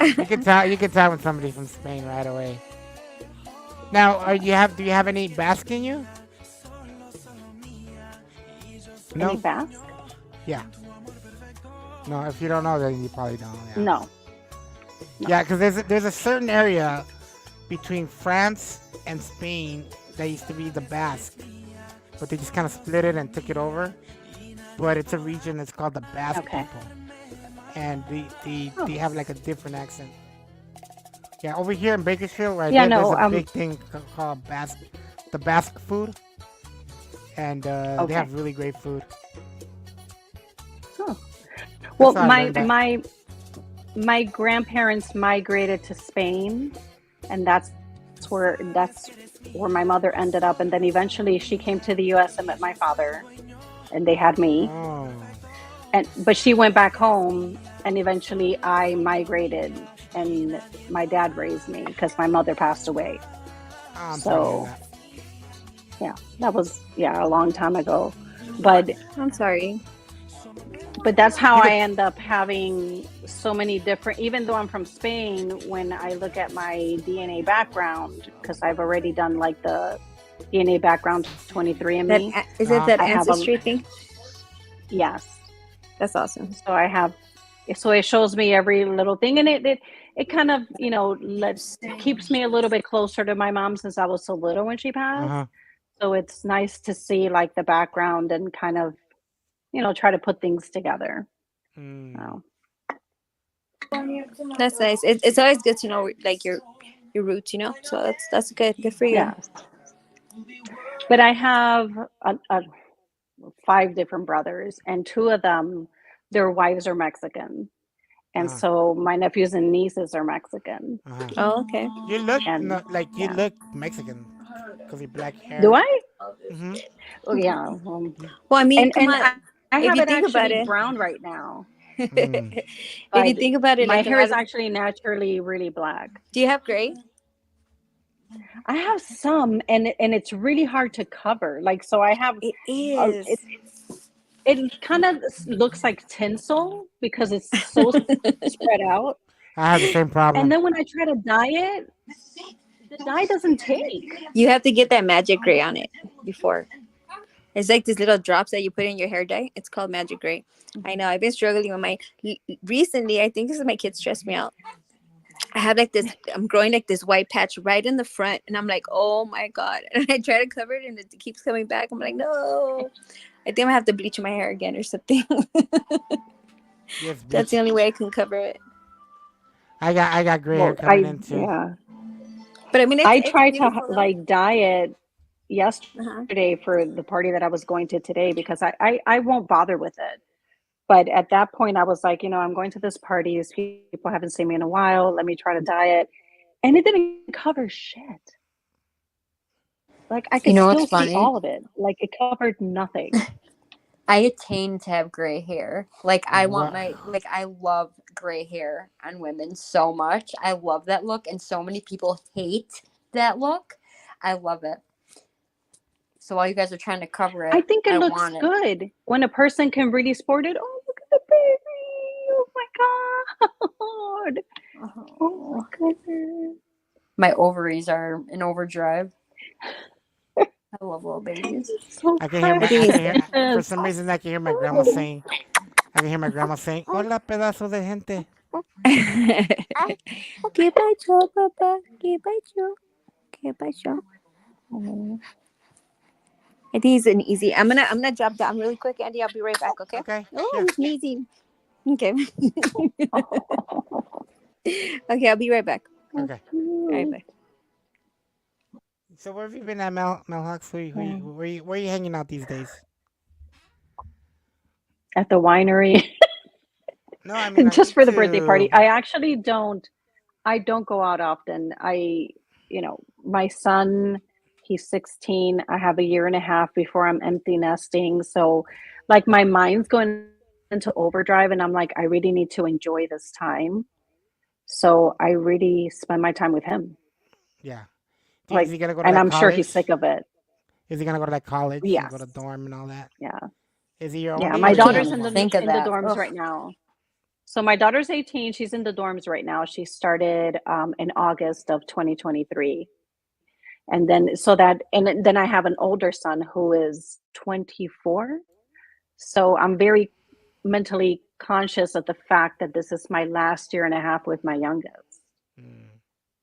Speaker 3: You can tell when somebody's from Spain right away. Now, do you have any Basque in you? No.
Speaker 11: Any Basque?
Speaker 3: Yeah. No, if you don't know, then you probably don't. Yeah.
Speaker 11: No.
Speaker 3: Yeah, because there's a certain area between France and Spain that used to be the Basque, but they just kind of split it and took it over. But it's a region that's called the Basque
Speaker 11: Okay.
Speaker 3: people, and they have like a different accent. Yeah, over here in Bakersfield, right
Speaker 11: Yeah,
Speaker 3: there,
Speaker 11: no,
Speaker 3: there's a big thing called the Basque food, and they
Speaker 11: Okay.
Speaker 3: have really great food.
Speaker 11: Well,
Speaker 3: how I learned that.
Speaker 11: my grandparents migrated to Spain, and that's where my mother ended up. And then eventually she came to the U.S. and met my father, and they had me.
Speaker 3: Oh,
Speaker 11: But she went back home, and eventually I migrated, and my dad raised me because my mother passed away.
Speaker 3: I'm
Speaker 11: So-
Speaker 3: sorry to hear that.
Speaker 11: Yeah, that was a long time ago. But
Speaker 6: I'm sorry.
Speaker 11: that's how I end up having so many different, even though I'm from Spain, when I look at my DNA background, because I've already done like the DNA background 23andMe.
Speaker 6: Is it that
Speaker 11: I have
Speaker 6: ancestry thing?
Speaker 11: Yes.
Speaker 6: That's awesome.
Speaker 11: So I have So it shows me every little thing, and it kind of, you know, keeps me a little bit closer to my mom since I was so little when she passed.
Speaker 3: Uh-huh.
Speaker 11: So it's nice to see like the background and kind of, you know, try to put things together.
Speaker 3: Mm.
Speaker 6: That's nice. It's always good to know like your roots, you know. So that's good for you.
Speaker 11: Yeah. But I have 5 different brothers, and 2 of them, their wives are Mexican. And so my nephews and nieces are Mexican.
Speaker 6: Oh, okay.
Speaker 3: You look
Speaker 11: And
Speaker 3: you look Mexican because your black hair.
Speaker 11: do I?
Speaker 3: Mm-hmm.
Speaker 11: Oh yeah.
Speaker 6: Well, I mean, come on.
Speaker 11: I
Speaker 6: If
Speaker 11: have
Speaker 6: you
Speaker 11: it
Speaker 6: think about
Speaker 11: actually
Speaker 6: it,
Speaker 11: brown right now.
Speaker 3: Mm.
Speaker 6: if you think about it,
Speaker 11: My
Speaker 6: like a
Speaker 11: hair
Speaker 6: lot
Speaker 11: is
Speaker 6: of,
Speaker 11: actually naturally really black.
Speaker 6: do you have gray?
Speaker 11: I have some, and it's really hard to cover. Like, so I have
Speaker 6: It is.
Speaker 11: it kind of looks like tinsel because it's so spread out.
Speaker 3: I have the same problem.
Speaker 11: And then when I try to dye it, the dye doesn't take.
Speaker 6: You have to get that magic gray on it before. It's like these little drops that you put in your hair dye. It's called magic gray. I know. I've been struggling with mine recently. I think this is my kids stress me out. I have like this. I'm growing like this white patch right in the front, and I'm like, oh my god! And I try to cover it, and it keeps coming back. I'm like, no. I think I have to bleach my hair again or something.
Speaker 3: Yes,
Speaker 6: That's the only way I can cover it.
Speaker 3: I got gray hair coming in too.
Speaker 11: Yeah.
Speaker 6: But I mean,
Speaker 11: I
Speaker 6: it's
Speaker 11: tried to
Speaker 6: beautiful, though.
Speaker 11: like dye it yesterday for the party that I was going to today because I won't bother with it. But at that point, I was like, you know, I'm going to this party. These people haven't seen me in a while. Let me try to dye it. And it didn't cover shit. Like, I could
Speaker 9: You know
Speaker 11: still
Speaker 9: what's funny?
Speaker 11: see all of it. Like, it covered nothing.
Speaker 9: I attain to have gray hair. Like I want I love gray hair on women so much. I love that look, and so many people hate that look. I love it. So while you guys are trying to cover it,
Speaker 11: I think it looks
Speaker 9: want it.
Speaker 11: good when a person can really sport it. Oh, look at the baby. Oh my God. Oh my goodness.
Speaker 9: My ovaries are in overdrive. I love little babies.
Speaker 11: So
Speaker 3: I can hear
Speaker 11: precious.
Speaker 3: for some reason I can hear my grandma saying, "Hola, pedazo de gente."
Speaker 6: ¿Qué pasó, papá? ¿Qué pasó? ¿Qué pasó? Oh. I think it's an easy. I'm gonna drop down really quick, Andy. I'll be right back. Okay.
Speaker 3: Okay.
Speaker 6: Oh, sneezing. Okay. Okay, I'll be right back.
Speaker 3: Okay.
Speaker 6: All right, bye.
Speaker 3: So where have you been at, Mel Hawks? Where you hanging out these days?
Speaker 11: At the winery.
Speaker 3: No, I mean
Speaker 11: just for the birthday
Speaker 3: too.
Speaker 11: party. I actually don't go out often. You know, my son, he's 16. I have a year and a half before I'm empty nesting. So like my mind's going into overdrive and I'm like, I really need to enjoy this time. So I really spend my time with him.
Speaker 3: Yeah.
Speaker 11: Like,
Speaker 3: is he gonna go to
Speaker 11: and
Speaker 3: like
Speaker 11: I'm sure he's
Speaker 3: college?
Speaker 11: sick of it.
Speaker 3: Is he gonna go to like college? and
Speaker 11: Yes.
Speaker 3: Go to dorm and all that?
Speaker 11: Yeah.
Speaker 3: Is he your
Speaker 11: Yeah,
Speaker 3: oldie
Speaker 11: my
Speaker 3: or
Speaker 11: daughter's
Speaker 3: your
Speaker 11: in the
Speaker 3: older one?
Speaker 11: dorms right now. So my daughter's 18. She's in the dorms right now. She started in August of 2023. And then then I have an older son who is 24. So I'm very mentally conscious of the fact that this is my last year and a half with my youngest.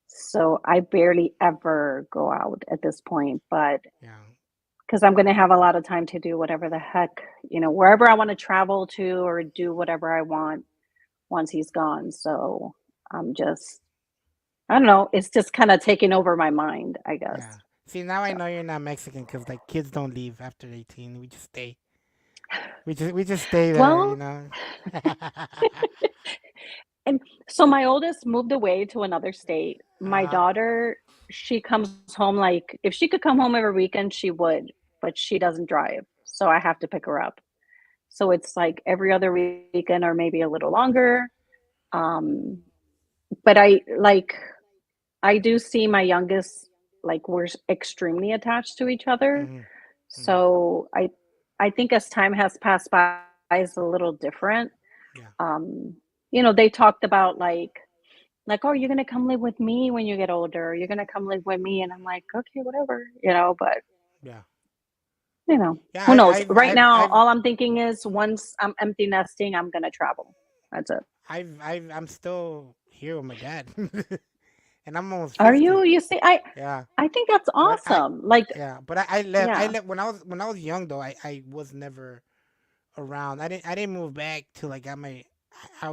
Speaker 11: So I barely ever go out at this point, but because I'm going to have a lot of time to do whatever the heck, you know, wherever I want to travel to or do whatever I want once he's gone. So I'm just, I don't know. It's just kind of taking over my mind, I guess.
Speaker 3: Yeah. See, now I know you're not Mexican because like kids don't leave after 18. We just stay. We just stay there,
Speaker 11: Well,
Speaker 3: you know.
Speaker 11: And so my oldest moved away to another state. My daughter, she comes home like if she could come home every weekend, she would, but she doesn't drive. So I have to pick her up. So it's like every other weekend or maybe a little longer. But I do see my youngest, like we're extremely attached to each other. So I think as time has passed by, it's a little different. You know, they talked about like, oh, you're going to come live with me when you get older. You're going to come live with me. And I'm like, okay, whatever, you know, but you know, who knows? Right now, all I'm thinking is once I'm empty nesting, I'm going to travel. That's it.
Speaker 3: I'm still here with my dad, and I'm almost
Speaker 11: Are
Speaker 3: 50.
Speaker 11: you? You see,
Speaker 3: Yeah,
Speaker 11: I think that's
Speaker 3: but
Speaker 11: awesome. Like,
Speaker 3: but I left. I
Speaker 11: yeah.
Speaker 3: left when I was young though. I was never around. I didn't move back till I got my. I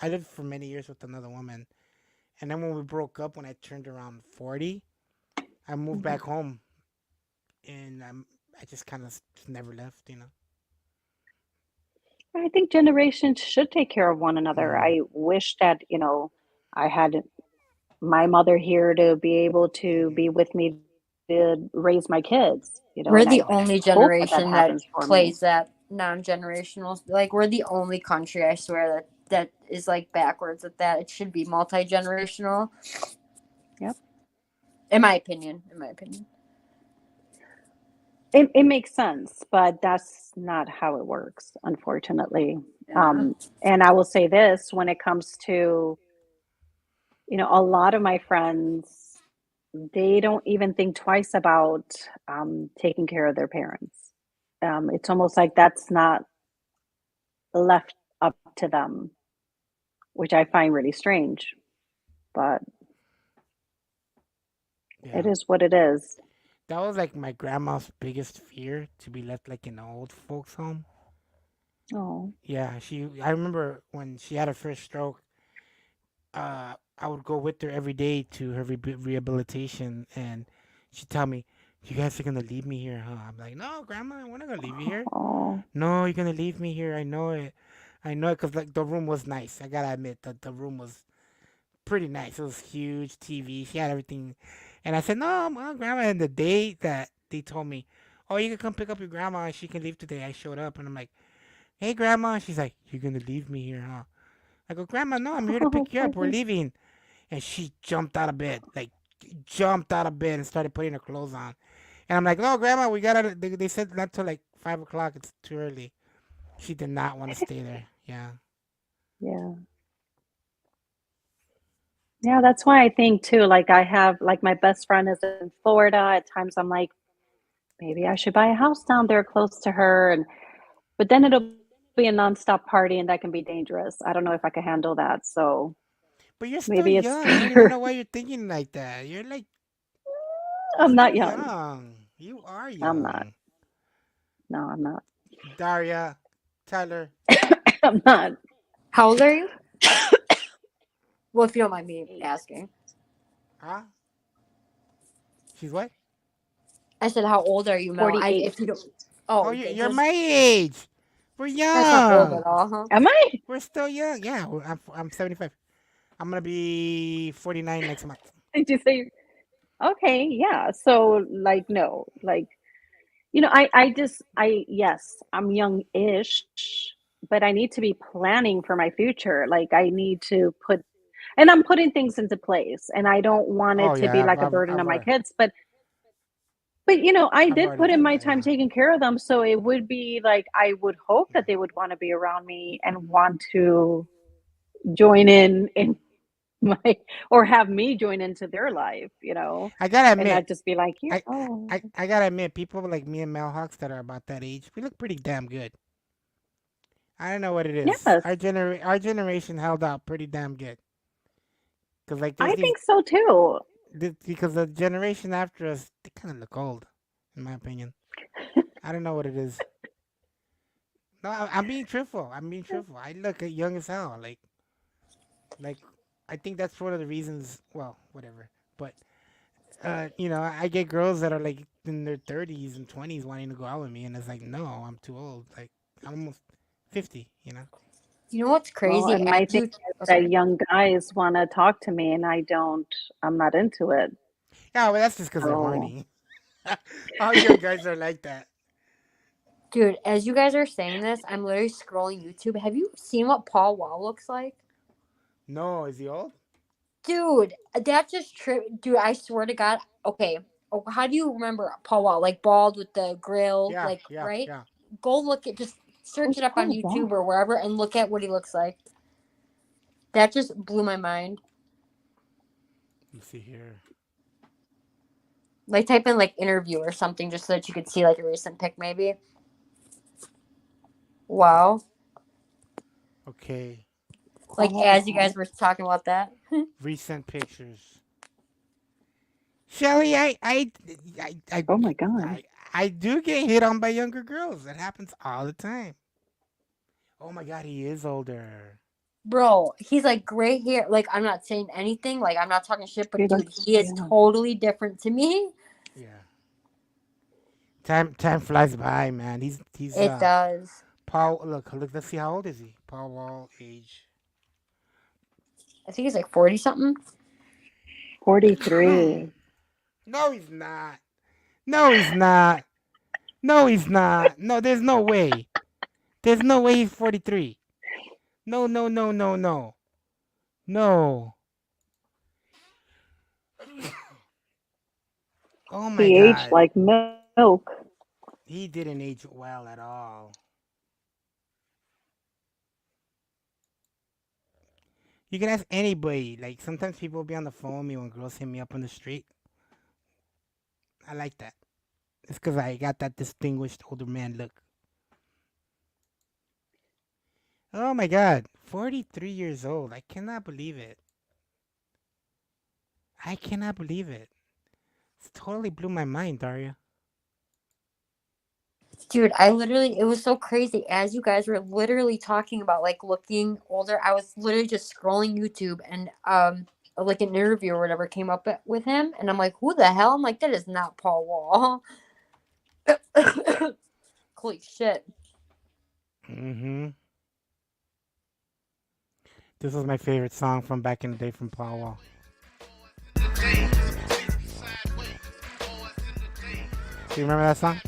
Speaker 3: lived for many years with another woman, and then when we broke up, when I turned around 40, I moved
Speaker 11: Mhm.
Speaker 3: back home, and I just kind of never left.
Speaker 11: I think generations should take care of one another.
Speaker 3: Hmm.
Speaker 11: I wish that, I had my mother here to be able to
Speaker 3: Hmm.
Speaker 11: be with me to raise my kids,
Speaker 9: We're
Speaker 11: and
Speaker 9: the
Speaker 11: I
Speaker 9: only
Speaker 11: hope that that
Speaker 9: generation that
Speaker 11: happens for me.
Speaker 9: plays that non-generational. Like we're the only country, I swear, that is like backwards at that. It should be multi-generational,
Speaker 11: Yep.
Speaker 9: in my opinion. In my opinion.
Speaker 11: It makes sense, but that's not how it works, unfortunately.
Speaker 9: Yeah.
Speaker 11: And I will say this when it comes to, a lot of my friends, they don't even think twice about taking care of their parents. It's almost like that's not left up to them, which I find really strange, but it
Speaker 3: Yeah,
Speaker 11: is what it is.
Speaker 3: that was like my grandma's biggest fear, to be left like in an old folks home.
Speaker 11: Oh,
Speaker 3: Yeah, I remember when she had her first stroke. I would go with her every day to her rehabilitation, and she'd tell me, "You guys are gonna leave me here, huh?" I'm like, "No, Grandma, we're not gonna leave you here."
Speaker 11: oh,
Speaker 3: No, you're gonna leave me here. I know it. I know it, cause like the room was nice. I gotta admit that the room was pretty nice. It was huge TV. She had everything, and I said, "No, Mom, Grandma." And the day that they told me, "Oh, you can come pick up your grandma and she can leave today," I showed up and I'm like, "Hey, Grandma." She's like, "You're gonna leave me here, huh?" I go, "Grandma, no, I'm here to
Speaker 11: oh,
Speaker 3: pick you
Speaker 11: poor
Speaker 3: up. We're
Speaker 11: thing.
Speaker 3: leaving." And she jumped out of bed, like jumped out of bed and started putting her clothes on. And I'm like, "No, Grandma, we gotta." They said not till like 5 o'clock. It's too early. She did not want to stay there. Yeah.
Speaker 11: Yeah. Yeah, that's why I think too, like I have like my best friend is in Florida. At times I'm like, maybe I should buy a house down there close to her and but then it'll be a nonstop party and that can be dangerous. I don't know if I can handle that. So
Speaker 3: But you're still
Speaker 11: maybe it's
Speaker 3: young. I don't even
Speaker 11: better.
Speaker 3: know why you're thinking like that. You're like
Speaker 11: I'm not
Speaker 3: still
Speaker 11: young.
Speaker 3: young. You are
Speaker 11: I'm not.
Speaker 3: young.
Speaker 11: No, I'm not.
Speaker 3: Daria, Tyler,
Speaker 11: I'm not.
Speaker 9: How old are you? Well, if you don't mind me asking.
Speaker 3: huh? She's what?
Speaker 9: I said, how old are you, Mel?
Speaker 11: 48.
Speaker 9: If you don't. Oh,
Speaker 3: Oh,
Speaker 9: okay.
Speaker 3: you're
Speaker 9: 'Cause
Speaker 3: my age. We're
Speaker 9: that's not old
Speaker 3: young.
Speaker 9: at all, huh?
Speaker 11: Am I?
Speaker 3: We're still young. Yeah, I'm 75. I'm gonna be 49 next month.
Speaker 11: Did you say okay, yeah. So like no, like yes, I'm young-ish, but I need to be planning for my future. Like I need to put and I'm putting things into place and I don't want
Speaker 3: Oh
Speaker 11: it to be
Speaker 3: yeah,
Speaker 11: like a burden on my
Speaker 3: I've
Speaker 11: kids, but I
Speaker 3: I've
Speaker 11: did
Speaker 3: already
Speaker 11: put in
Speaker 3: done
Speaker 11: my
Speaker 3: that.
Speaker 11: time
Speaker 3: Yeah.
Speaker 11: taking care of them, so it would be like I would hope that they would want to be around me and want to join in my or have me join into their life,
Speaker 3: I gotta
Speaker 11: and
Speaker 3: admit,
Speaker 11: not just be like, here,
Speaker 3: I,
Speaker 11: oh,
Speaker 3: I gotta admit, people like me and Mel Hawks that are about that age, we look pretty damn good. I don't know what it is.
Speaker 11: yes,
Speaker 3: Our generation held out pretty damn good. Cause like there's
Speaker 11: I
Speaker 3: these
Speaker 11: think so too.
Speaker 3: because the generation after us, they kind of look old, in my opinion. I don't know what it is. No, I'm being truthful. I'm being truthful. I look young as hell. Like, I think that's one of the reasons. Well, whatever. But I get girls that are like in their 30s and 20s wanting to go out with me, and it's like, no, I'm too old. Like, I'm almost 50.
Speaker 9: You know what's
Speaker 11: Well,
Speaker 9: crazy?
Speaker 11: and
Speaker 9: As
Speaker 11: my thing
Speaker 9: you.
Speaker 11: is
Speaker 9: Oh,
Speaker 11: that
Speaker 9: sorry.
Speaker 11: young guys want to talk to me, and I'm not into it.
Speaker 3: Yeah, well, that's just because they're
Speaker 11: So
Speaker 3: horny. All young guys are like that.
Speaker 9: Dude, as you guys are saying this, I'm literally scrolling YouTube. Have you seen what Paul Wall looks like?
Speaker 3: No, is he old?
Speaker 9: Dude, that just Dude, I swear to God. Okay. Oh, how do you remember Paul Wall? Like bald with the grill,
Speaker 3: Yeah,
Speaker 9: like,
Speaker 3: yeah,
Speaker 9: right?
Speaker 3: yeah.
Speaker 9: Go look at, just search
Speaker 11: who's
Speaker 9: it up on
Speaker 11: Paul
Speaker 9: YouTube
Speaker 11: Wall?
Speaker 9: or wherever and look at what he looks like. That just blew my mind.
Speaker 3: Let's see here.
Speaker 9: Like type in like interview or something just so that you could see like a recent pic maybe. Wow.
Speaker 3: Okay.
Speaker 9: Like
Speaker 11: Oh,
Speaker 9: as you guys were talking about that.
Speaker 3: Recent pictures. Shelly, I,
Speaker 11: oh my God.
Speaker 3: I do get hit on by younger girls. That happens all the time. Oh my God, he is older.
Speaker 9: Bro, he's like gray hair. Like I'm not saying anything. Like I'm not talking shit, but
Speaker 11: He
Speaker 9: dude,
Speaker 11: looks,
Speaker 9: he is
Speaker 11: yeah.
Speaker 9: totally different to me.
Speaker 3: Yeah. Time flies by, man. He's
Speaker 9: It does.
Speaker 3: Paul. Look. Let's see how old is he? Paul Wall age.
Speaker 9: I think he's like 40 something.
Speaker 11: 43.
Speaker 3: No, he's not. No, he's not. No, he's not. No, there's no way. There's no way he's 43. No. No. Oh my
Speaker 11: He aged
Speaker 3: God.
Speaker 11: like milk.
Speaker 3: He didn't age well at all. You can ask anybody. Like sometimes people will be on the phone with me when girls hit me up on the street. I like that. It's because I got that distinguished older man look. Oh my God, 43 years old. I cannot believe it. I cannot believe it. It's totally blew my mind, Daria.
Speaker 9: Dude, it was so crazy. As you guys were literally talking about like looking older, I was literally just scrolling YouTube and like an interview or whatever came up with him, and I'm like, who the hell? I'm like, that is not Paul Wall. Holy shit.
Speaker 3: Mm-hmm. This was my favorite song from back in the day from Paul Wall. Do you remember that song?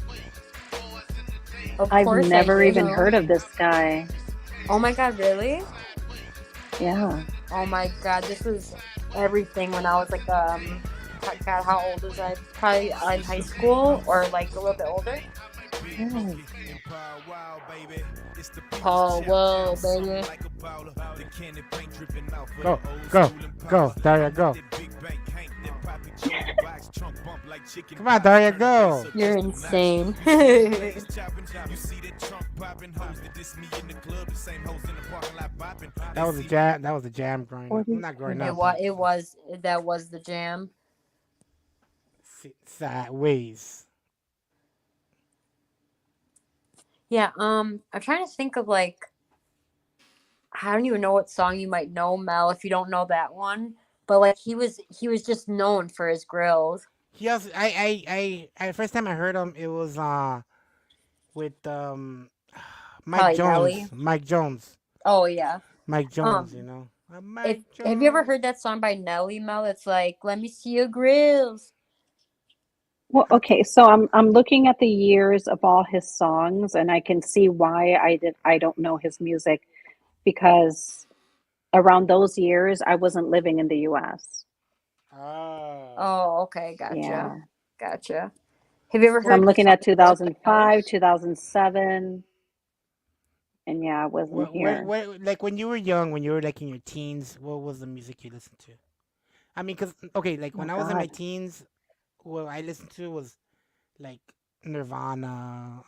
Speaker 9: Of
Speaker 11: I've
Speaker 9: course I
Speaker 11: never even
Speaker 9: do.
Speaker 11: heard of this guy.
Speaker 9: Oh my God, really?
Speaker 11: Yeah.
Speaker 9: Oh my God, this was everything when I was like God, how old was I? Probably in high school or like a little bit older.
Speaker 11: Yeah.
Speaker 9: Oh whoa, baby.
Speaker 3: Go, Daria, go. Come on, Daria, go.
Speaker 9: You're insane.
Speaker 3: That was a jam. That was a jam growing up. I'm not growing up.
Speaker 9: That was the jam.
Speaker 3: Sideways.
Speaker 9: Yeah, I'm trying to think of like I don't even know what song you might know, Mel, if you don't know that one. But like he was just known for his grills.
Speaker 3: He also, I first time I heard him, it was with Mike
Speaker 9: Probably
Speaker 3: Jones.
Speaker 9: Nelly.
Speaker 3: Mike Jones.
Speaker 9: Oh yeah.
Speaker 3: Mike Jones, you know.
Speaker 9: Have you ever heard that song by Nelly, Mel? It's like, let me see your grills.
Speaker 11: Well, okay, so I'm looking at the years of all his songs, and I can see why I don't know his music, because around those years I wasn't living in the U.S.
Speaker 9: Oh, okay, gotcha.
Speaker 11: Yeah.
Speaker 9: Gotcha. Have you ever
Speaker 11: So
Speaker 9: heard
Speaker 11: I'm
Speaker 9: the
Speaker 11: looking
Speaker 9: song
Speaker 11: at 2005, 2007, and yeah, I wasn't here.
Speaker 3: Like when you were young, when you were like in your teens, what was the music you listened to? I mean, cause okay, like when I was in my
Speaker 11: God.
Speaker 3: teens, what I listened to was like Nirvana,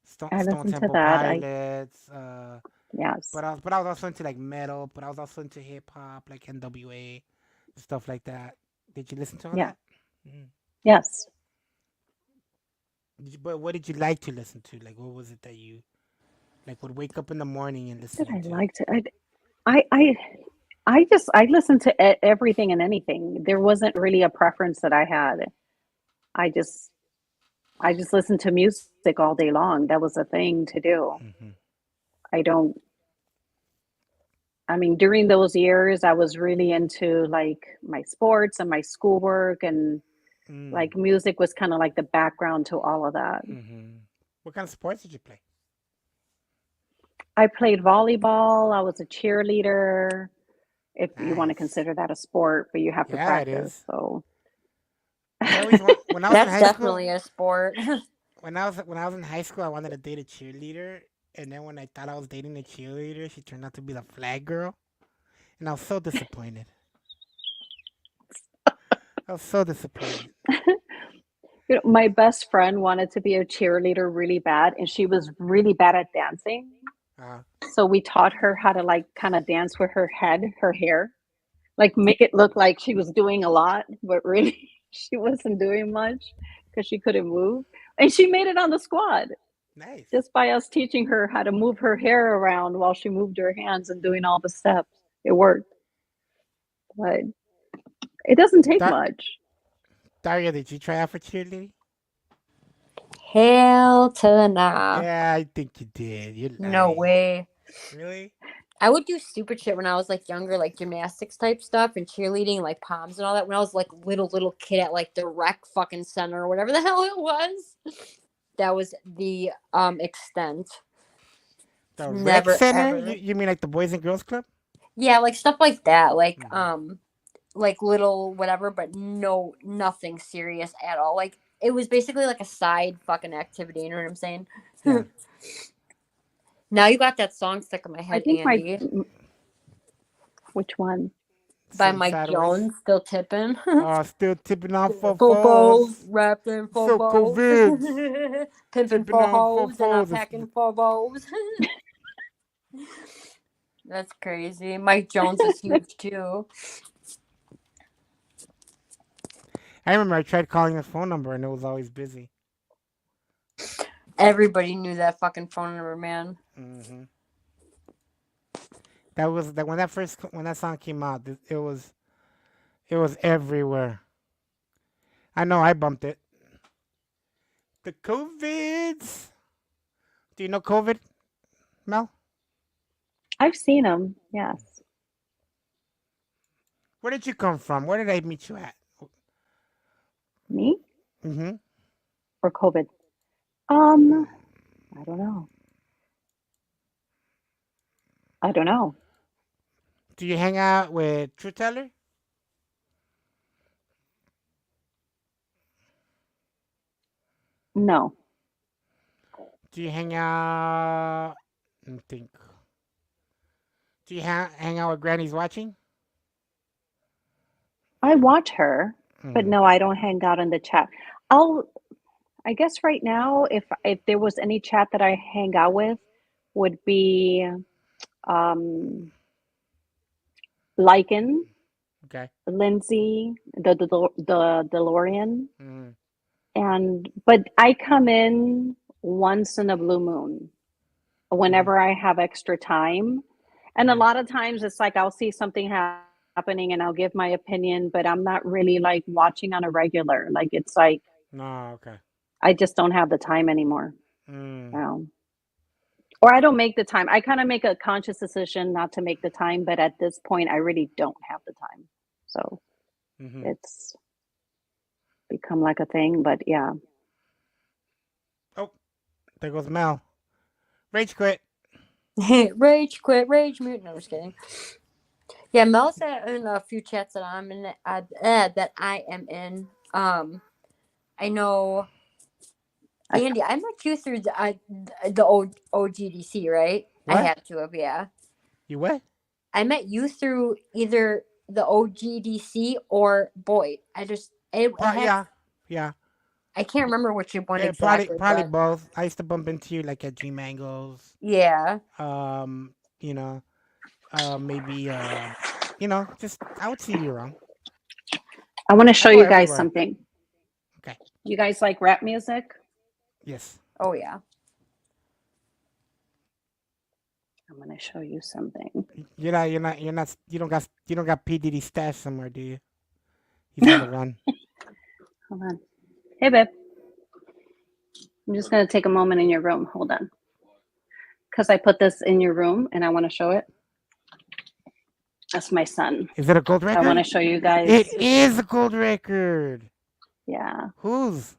Speaker 3: Stone
Speaker 11: I listened to
Speaker 3: Temple
Speaker 11: that.
Speaker 3: Pilots.
Speaker 11: Yes.
Speaker 3: But I was also into like metal. But I was also into hip hop, like NWA, stuff like that. Did you listen to all
Speaker 11: Yeah.
Speaker 3: that? Mm.
Speaker 11: Yes.
Speaker 3: But what did you like to listen to? Like, what was it that you like would wake up in the morning and listen
Speaker 11: Did I
Speaker 3: to?
Speaker 11: like to? I listened to everything and anything. There wasn't really a preference that I had. I just listened to music all day long. That was a thing to do.
Speaker 3: Mm-hmm.
Speaker 11: I mean, during those years, I was really into like my sports and my schoolwork, and like music was kind of like the background to all of that.
Speaker 3: Mm-hmm. What kind of sports did you play?
Speaker 11: I played volleyball. I was a cheerleader, if you want to
Speaker 3: Nice.
Speaker 11: consider that a sport, but you have to
Speaker 3: Yeah, it
Speaker 11: practice.
Speaker 3: is.
Speaker 11: So
Speaker 3: I always when I was in
Speaker 9: That's
Speaker 3: high school,
Speaker 9: definitely a sport.
Speaker 3: when I was in high school, I wanted to date a cheerleader, and then when I thought I was dating a cheerleader, she turned out to be the flag girl, and I was so disappointed. I was so disappointed.
Speaker 11: you know, my best friend wanted to be a cheerleader really bad, and she was really bad at dancing. So we taught her how to like kind of dance with her hair, like make it look like she was doing a lot, but really she wasn't doing much because she couldn't move. And she made it on the squad
Speaker 3: Nice.
Speaker 11: just by us teaching her how to move her hair around while she moved her hands and doing all the steps. It worked. But it doesn't take much.
Speaker 3: Daria, did you try out for cheerleading?
Speaker 9: Hell to nah.
Speaker 3: Yeah, I think you did. You
Speaker 9: No
Speaker 3: lied.
Speaker 9: way.
Speaker 3: Really?
Speaker 9: I would do stupid shit when I was like younger, like gymnastics type stuff and cheerleading, like poms and all that. When I was like little kid at like the rec fucking center or whatever the hell it was. That was the extent.
Speaker 3: The
Speaker 9: Never,
Speaker 3: rec center?
Speaker 9: ever.
Speaker 3: You mean like the Boys and Girls Club?
Speaker 9: Yeah, like stuff like that, like little whatever, but nothing serious at all. Like it was basically like a side fucking activity. You know what I'm saying?
Speaker 3: Yeah.
Speaker 9: Now you got that song stuck in my
Speaker 11: I
Speaker 9: head,
Speaker 11: think
Speaker 9: Andy.
Speaker 11: Which one?
Speaker 9: By
Speaker 3: Sing
Speaker 9: Mike
Speaker 3: sideways.
Speaker 9: Jones, Still Tipping.
Speaker 3: Oh, still tipping off for
Speaker 9: Full
Speaker 3: foes.
Speaker 9: balls, rapping full
Speaker 3: So
Speaker 9: balls.
Speaker 3: COVID.
Speaker 9: Pimping
Speaker 3: Tipping
Speaker 9: for
Speaker 3: on
Speaker 9: hoes, and I'm
Speaker 3: foes.
Speaker 9: packing for bows. That's crazy. Mike Jones is huge too.
Speaker 3: I remember I tried calling the phone number and it was always busy.
Speaker 9: Everybody knew that fucking phone number, man.
Speaker 3: Mm-hmm. That was that when that song came out. It was everywhere. I know I bumped it. The COVIDs. Do you know COVID, Mel?
Speaker 11: I've seen them. Yes.
Speaker 3: Where did you come from? Where did I meet you at?
Speaker 11: Me
Speaker 3: Mm-hmm.
Speaker 11: or COVID? I don't know. I don't know.
Speaker 3: Do you hang out with True Teller?
Speaker 11: No.
Speaker 3: Do you hang out? Let me think. Do you hang out with Granny's Watching?
Speaker 11: I watch her, but
Speaker 3: Mhm.
Speaker 11: no, I don't hang out in the chat. I guess right now, if there was any chat that I hang out with, would be Lycan,
Speaker 3: Okay.
Speaker 11: Lindsay, the DeLorean,
Speaker 3: Mm.
Speaker 11: but I come in once in a blue moon, whenever I have extra time, and a lot of times it's like I'll see something happening and I'll give my opinion, but I'm not really like watching on a regular. Like it's like
Speaker 3: No, okay.
Speaker 11: I just don't have the time anymore.
Speaker 3: Mm.
Speaker 11: Or I don't make the time. I kind of make a conscious decision not to make the time, but at this point, I really don't have the time. So
Speaker 3: Mhm.
Speaker 11: it's become like a thing, but yeah.
Speaker 3: Oh, there goes Mel. Rage quit.
Speaker 9: Rage quit, rage mute. No, I'm just kidding. Yeah, Mel said in a few chats that I'm in, that I am in. I know, Andy. I met you through the OGDC, right?
Speaker 3: What?
Speaker 9: I had to have, yeah.
Speaker 3: You what?
Speaker 9: I met you through either the OGDC or Boyd.
Speaker 3: Yeah.
Speaker 9: I can't remember which one
Speaker 3: Yeah,
Speaker 9: exactly.
Speaker 3: probably
Speaker 9: but
Speaker 3: both. I used to bump into you like at G Mangles.
Speaker 9: yeah.
Speaker 3: You know, maybe just I would see you around.
Speaker 11: I want to show
Speaker 3: I go
Speaker 11: you guys
Speaker 3: everywhere.
Speaker 11: something.
Speaker 3: Okay.
Speaker 11: You guys like rap music?
Speaker 3: Yes.
Speaker 9: Oh yeah.
Speaker 11: I'm going to show you something.
Speaker 3: You don't got P Diddy stash somewhere, do you? He's on the run.
Speaker 11: Hold on. Hey, babe. I'm just going to take a moment in your room. Hold on. Because I put this in your room and I want to show it. That's my son.
Speaker 3: Is it a gold record?
Speaker 11: I want to show you guys.
Speaker 3: It is a gold record.
Speaker 11: Yeah.
Speaker 3: Whose?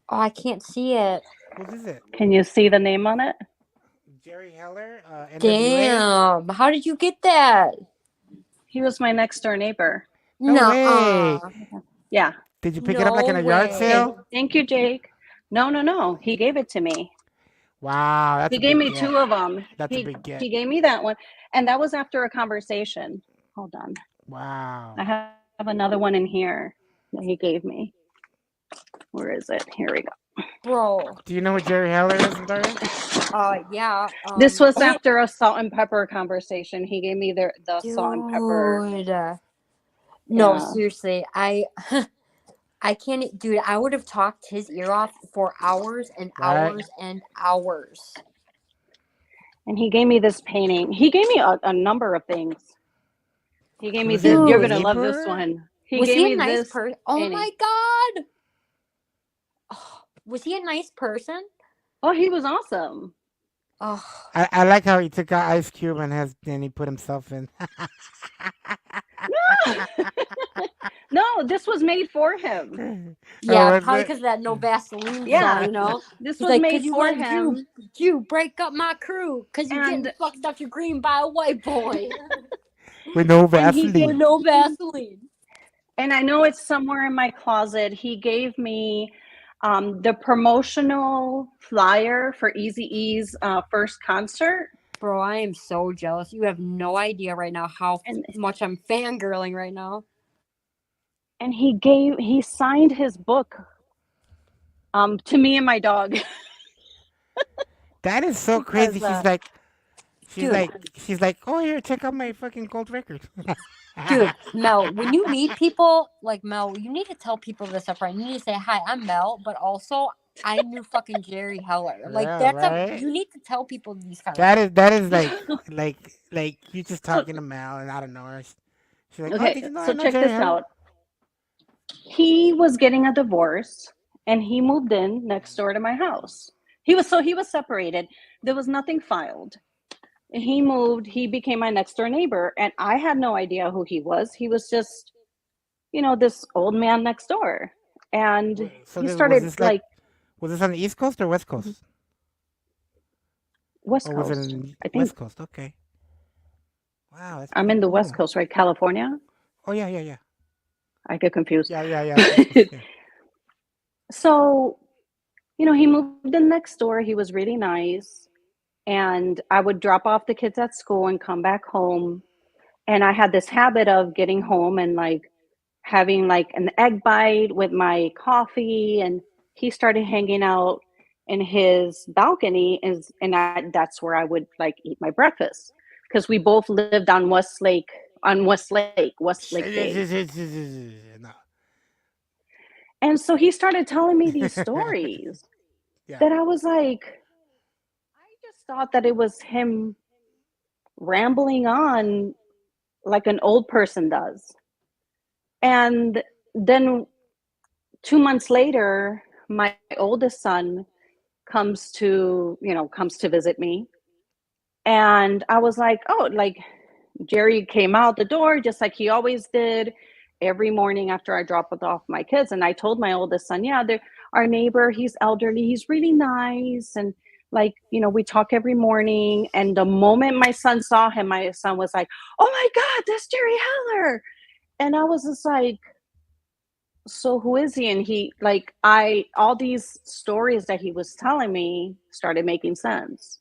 Speaker 9: Oh, I can't see it.
Speaker 3: Whose is it?
Speaker 11: Can you see the name on it?
Speaker 3: Jerry Heller. NWA?
Speaker 9: Damn. How did you get that?
Speaker 11: He was my next door neighbor.
Speaker 3: No way.
Speaker 11: Yeah.
Speaker 3: Did you pick it up like in a
Speaker 9: No
Speaker 3: yard
Speaker 9: way.
Speaker 3: sale?
Speaker 11: Thank you, Jake. No. He gave it to me.
Speaker 3: Wow, that's
Speaker 11: He
Speaker 3: a
Speaker 11: gave
Speaker 3: big
Speaker 11: me
Speaker 3: get.
Speaker 11: two of them.
Speaker 3: That's a big get.
Speaker 11: He gave me that one. And that was after a conversation. Hold on.
Speaker 3: Wow.
Speaker 11: I have another one in here that he gave me. Where is it? Here we go.
Speaker 9: Bro.
Speaker 3: Do you know who Jerry Heller is, Daria?
Speaker 9: Yeah.
Speaker 11: This was
Speaker 9: oh,
Speaker 11: after a salt and pepper conversation. He gave me the salt and pepper.
Speaker 9: dude. No,
Speaker 11: Yeah.
Speaker 9: seriously. I can't, dude. I would have talked his ear off for hours and
Speaker 3: Right.
Speaker 9: hours and hours.
Speaker 11: And he gave me this painting. He gave me a number of things. He gave me
Speaker 3: Was
Speaker 11: this.
Speaker 3: it
Speaker 11: You're
Speaker 9: Dude.
Speaker 11: gonna love this
Speaker 3: Neighbor?
Speaker 11: one. He
Speaker 9: Was
Speaker 11: gave
Speaker 9: he
Speaker 11: me
Speaker 9: a nice
Speaker 11: this
Speaker 9: person? Oh
Speaker 11: painting.
Speaker 9: my god. Oh, was he a nice person?
Speaker 11: Oh, he was awesome.
Speaker 9: Oh,
Speaker 3: I like how he took out Ice Cube and he put himself in.
Speaker 11: No, this was made for him.
Speaker 9: yeah,
Speaker 3: was
Speaker 9: probably
Speaker 3: it?
Speaker 9: because of that no Vaseline
Speaker 11: Yeah.
Speaker 9: song, you know?
Speaker 11: This
Speaker 9: He's
Speaker 11: was
Speaker 9: like,
Speaker 11: made
Speaker 9: because you
Speaker 11: for
Speaker 9: let
Speaker 11: him.
Speaker 9: you break up my crew because you
Speaker 11: And-
Speaker 9: getting fucked up your green by a white boy
Speaker 3: With no
Speaker 11: And he
Speaker 9: with
Speaker 3: Vaseline.
Speaker 9: no Vaseline.
Speaker 11: And I know it's somewhere in my closet. He gave me the promotional flyer for Eazy-E's first concert.
Speaker 9: Bro, I am so jealous. You have no idea right now how
Speaker 11: And-
Speaker 9: much I'm fangirling right now.
Speaker 11: And he signed his book to me and my dog.
Speaker 3: That is so crazy.
Speaker 11: Because,
Speaker 3: She's like, oh, here, check out my fucking gold record.
Speaker 9: Dude, Mel, when you meet people, like Mel, you need to tell people this up front. You need to say, hi, I'm Mel, but also I knew fucking Jerry Heller. Like,
Speaker 3: Yeah,
Speaker 9: that's
Speaker 3: right?
Speaker 9: you need to tell people these kind of
Speaker 3: That is like you just talking to Mel and I don't know her. She's like, oh,
Speaker 11: okay,
Speaker 3: did you know I
Speaker 11: so
Speaker 3: know
Speaker 11: check
Speaker 3: Jerry
Speaker 11: this
Speaker 3: Heller?
Speaker 11: out. He was getting a divorce and he moved in next door to my house. He was separated. There was nothing filed. He moved, he became my next door neighbor, and I had no idea who he was. He was just, this old man next door. And
Speaker 3: So
Speaker 11: he
Speaker 3: was
Speaker 11: started
Speaker 3: this
Speaker 11: like
Speaker 3: was this on the East Coast or West Coast?
Speaker 11: West
Speaker 3: Or was it
Speaker 11: Coast.
Speaker 3: in
Speaker 11: I think
Speaker 3: West Coast? Okay. Wow, that's
Speaker 11: I'm
Speaker 3: pretty
Speaker 11: in the West
Speaker 3: cool.
Speaker 11: Coast, right? California.
Speaker 3: Oh yeah.
Speaker 11: I get confused.
Speaker 3: Yeah. West Coast, yeah.
Speaker 11: So, he moved in next door. He was really nice. And I would drop off the kids at school and come back home. And I had this habit of getting home and like having like an egg bite with my coffee. And he started hanging out in his balcony, that's where I would like eat my breakfast because we both lived on Westlake Bay.
Speaker 3: No.
Speaker 11: And so he started telling me these stories
Speaker 3: Yeah.
Speaker 11: that I was like, I just thought that it was him rambling on like an old person does. And then 2 months later, my oldest son comes to visit me. And I was like, oh, like Jerry came out the door just like he always did every morning after I dropped off my kids. And I told my oldest son, yeah, our neighbor, he's elderly, he's really nice. And like, we talk every morning. And the moment my son saw him, my son was like, oh my God, that's Jerry Heller. And I was just like, so who is he? And he all these stories that he was telling me started making sense.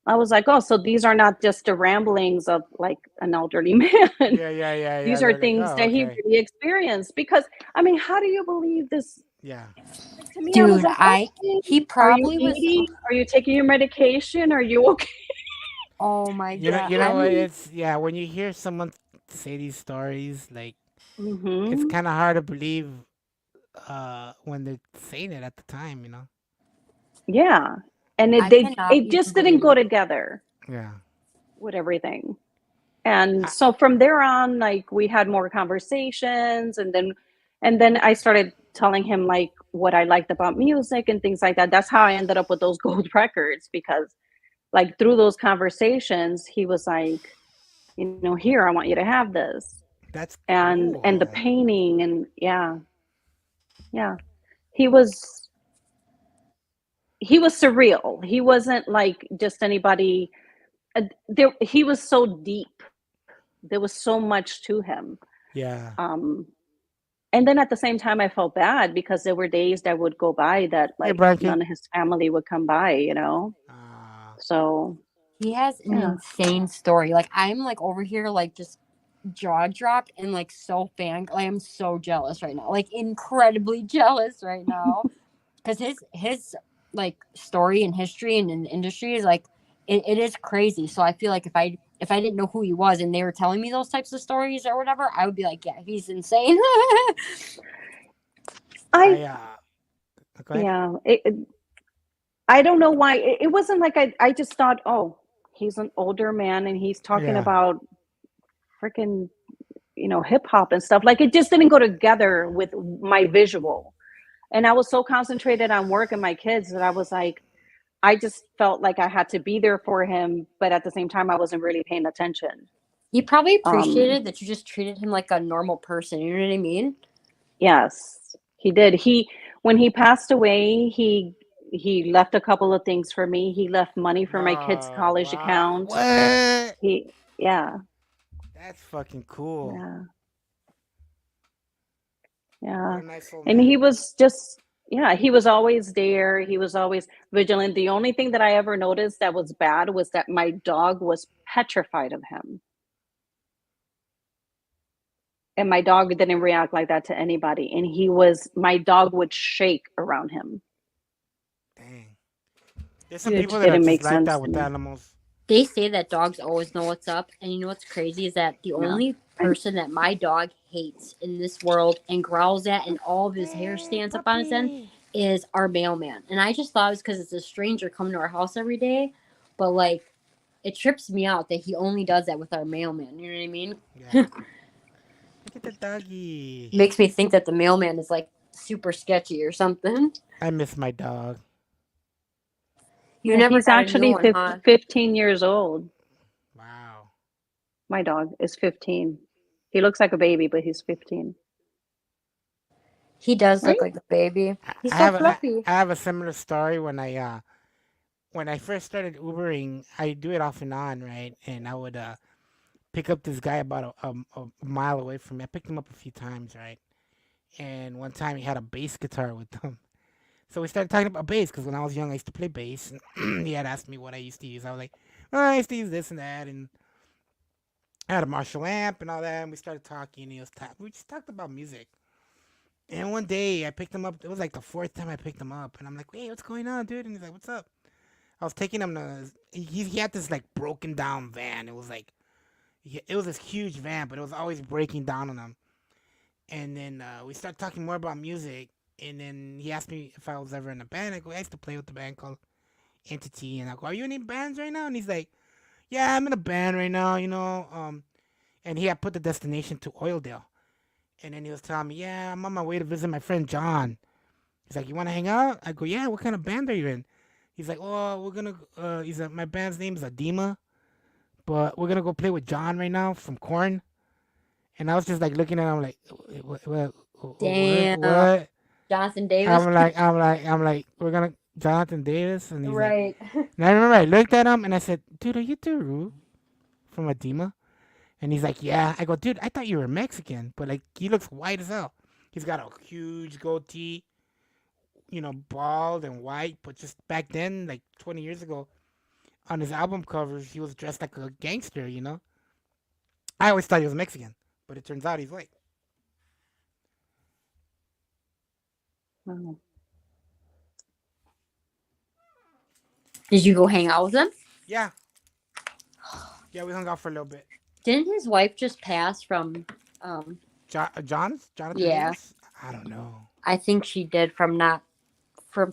Speaker 11: I was like, oh, so these are not just the ramblings of like an elderly man.
Speaker 3: Yeah.
Speaker 11: These are things that he really experienced. Because how do you believe this?
Speaker 3: Yeah.
Speaker 11: To me,
Speaker 9: Dude,
Speaker 11: I was like,
Speaker 9: he probably was.
Speaker 11: Are you taking your medication? Are you okay?
Speaker 9: Oh my God.
Speaker 3: You know what? It's when you hear someone say these stories, like it's kind of hard to believe when they're saying it at the time,
Speaker 11: Yeah. And it just didn't go together.
Speaker 3: Yeah.
Speaker 11: With everything. And so from there on, like we had more conversations and then I started telling him like what I liked about music and things like that. That's how I ended up with those gold records because like through those conversations, he was like, here, I want you to have this.
Speaker 3: That's
Speaker 11: and
Speaker 3: cool.
Speaker 11: and the painting and yeah. He was surreal. He wasn't like just anybody. He was so deep. There was so much to him.
Speaker 3: Yeah.
Speaker 11: And then at the same time, I felt bad because there were days that would go by that like none of his family would come by, So
Speaker 9: he has an insane story. Like I'm like over here, like just jaw dropped and like so I am so jealous right now, like incredibly jealous right now. because his like story and history and in the industry is like it is crazy. So I feel like if I didn't know who he was and they were telling me those types of stories or whatever, I would be like, yeah, he's insane.
Speaker 3: Go ahead.
Speaker 11: Yeah, I don't know why. It wasn't like I just thought, oh, he's an older man and he's talking
Speaker 3: Yeah.
Speaker 11: about freaking, hip hop and stuff. Like it just didn't go together with my visual. And I was so concentrated on work and my kids that I was like, I just felt like I had to be there for him, but at the same time, I wasn't really paying attention.
Speaker 9: He probably appreciated that you just treated him like a normal person. You know what I mean?
Speaker 11: Yes, he did. When he passed away, he left a couple of things for me. He left money for my kids' college account.
Speaker 3: What?
Speaker 11: Yeah,
Speaker 3: That's fucking cool.
Speaker 11: yeah,
Speaker 3: What
Speaker 11: yeah.
Speaker 3: a nice old
Speaker 11: And
Speaker 3: man.
Speaker 11: he was just, yeah, he was always there. He was always vigilant. The only thing that I ever noticed that was bad was that my dog was petrified of him. And my dog didn't react like that to anybody. And my dog would shake around him,
Speaker 3: Dang. There's some
Speaker 11: which
Speaker 3: people that are
Speaker 11: didn't
Speaker 3: just
Speaker 11: make
Speaker 3: like
Speaker 11: sense
Speaker 3: that
Speaker 11: to
Speaker 3: with
Speaker 11: me.
Speaker 3: animals.
Speaker 9: They say that dogs always know what's up. And you know what's crazy is that the
Speaker 11: No.
Speaker 9: only person that my dog hates in this world and growls at and all of his hair stands up on his end is our mailman. And I just thought it was because it's a stranger coming to our house every day. But like, it trips me out that he only does that with our mailman. You know what I mean?
Speaker 3: Yeah. Look at the doggy.
Speaker 9: Makes me think that the mailman is like super sketchy or something.
Speaker 3: I miss my dog.
Speaker 9: You
Speaker 11: Yeah,
Speaker 9: never
Speaker 11: he's
Speaker 9: got a
Speaker 11: actually
Speaker 9: new one, huh?
Speaker 11: 15 years old.
Speaker 3: Wow.
Speaker 11: My dog is 15. He looks like a baby, but he's 15.
Speaker 9: He does look
Speaker 11: Right?
Speaker 9: like a baby. He's
Speaker 3: I
Speaker 9: so
Speaker 3: have
Speaker 9: fluffy.
Speaker 3: I have a similar story when I first started Ubering. I do it off and on, right? And I would pick up this guy about a mile away from me. I picked him up a few times, right? And one time he had a bass guitar with him. So we started talking about bass because when I was young, I used to play bass. And he had asked me what I used to use. I was like, well, I used to use this and that. And I had a Marshall amp and all that. And we started talking. We just talked about music. And one day I picked him up. It was like the fourth time I picked him up. And I'm like, hey, what's going on, dude? And he's like, what's up? I was taking him to, he had this like broken down van. It was like, it was this huge van, but it was always breaking down on him. And then we started talking more about music. And then he asked me if I was ever in a band. I go, I used to play with the band called Entity. And I go, are you in any bands right now? And he's like, yeah, I'm in a band right now, And he had put the destination to Oildale. And then he was telling me, yeah, I'm on my way to visit my friend John. He's like, you want to hang out? I go, yeah, what kind of band are you in? He's like, oh, we're going to, my band's name is Adema. But we're going to go play with John right now from Korn. And I was just like looking at him like,
Speaker 9: Damn.
Speaker 3: what?
Speaker 9: Jonathan Davis.
Speaker 3: I'm like, we're gonna Jonathan Davis, and he's
Speaker 9: Right.
Speaker 3: like, and I remember I looked at him and I said, dude, are you Daru from Adema? And he's like, yeah. I go, dude, I thought you were Mexican, but like he looks white as hell. He's got a huge goatee, bald and white. But just back then, like 20 years ago, on his album covers, he was dressed like a gangster. I always thought he was Mexican, but it turns out he's white.
Speaker 11: Wow.
Speaker 9: Did you go hang out with him?
Speaker 3: Yeah. Yeah, we hung out for a little bit.
Speaker 9: Didn't his wife just pass from
Speaker 3: Jonathan
Speaker 9: Yeah.
Speaker 3: Davis? I don't know.
Speaker 9: I think she did from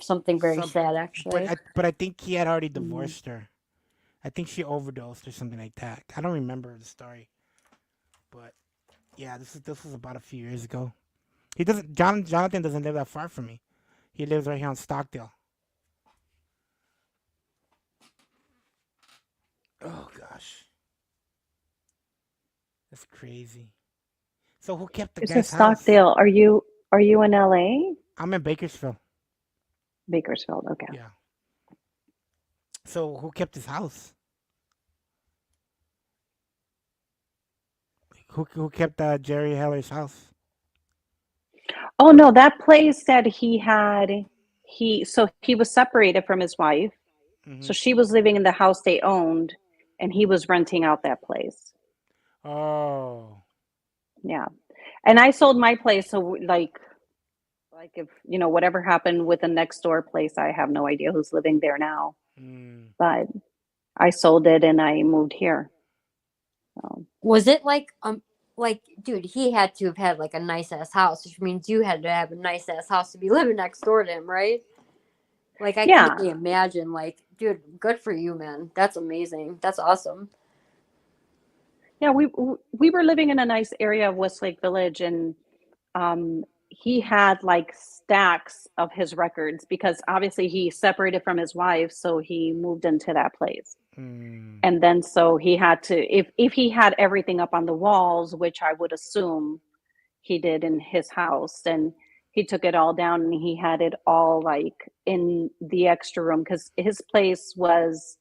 Speaker 9: something very
Speaker 3: Some-
Speaker 9: sad actually.
Speaker 3: But I think he had already divorced her. I think she overdosed or something like that. I don't remember the story. But yeah, this was about a few years ago. Jonathan doesn't live that far from me. He lives right here on Stockdale. Oh gosh. That's crazy. So who kept the
Speaker 11: This is
Speaker 3: guy's house?
Speaker 11: Stockdale. Are you in LA?
Speaker 3: I'm in Bakersfield.
Speaker 11: Bakersfield. Okay.
Speaker 3: Yeah. So who kept his house? Who kept Jerry Heller's house?
Speaker 11: Oh no, that place that he had. He was separated from his wife.
Speaker 3: Mhm.
Speaker 11: So she was living in the house they owned, and he was renting out that place.
Speaker 3: Oh.
Speaker 11: Yeah. And I sold my place, so like Like if, whatever happened with the next door place, I have no idea who's living there now.
Speaker 3: Mm.
Speaker 11: But I sold it and I moved here. So.
Speaker 9: Was it like dude, he had to have had like a nice ass house, which means you had to have a nice ass house to be living next door to him, right? Like I can't even imagine. Like, dude, good for you, man. That's amazing. That's awesome.
Speaker 11: Yeah, we were living in a nice area of Westlake Village, and he had like stacks of his records because obviously he separated from his wife, so he moved into that place.
Speaker 3: Mm.
Speaker 11: And then so he had to, if he had everything up on the walls, which I would assume he did in his house, then he took it all down and he had it all like in the extra room, because his place was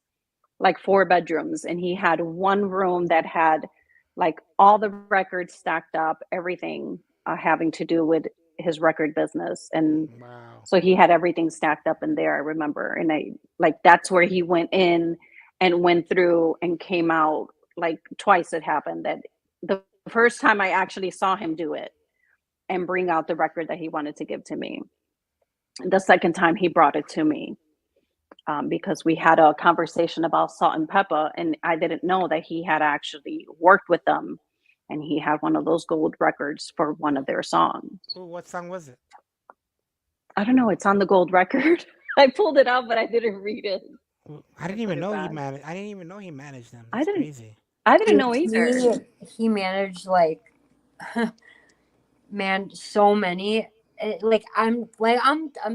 Speaker 11: like 4 bedrooms, and he had one room that had like all the records stacked up, everything having to do with his record business. And
Speaker 3: Wow.
Speaker 11: so he had everything stacked up in there, I remember. And that's where he went in and went through and came out. Like twice it happened, that the first time I actually saw him do it and bring out the record that he wanted to give to me. The second time he brought it to me, because we had a conversation about Salt and Pepper, and I didn't know that he had actually worked with them, and he had one of those gold records for one of their songs.
Speaker 3: Ooh, what song was it?
Speaker 11: I don't know. It's on the gold record. I pulled it out, but I didn't read it.
Speaker 3: I didn't even know he managed. I didn't even know he managed them. That's crazy.
Speaker 11: I didn't know either.
Speaker 9: He managed like, man, so many. I'm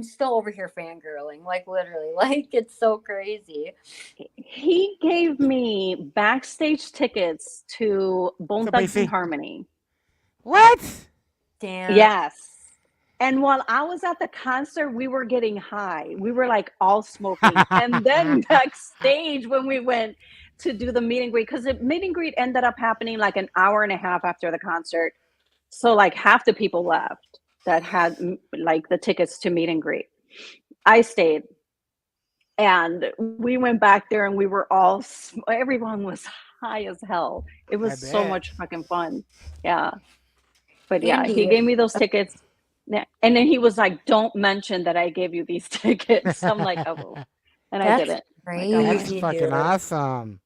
Speaker 9: still over here fangirling, like literally, like it's so crazy.
Speaker 11: He gave me backstage tickets to Bone Thugs and Harmony.
Speaker 3: What?
Speaker 9: Damn.
Speaker 11: Yes. And while I was at the concert, we were getting high. We were like all smoking. And then backstage when we went to do the meet and greet, because the meet and greet ended up happening like an hour and a half after the concert. So like half the people left that had like the tickets to meet and greet. I stayed. And we went back there and we were all, everyone was high as hell. It was so much fucking fun. Yeah. But yeah, he gave me those tickets. And then he was like, don't mention that I gave you these tickets. I'm like, oh. And I didn't.
Speaker 9: Crazy,
Speaker 3: That's fucking awesome.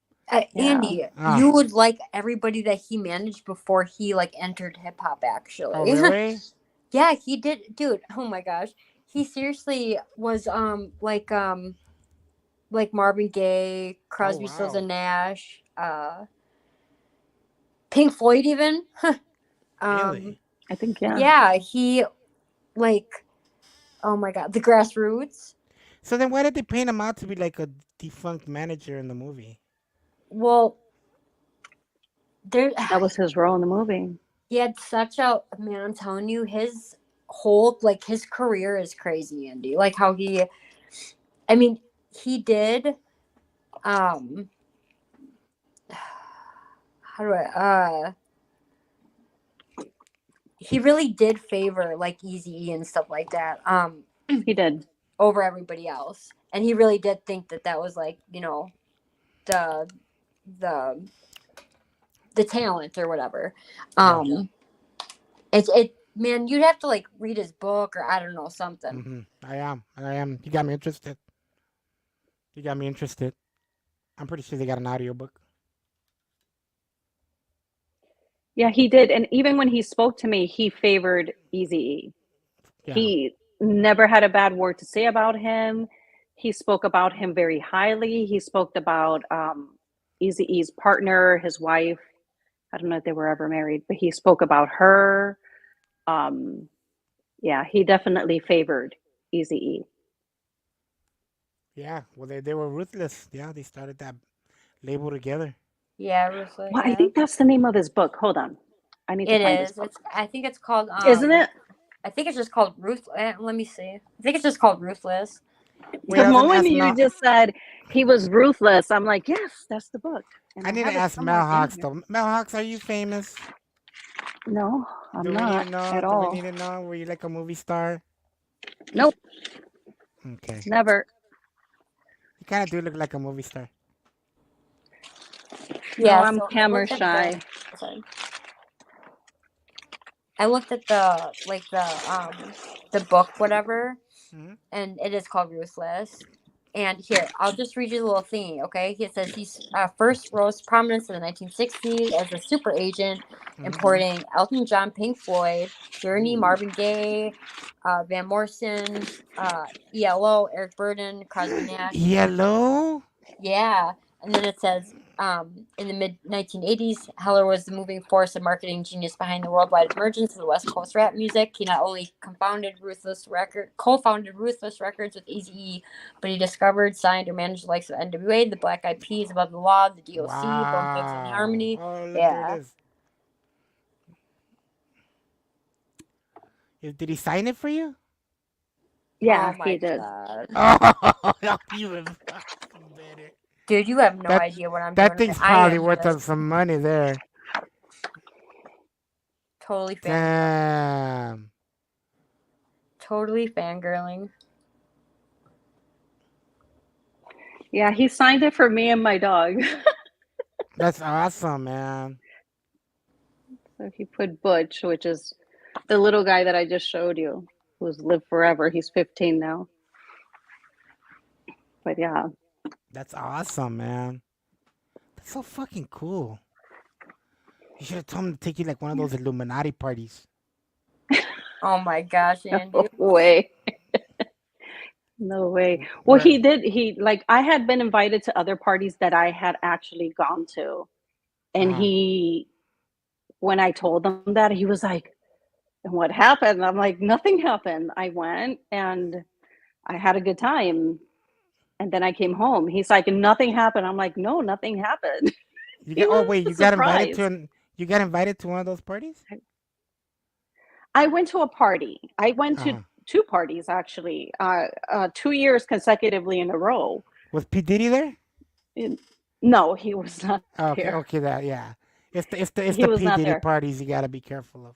Speaker 9: Andy, you would like everybody that he managed before he like entered hip hop, actually.
Speaker 3: Oh, really?
Speaker 9: Yeah, he did, dude. Oh my gosh, he seriously was like Marvin Gaye, Crosby, Stills and Nash, Pink Floyd, even.
Speaker 3: Really?
Speaker 11: I think yeah.
Speaker 9: Yeah, he like, oh my god, the Grassroots.
Speaker 3: So then, why did they paint him out to be like a defunct manager in the movie?
Speaker 9: Well,
Speaker 11: that was his role in the movie.
Speaker 9: He had such a, man, I'm telling you, his whole, like, his career is crazy, Andy. Like, how he did, how do I, he really did favor, like, Eazy-E and stuff like that.
Speaker 11: He did.
Speaker 9: Over everybody else. And he really did think that was, like, you know, the talent or whatever. Man, you'd have to like read his book or I don't know, something.
Speaker 3: Mm-hmm. I am. You got me interested. I'm pretty sure they got an audiobook.
Speaker 11: Yeah, he did. And even when he spoke to me, he favored Eazy-E. Yeah. He never had a bad word to say about him. He spoke about him very highly. He spoke about Eazy-E's partner, his wife. I don't know if they were ever married, but he spoke about her. Yeah, he definitely favored Eazy-E.
Speaker 3: Yeah, well, they were ruthless. Yeah, they started that label together.
Speaker 9: Yeah, ruthless.
Speaker 11: Well, I think that's the name of his book. Hold on, I need to find his book.
Speaker 9: I think it's called.
Speaker 11: Isn't it?
Speaker 9: I think it's just called Ruthless. Let me see. I think it's just called Ruthless.
Speaker 11: The moment you just said he was ruthless, I'm like, yes, that's the book. And
Speaker 3: I need to ask Mel Hawks though. Mel Hawks, are you famous?
Speaker 11: No, I'm not at all.
Speaker 3: Do we need to know? Were you like a movie star?
Speaker 11: Nope.
Speaker 3: Okay.
Speaker 11: Never.
Speaker 3: You kind of do look like a movie star.
Speaker 11: Yeah, no, I'm camera shy.
Speaker 9: I looked at the the book, whatever,
Speaker 3: Mhm.
Speaker 9: and it is called Ruthless. And here, I'll just read you the little thingy, okay? He says he's first rose to prominence in the 1960s as a super agent, importing Elton John, Pink Floyd, Journey, Marvin Gaye, Van Morrison, ELO, Eric Burden, Crosby Nash.
Speaker 3: Yellow?
Speaker 9: Yeah. And then it says, in the mid 1980s, Heller was the moving force and marketing genius behind the worldwide emergence of the West Coast rap music. He not only co-founded Ruthless Records with Eazy-E, but he discovered, signed, or managed the likes of NWA, the Black Eyed Peas, Above the Law, the DOC, Bone Thugs and Harmony.
Speaker 3: Oh, look,
Speaker 9: Yeah.
Speaker 3: there it is. Did he sign it for you?
Speaker 11: Yeah,
Speaker 9: Oh my
Speaker 11: he did.
Speaker 9: God.
Speaker 3: Oh, even fucking better.
Speaker 9: Dude, you have no
Speaker 3: That-
Speaker 9: idea what I'm
Speaker 3: That
Speaker 9: doing.
Speaker 3: thing's
Speaker 9: I
Speaker 3: probably
Speaker 9: am
Speaker 3: worth
Speaker 9: just
Speaker 3: some money there.
Speaker 9: totally
Speaker 3: Damn.
Speaker 9: fangirling.
Speaker 11: Yeah, he signed it for me and my dog.
Speaker 3: That's awesome, man.
Speaker 11: So he put Butch, which is the little guy that I just showed you, who's lived forever. He's 15 now. But yeah,
Speaker 3: That's awesome, man. That's so fucking cool. You should have told him to take you like one of those Illuminati parties.
Speaker 9: Oh my gosh, Andy.
Speaker 11: no way. No way. Well, he did. I had been invited to other parties that I had actually gone to. And
Speaker 3: Uh-huh.
Speaker 11: when I told him that, he was like, "And what happened?" I'm like, "Nothing happened. I went and I had a good time. And then I came home." He's like, "Nothing happened." I'm like, "No, nothing happened."
Speaker 3: You
Speaker 11: He
Speaker 3: got, oh
Speaker 11: was
Speaker 3: wait, you got invited
Speaker 11: surprised.
Speaker 3: you got invited to one of those parties?
Speaker 11: I went to a party. I went to
Speaker 3: Uh-huh.
Speaker 11: 2 parties actually, 2 years consecutively in a row.
Speaker 3: Was P Diddy there?
Speaker 11: No, he was not
Speaker 3: Okay,
Speaker 11: there.
Speaker 3: okay, that yeah. It's
Speaker 11: He
Speaker 3: the
Speaker 11: was
Speaker 3: P
Speaker 11: not
Speaker 3: Diddy
Speaker 11: there.
Speaker 3: parties you gotta be careful of.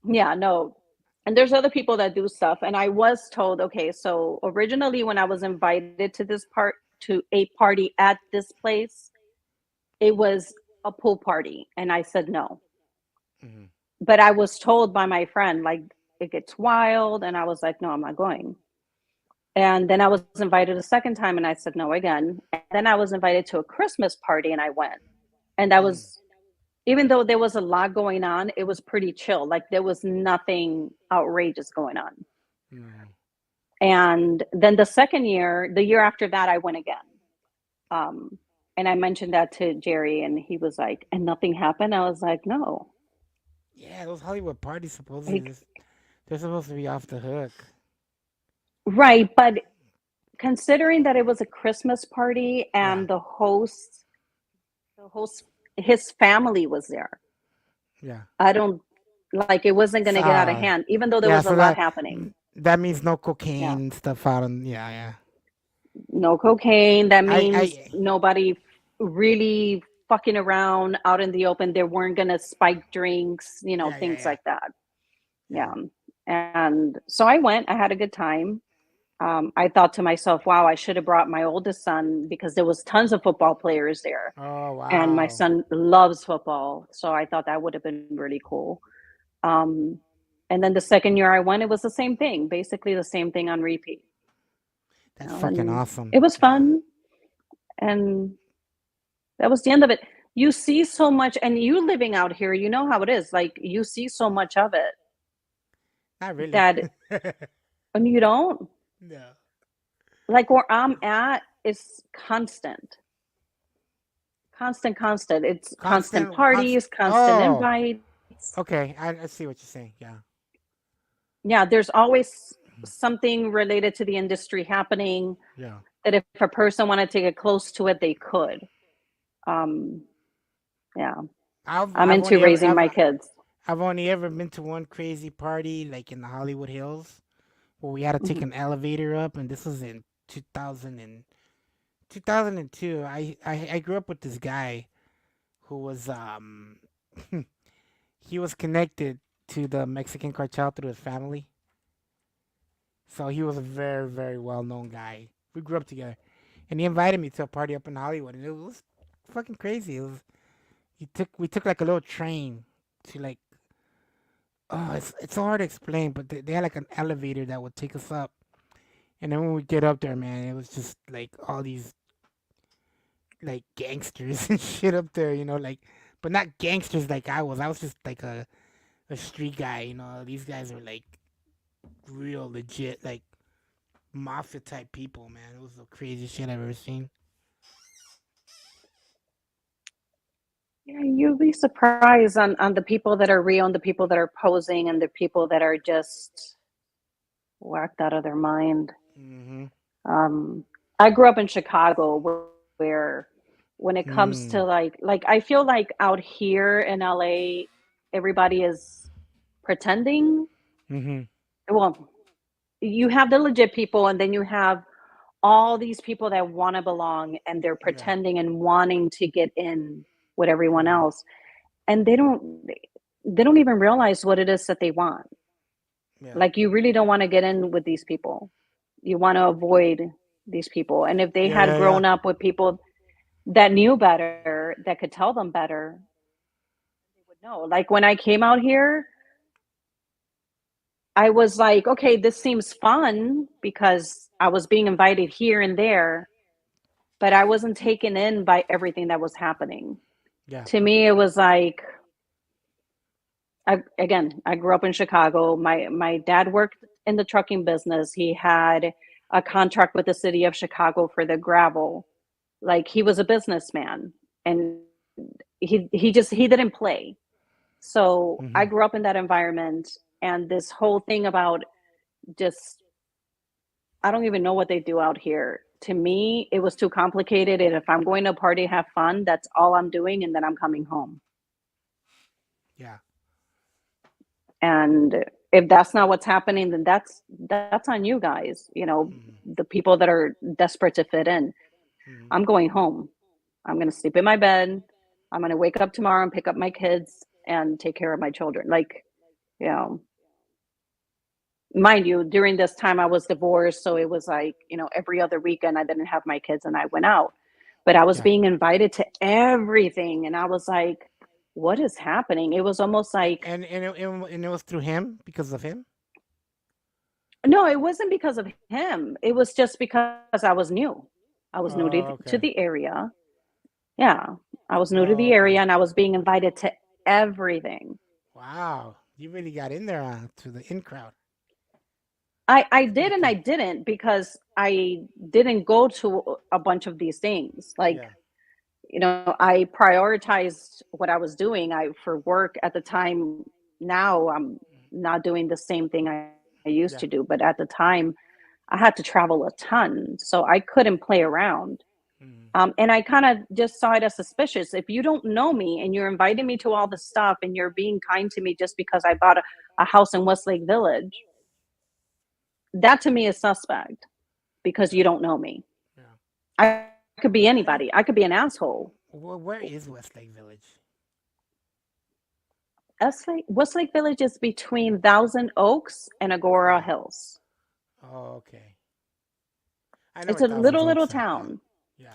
Speaker 11: Yeah, no. And there's other people that do stuff. And I was told, okay, so originally when I was invited to a party at this place, it was a pool party, and I said no.
Speaker 3: Mhm.
Speaker 11: But I was told by my friend, like, it gets wild, and I was like, no, I'm not going. And then I was invited a second time, and I said no again. And then I was invited to a Christmas party, and I went. And that was, even though there was a lot going on, it was pretty chill. Like there was nothing outrageous going on.
Speaker 3: Mm.
Speaker 11: And then the second year, the year after that, I went again. And I mentioned that to Jerry, and he was like, "And nothing happened?" I was like, "No."
Speaker 3: Yeah, those Hollywood parties supposedly
Speaker 11: Like,
Speaker 3: they're supposed to be off the hook.
Speaker 11: right, but considering that it was a Christmas party
Speaker 3: Yeah.
Speaker 11: and the host, his family was there.
Speaker 3: Yeah.
Speaker 11: I don't like it wasn't going to get out of hand, even though there
Speaker 3: Yeah,
Speaker 11: was a
Speaker 3: so
Speaker 11: lot happening.
Speaker 3: that means no cocaine
Speaker 11: Yeah.
Speaker 3: and stuff out on yeah.
Speaker 11: No cocaine. That
Speaker 3: I
Speaker 11: means nobody really fucking around out in the open. They weren't going to spike drinks, things like that. Yeah. And so I went, I had a good time. I thought to myself, wow, I should have brought my oldest son because there was tons of football players there.
Speaker 3: Oh wow.
Speaker 11: And my son loves football. So I thought that would have been really cool. And then the second year I went, it was the same thing, basically the same thing on repeat.
Speaker 3: That's fucking
Speaker 11: And
Speaker 3: awesome.
Speaker 11: It was fun. And that was the end of it. You see so much, and you living out here, you know how it is. Like you see so much of it.
Speaker 3: Not really.
Speaker 11: That and you don't?
Speaker 3: No.
Speaker 11: Like where I'm at is constant. Constant. It's constant parties, constant invites.
Speaker 3: Okay, I see what you're saying. Yeah.
Speaker 11: Yeah, there's always something related to the industry happening.
Speaker 3: Yeah.
Speaker 11: That if a person wanted to get close to it, they could. Yeah. I'm into raising my kids.
Speaker 3: I've only ever been to one crazy party, like in the Hollywood Hills, where we had to take an elevator up, and this was in 2002. I grew up with this guy who was he was connected to the Mexican cartel through his family. So he was a very, very well-known guy. We grew up together, and he invited me to a party up in Hollywood, and it was fucking crazy. We took like a little train to like Oh, it's so hard to explain, but they had like an elevator that would take us up, and then when we get up there, man, it was just like all these like gangsters and shit up there, like, but not gangsters like I was. I was just like a street guy, These guys are like real legit, like mafia type people, man. It was the craziest shit I've ever seen.
Speaker 11: Yeah, you'll be surprised on the people that are real and the people that are posing and the people that are just whacked out of their mind.
Speaker 3: Mm-hmm.
Speaker 11: I grew up in Chicago where when it comes to like I feel like out here in LA, everybody is pretending.
Speaker 3: Mm-hmm.
Speaker 11: Well, you have the legit people, and then you have all these people that want to belong, and they're pretending and wanting to get in with everyone else, and they don't even realize what it is that they want.
Speaker 3: Yeah.
Speaker 11: Like, you really don't want to get in with these people. You want to avoid these people, and if they had grown up with people that knew better, that could tell them better, they would know. Like, when I came out here, I was like, okay, this seems fun because I was being invited here and there, but I wasn't taken in by everything that was happening.
Speaker 3: Yeah.
Speaker 11: To me, it was like, I grew up in Chicago. My dad worked in the trucking business. He had a contract with the city of Chicago for the gravel. Like, he was a businessman, and he didn't play. So I grew up in that environment, and this whole thing about just, I don't even know what they do out here. To me, it was too complicated. And if I'm going to a party, have fun, that's all I'm doing, and then I'm coming home.
Speaker 3: Yeah.
Speaker 11: And if that's not what's happening, then that's on you guys. The people that are desperate to fit in. I'm going home. I'm going to sleep in my bed. I'm going to wake up tomorrow and pick up my kids and take care of my children. Like, mind you, during this time I was divorced, so it was like, every other weekend I didn't have my kids and I went out. But I was being invited to everything, and I was like, what is happening? It was almost like,
Speaker 3: And it was through him, because of him.
Speaker 11: no, it wasn't because of him. It was just because I was new. I was new to the area. Yeah, I was new to the area, and I was being invited to everything.
Speaker 3: Wow, you really got in there to the in crowd.
Speaker 11: I did and I didn't, because I didn't go to a bunch of these things. Like, I prioritized what I was doing. For work at the time. Now I'm not doing the same thing I used to do, but at the time I had to travel a ton, so I couldn't play around. And I kind of just saw it as suspicious. If you don't know me and you're inviting me to all this stuff and you're being kind to me just because I bought a house in Westlake Village, that to me is suspect, because you don't know me. I could be anybody. I could be an asshole.
Speaker 3: Well, where is Westlake Village?
Speaker 11: Westlake Village is between Thousand Oaks and Agora Hills.
Speaker 3: Oh, okay.
Speaker 11: It's a little town.
Speaker 3: Yeah.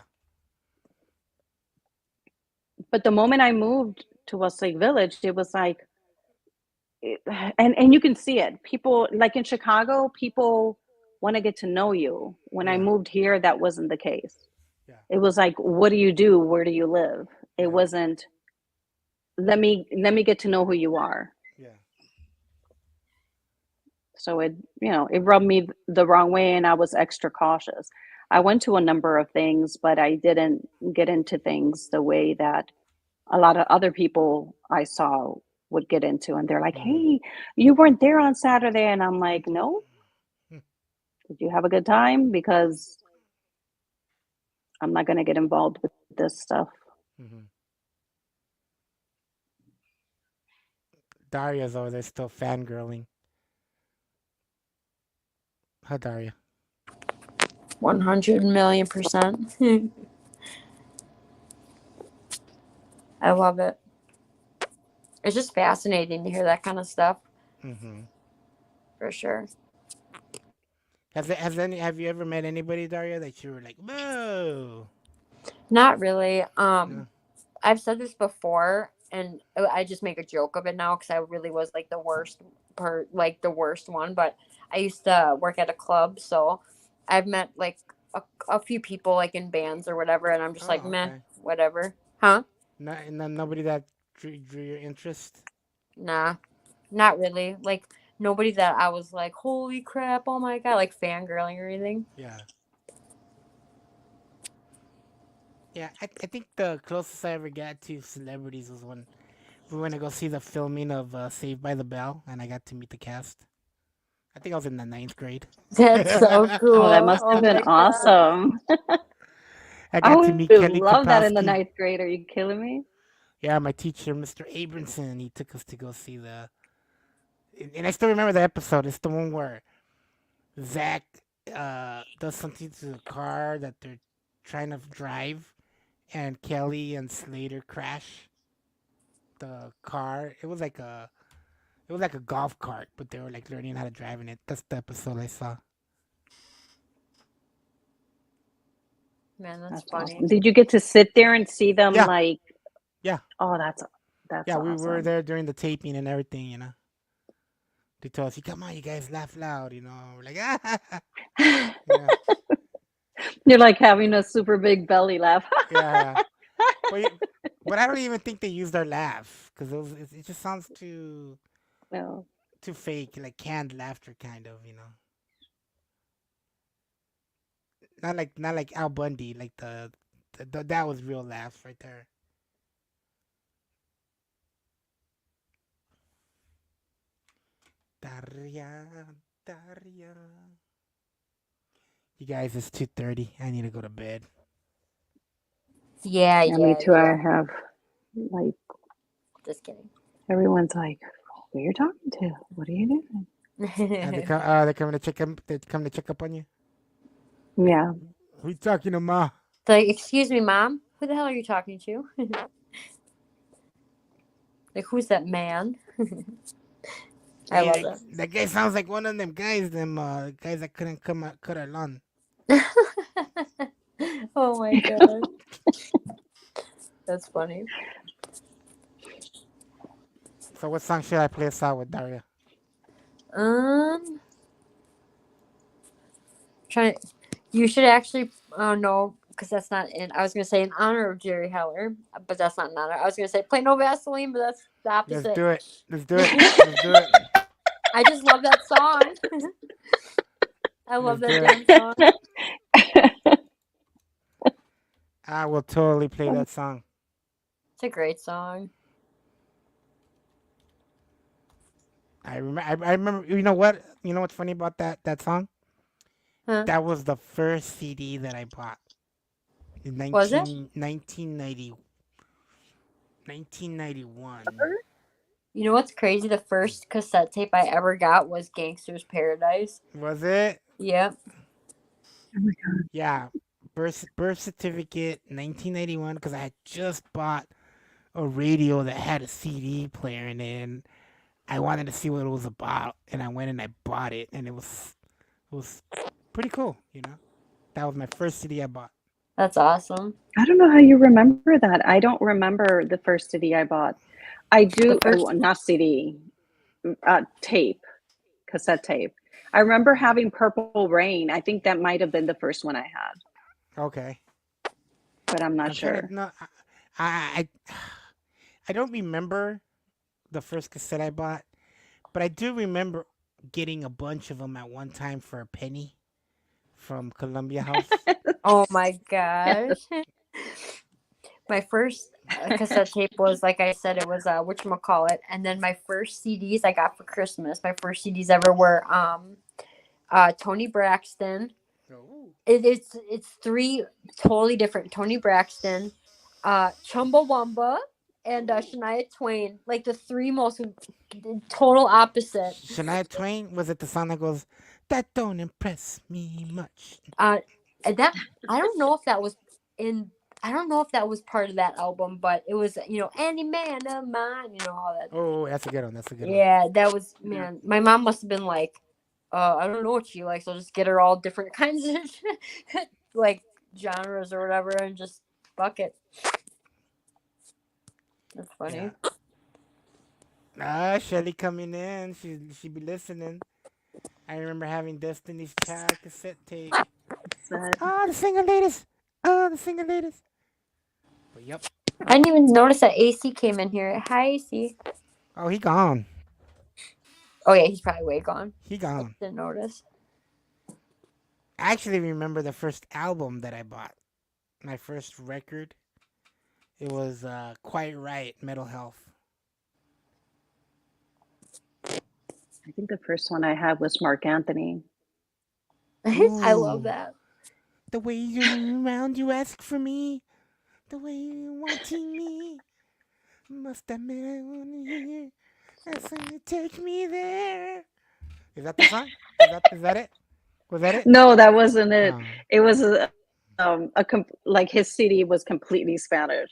Speaker 11: But the moment I moved to Westlake Village, it was like, and you can see it. People, like in Chicago, people want to get to know you. When I moved here, that wasn't the case. It was like, what do you do? Where do you live? It wasn't, let me get to know who you are.
Speaker 3: Yeah.
Speaker 11: So it rubbed me the wrong way, and I was extra cautious. I went to a number of things, but I didn't get into things the way that a lot of other people I saw would get into. And they're like, hey, you weren't there on Saturday. And I'm like, no. Did you have a good time? Because I'm not going to get involved with this stuff.
Speaker 3: Daria's over there still fangirling. Hi, Daria.
Speaker 9: 100,000,000%. I love it. It's just fascinating to hear that kind of stuff. For sure.
Speaker 3: Have you ever met anybody, Daria, that you were like, whoa?
Speaker 9: Not really. I've said this before. and I just make a joke of it now because I really was like the worst the worst one. But I used to work at a club, so I've met like a few people like in bands or whatever, and I'm just like,
Speaker 3: Oh,
Speaker 9: meh,
Speaker 3: okay.
Speaker 9: whatever, huh?
Speaker 3: Nobody that drew your interest.
Speaker 9: Nah, not really. Like nobody that I was like, holy crap, oh my god, like fangirling or anything.
Speaker 3: Yeah. Yeah, I think the closest I ever got to celebrities was when we went to go see the filming of Saved by the Bell, and I got to meet the cast. I think I was in the 9th grade.
Speaker 9: That's so cool.
Speaker 11: Oh, that must have
Speaker 9: Oh
Speaker 11: been
Speaker 9: my god.
Speaker 11: awesome.
Speaker 3: I
Speaker 11: I
Speaker 3: got to
Speaker 11: would
Speaker 3: meet Kelly
Speaker 11: love that in the
Speaker 3: Kapowski.
Speaker 11: 9th grade. Are you kidding me?
Speaker 3: Yeah, my teacher, Mr. Abramson, he took us to go see and I still remember the episode. It's the one where Zach does something to the car that they're trying to drive, and Kelly and Slater crash the car. It was like a golf cart, but they were like learning how to drive in it. That's the episode I saw.
Speaker 9: Man, that's
Speaker 11: That's
Speaker 9: funny.
Speaker 11: awesome. Did you get to sit there and see them
Speaker 3: Yeah.
Speaker 11: like?
Speaker 3: Yeah.
Speaker 11: Oh, that's
Speaker 3: Yeah, we were
Speaker 11: awesome.
Speaker 3: there during the taping and everything, you know. They told us, come on, you guys laugh loud, you know. We're like, yeah.
Speaker 11: You're like having a super big belly laugh.
Speaker 3: Yeah. But I don't even think they used our laugh because it just sounds too
Speaker 11: No.
Speaker 3: too fake, like canned laughter, kind of, you know. Not like Al Bundy, like the that was real laughs right there. Daria, Daria. You guys, it's 2:30. I need to go to bed.
Speaker 9: Yeah,
Speaker 11: Yeah, me too.
Speaker 9: yeah.
Speaker 11: I have like
Speaker 9: Just kidding.
Speaker 11: everyone's like, who are you talking to? What are you doing?
Speaker 3: They're coming to check up. They come to check up on you.
Speaker 11: Yeah.
Speaker 3: Who you talking to, Ma?
Speaker 9: Like, excuse me, mom. Who the hell are you talking to? Like, who's that man? I
Speaker 3: Hey,
Speaker 9: love that.
Speaker 3: that guy sounds like one of them guys. Them guys that couldn't cut our lawn.
Speaker 9: Oh my god. That's funny.
Speaker 3: So what song should I play us out with, Daria?
Speaker 9: You should actually. Oh no, because that's not in. I was gonna say in honor of Jerry Heller, but that's not in honor. I was gonna say play No Vaseline, but that's the opposite.
Speaker 3: Let's do it. Let's do it. Let's do it.
Speaker 9: I just love that song. I love
Speaker 3: Let's
Speaker 9: that
Speaker 3: do
Speaker 9: damn song.
Speaker 3: I will totally play that song.
Speaker 9: It's a great song.
Speaker 3: I remember. You know what? You know what's funny about that song?
Speaker 9: Huh?
Speaker 3: That was the first CD that I bought. In
Speaker 9: Was it?
Speaker 3: 1991.
Speaker 9: You know what's crazy? The first cassette tape I ever got was Gangster's Paradise.
Speaker 3: Was it?
Speaker 9: Yep.
Speaker 11: Oh my god.
Speaker 3: Yeah. Birth certificate, 1991, because I had just bought a radio that had a CD player in it, and I wanted to see what it was about, and I went and I bought it, and it was pretty cool, you know. That was my first CD I bought.
Speaker 9: That's awesome.
Speaker 11: I don't know how you remember that. I don't remember the first CD I bought. I do, not CD, tape, cassette tape. I remember having Purple Rain. I think that might have been the first one I had,
Speaker 3: Okay.
Speaker 11: but I'm not
Speaker 3: Okay,
Speaker 11: sure.
Speaker 3: no, I don't remember the first cassette I bought, but I do remember getting a bunch of them at one time for a penny from Columbia House.
Speaker 9: Oh my gosh. My first cassette tape was, like I said, it was whatchamacallit. And then my first CDs I got for Christmas, my first CDs ever were Tony Braxton.
Speaker 3: Oh.
Speaker 9: It's three totally different. Tony Braxton, Chumbawamba, and Shania Twain. Like the three most total opposite.
Speaker 3: Shania Twain, was it the song that goes, "That don't impress me much"?
Speaker 9: And that I don't know if that was part of that album, but it was, Any Man of Mine, all that.
Speaker 3: Oh, that's a good one. That's a good one.
Speaker 9: Yeah, that was, man. My mom must have been like, I don't know what she likes. I'll just get her all different kinds of like genres or whatever, and just fuck it. That's funny.
Speaker 3: Shelly coming in. She be listening. I remember having Destiny's Child cassette tape. Oh, the single ladies. Oh, the single ladies. But yep.
Speaker 9: I didn't even notice that AC came in here. Hi, AC.
Speaker 3: Oh, he gone.
Speaker 9: Oh yeah, he's probably way gone.
Speaker 3: He gone.
Speaker 9: Didn't notice.
Speaker 3: I actually remember the first album that I bought. My first record. It was Quite Right, Metal Health.
Speaker 11: I think the first one I had was Mark Anthony.
Speaker 9: I love that.
Speaker 3: The way you're around, you ask for me. The way you're wanting me. Must have been here. That's when you take me there. Is that the song? Is that it? Was that it?
Speaker 11: No, that wasn't it.
Speaker 3: Oh.
Speaker 11: It was like his CD was completely Spanish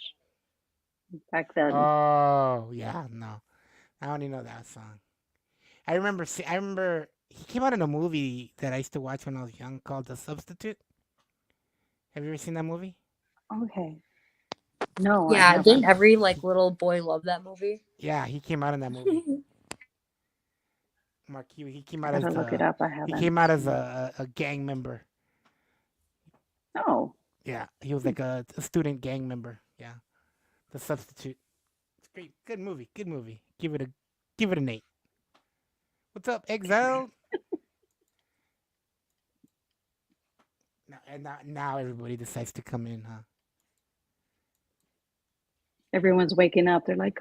Speaker 11: back then.
Speaker 3: Oh, yeah, no. I only know that song. I remember he came out in a movie that I used to watch when I was young called The Substitute. Have you ever seen that movie?
Speaker 11: Okay. No. I
Speaker 9: Yeah,
Speaker 11: haven't.
Speaker 9: didn't every little boy love that movie?
Speaker 3: Yeah, he came out in that movie. Mark, he came out
Speaker 11: I
Speaker 3: as
Speaker 11: gotta look it up. I haven't.
Speaker 3: he came out as a gang member.
Speaker 11: Oh.
Speaker 3: Yeah, he was like a student gang member. Yeah, The Substitute. It's great, good movie. Good movie. Give it an 8. What's up, Exile? Now everybody decides to come in, huh?
Speaker 11: Everyone's waking up. They're like,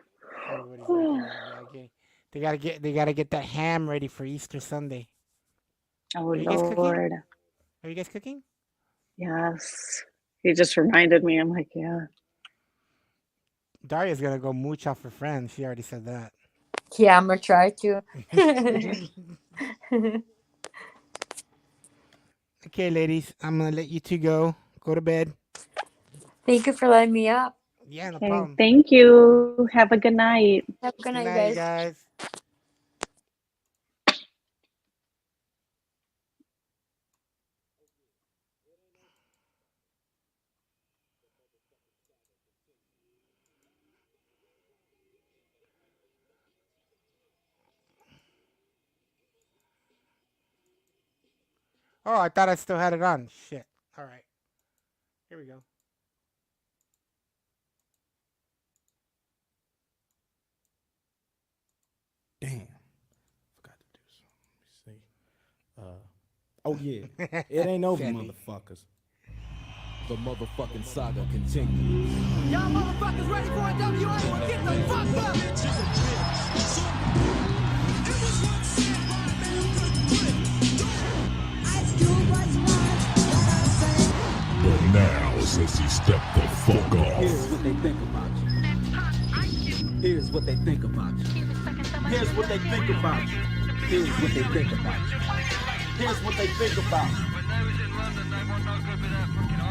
Speaker 3: Everybody's like, yeah, okay. They gotta get that ham ready for Easter Sunday.
Speaker 11: oh
Speaker 3: Are you guys cooking?
Speaker 11: Lord.
Speaker 3: Are you guys cooking?
Speaker 11: Yes. He just reminded me. I'm like, yeah.
Speaker 3: Daria's gonna go mooch off her friends. She already said that.
Speaker 9: Yeah, I'm gonna try to.
Speaker 3: Okay, ladies, I'm gonna let you two go. Go to bed.
Speaker 9: Thank you for letting me up.
Speaker 3: Yeah, no
Speaker 11: Okay.
Speaker 3: problem.
Speaker 11: Thank you. Have a good night.
Speaker 9: Have a good night,
Speaker 3: night,
Speaker 9: you
Speaker 3: guys.
Speaker 9: guys.
Speaker 3: Oh, I thought I still had it on. Shit. All right. Here we go.
Speaker 12: Damn. Forgot to do something. Let me see. Oh yeah. It ain't over,
Speaker 3: Fatty.
Speaker 12: motherfuckers. The motherfucking saga continues.
Speaker 1: Y'all motherfuckers ready for a WA? Well, get the fuck up!
Speaker 13: But now, since he stepped the fuck off,
Speaker 10: Here's what they think about you. Here's what they think about you. Here's what they think about you. Here's what they think about you. Here's what they think about you.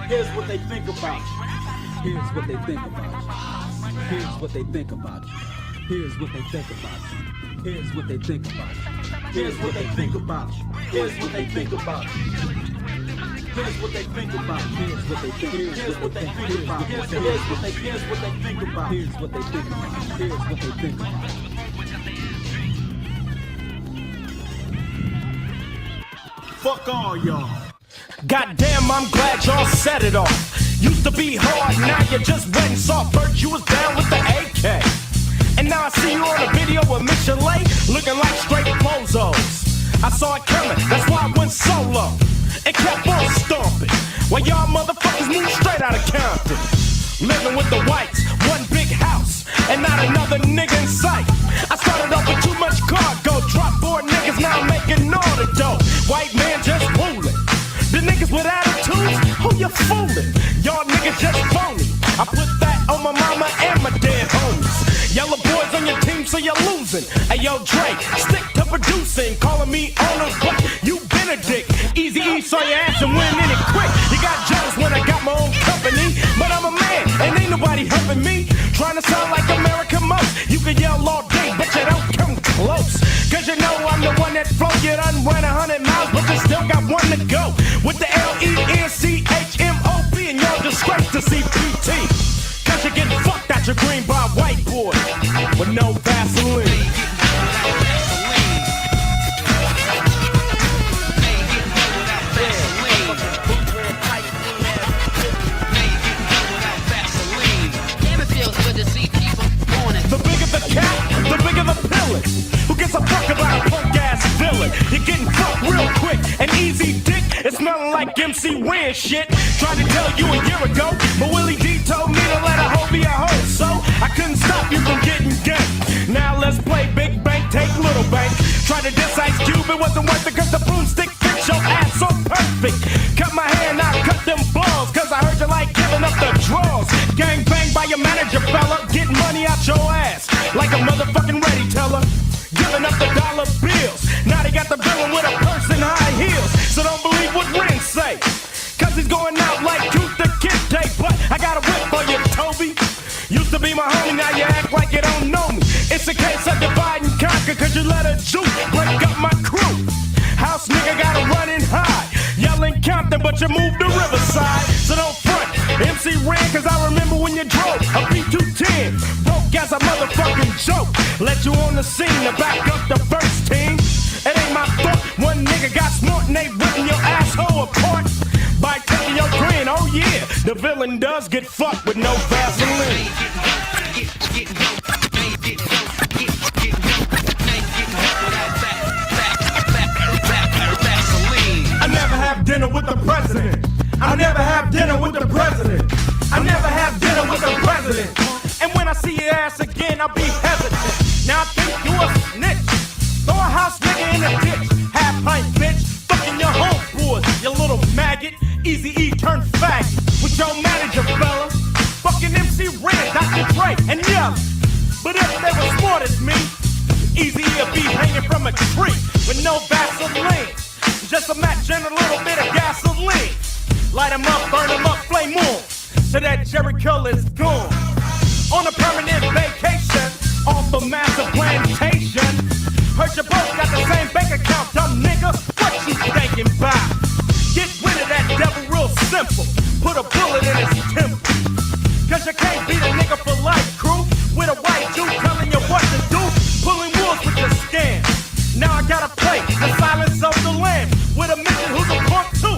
Speaker 10: Here's what they think about you. Here's what they think about you. Here's what they think about you. Here's what they think about you. Here's what they think about you. Here's what they think about you. Here's what they think about you. Here's what they think about. Here's what they think. Here's what they think about. Here's what they think about. Here's what they think about. Here's what they think about.
Speaker 1: Fuck all y'all. Goddamn, I'm glad y'all set it off. Used to be hard, now you're just wet and soft. First you was down with the AK. And now I see you on a video with Michelet, looking like straight bozos. I saw it coming, that's why I went solo and kept on stomping. While y'all motherfuckers moved straight out of Compton. Living with the whites, one big house, and not another nigga in sight. I started off with too much cargo, drop 4 niggas, now I'm making all the dough. White man just ruling. The niggas with attitudes, who you fooling? Y'all niggas just phony. I put that on my mama and my dead homies. Yellow boys on your team, so you're losing. Hey yo, Dre, stick to producing, calling me owner, but you been a dick. Easy E saw your ass and went in it quick. You got jealous when I got my own company, but I'm a man and ain't nobody helping me. Trying to sound like America most. You can yell all day, but you don't come close. Cause you know I'm the one that flow. You done ran 100 miles, but you still got one to go. With the LENCHMOB and y'all disgrace to CPT. Cause you're getting fucked out your green by white boys. no Vaseline. The bigger the cat, the bigger the pillage. Who gives a fuck about a punk ass villain? You're getting fucked real quick and easy dick. It's smelling like MC Ren shit. Tried to tell you a year ago, but Willie D told me to let a hoe be a hoe. So I couldn't stop you from getting gay. Now let's play Big Bank, take Little Bank. Try to diss Ice Cube, it wasn't worth it cause the broomstick fits your ass so perfect. Cut my hair, now cut them balls, cause I heard you like giving up the draws. Gang bang by your manager, fella, getting money out your ass like a motherfucking ready teller. Giving up the dollar bills, now they got the villain with a purse and high heels. So don't believe what Ren say, cause he's going out like Tooth the Kid Day. But I got a whip for you, Toby. Used to be my homie, now you act like you don't know me. It's a case of divide and conquer, cause you let a juke break up my crew. House nigga gotta run and hide, yelling Compton, but you moved to Riverside. So don't front, MC Ren, cause I remember when you drove a B210, broke as a motherfucking joke. Let you on the scene to back up the first team. It ain't my fault, one nigga got smart and they ripping your asshole apart by taking your grin. Oh yeah, the villain does get fucked with no Vaseline. I never have dinner with the president. I never have dinner with the president. I never have dinner with the president. And when I see your ass again, I'll be hesitant. Now I think you a snitch. Throw a house nigga in a ditch. Half pint bitch, fucking your homeboys, you little maggot. Easy E turn faggot with your manager, fella. Fucking MC Ren, Dr. Dre, and Yella. But if they were smart as me, Easy E'll be hanging from a tree with no Vaseline. Just a match and a little bit of gasoline. Light 'em up, burn 'em up, flame on, so that Jerry Curl is gone. On a permanent vacation, off a massive plantation. Heard you both got the same bank account, dumb nigga. What you thinking about? Get rid of that devil real simple. Put a bullet in his temple. Cause you can't beat a nigga for life, crew. With a white Jew telling you what to do. Pulling wolves with your scam. Now I gotta play the silence of the lamb with a midget who's a punk too.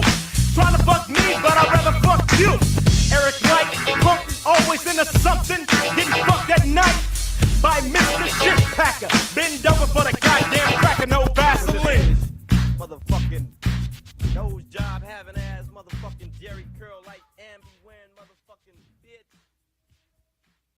Speaker 1: Trying to fuck me, but I'd rather fuck you. Eric White, punk, always into something. Getting fucked at night by Mr. Shit Packer. Bend over for the goddamn cracker, no Vaseline. Motherfucking nose job having ass, motherfucking Jerry Curl like.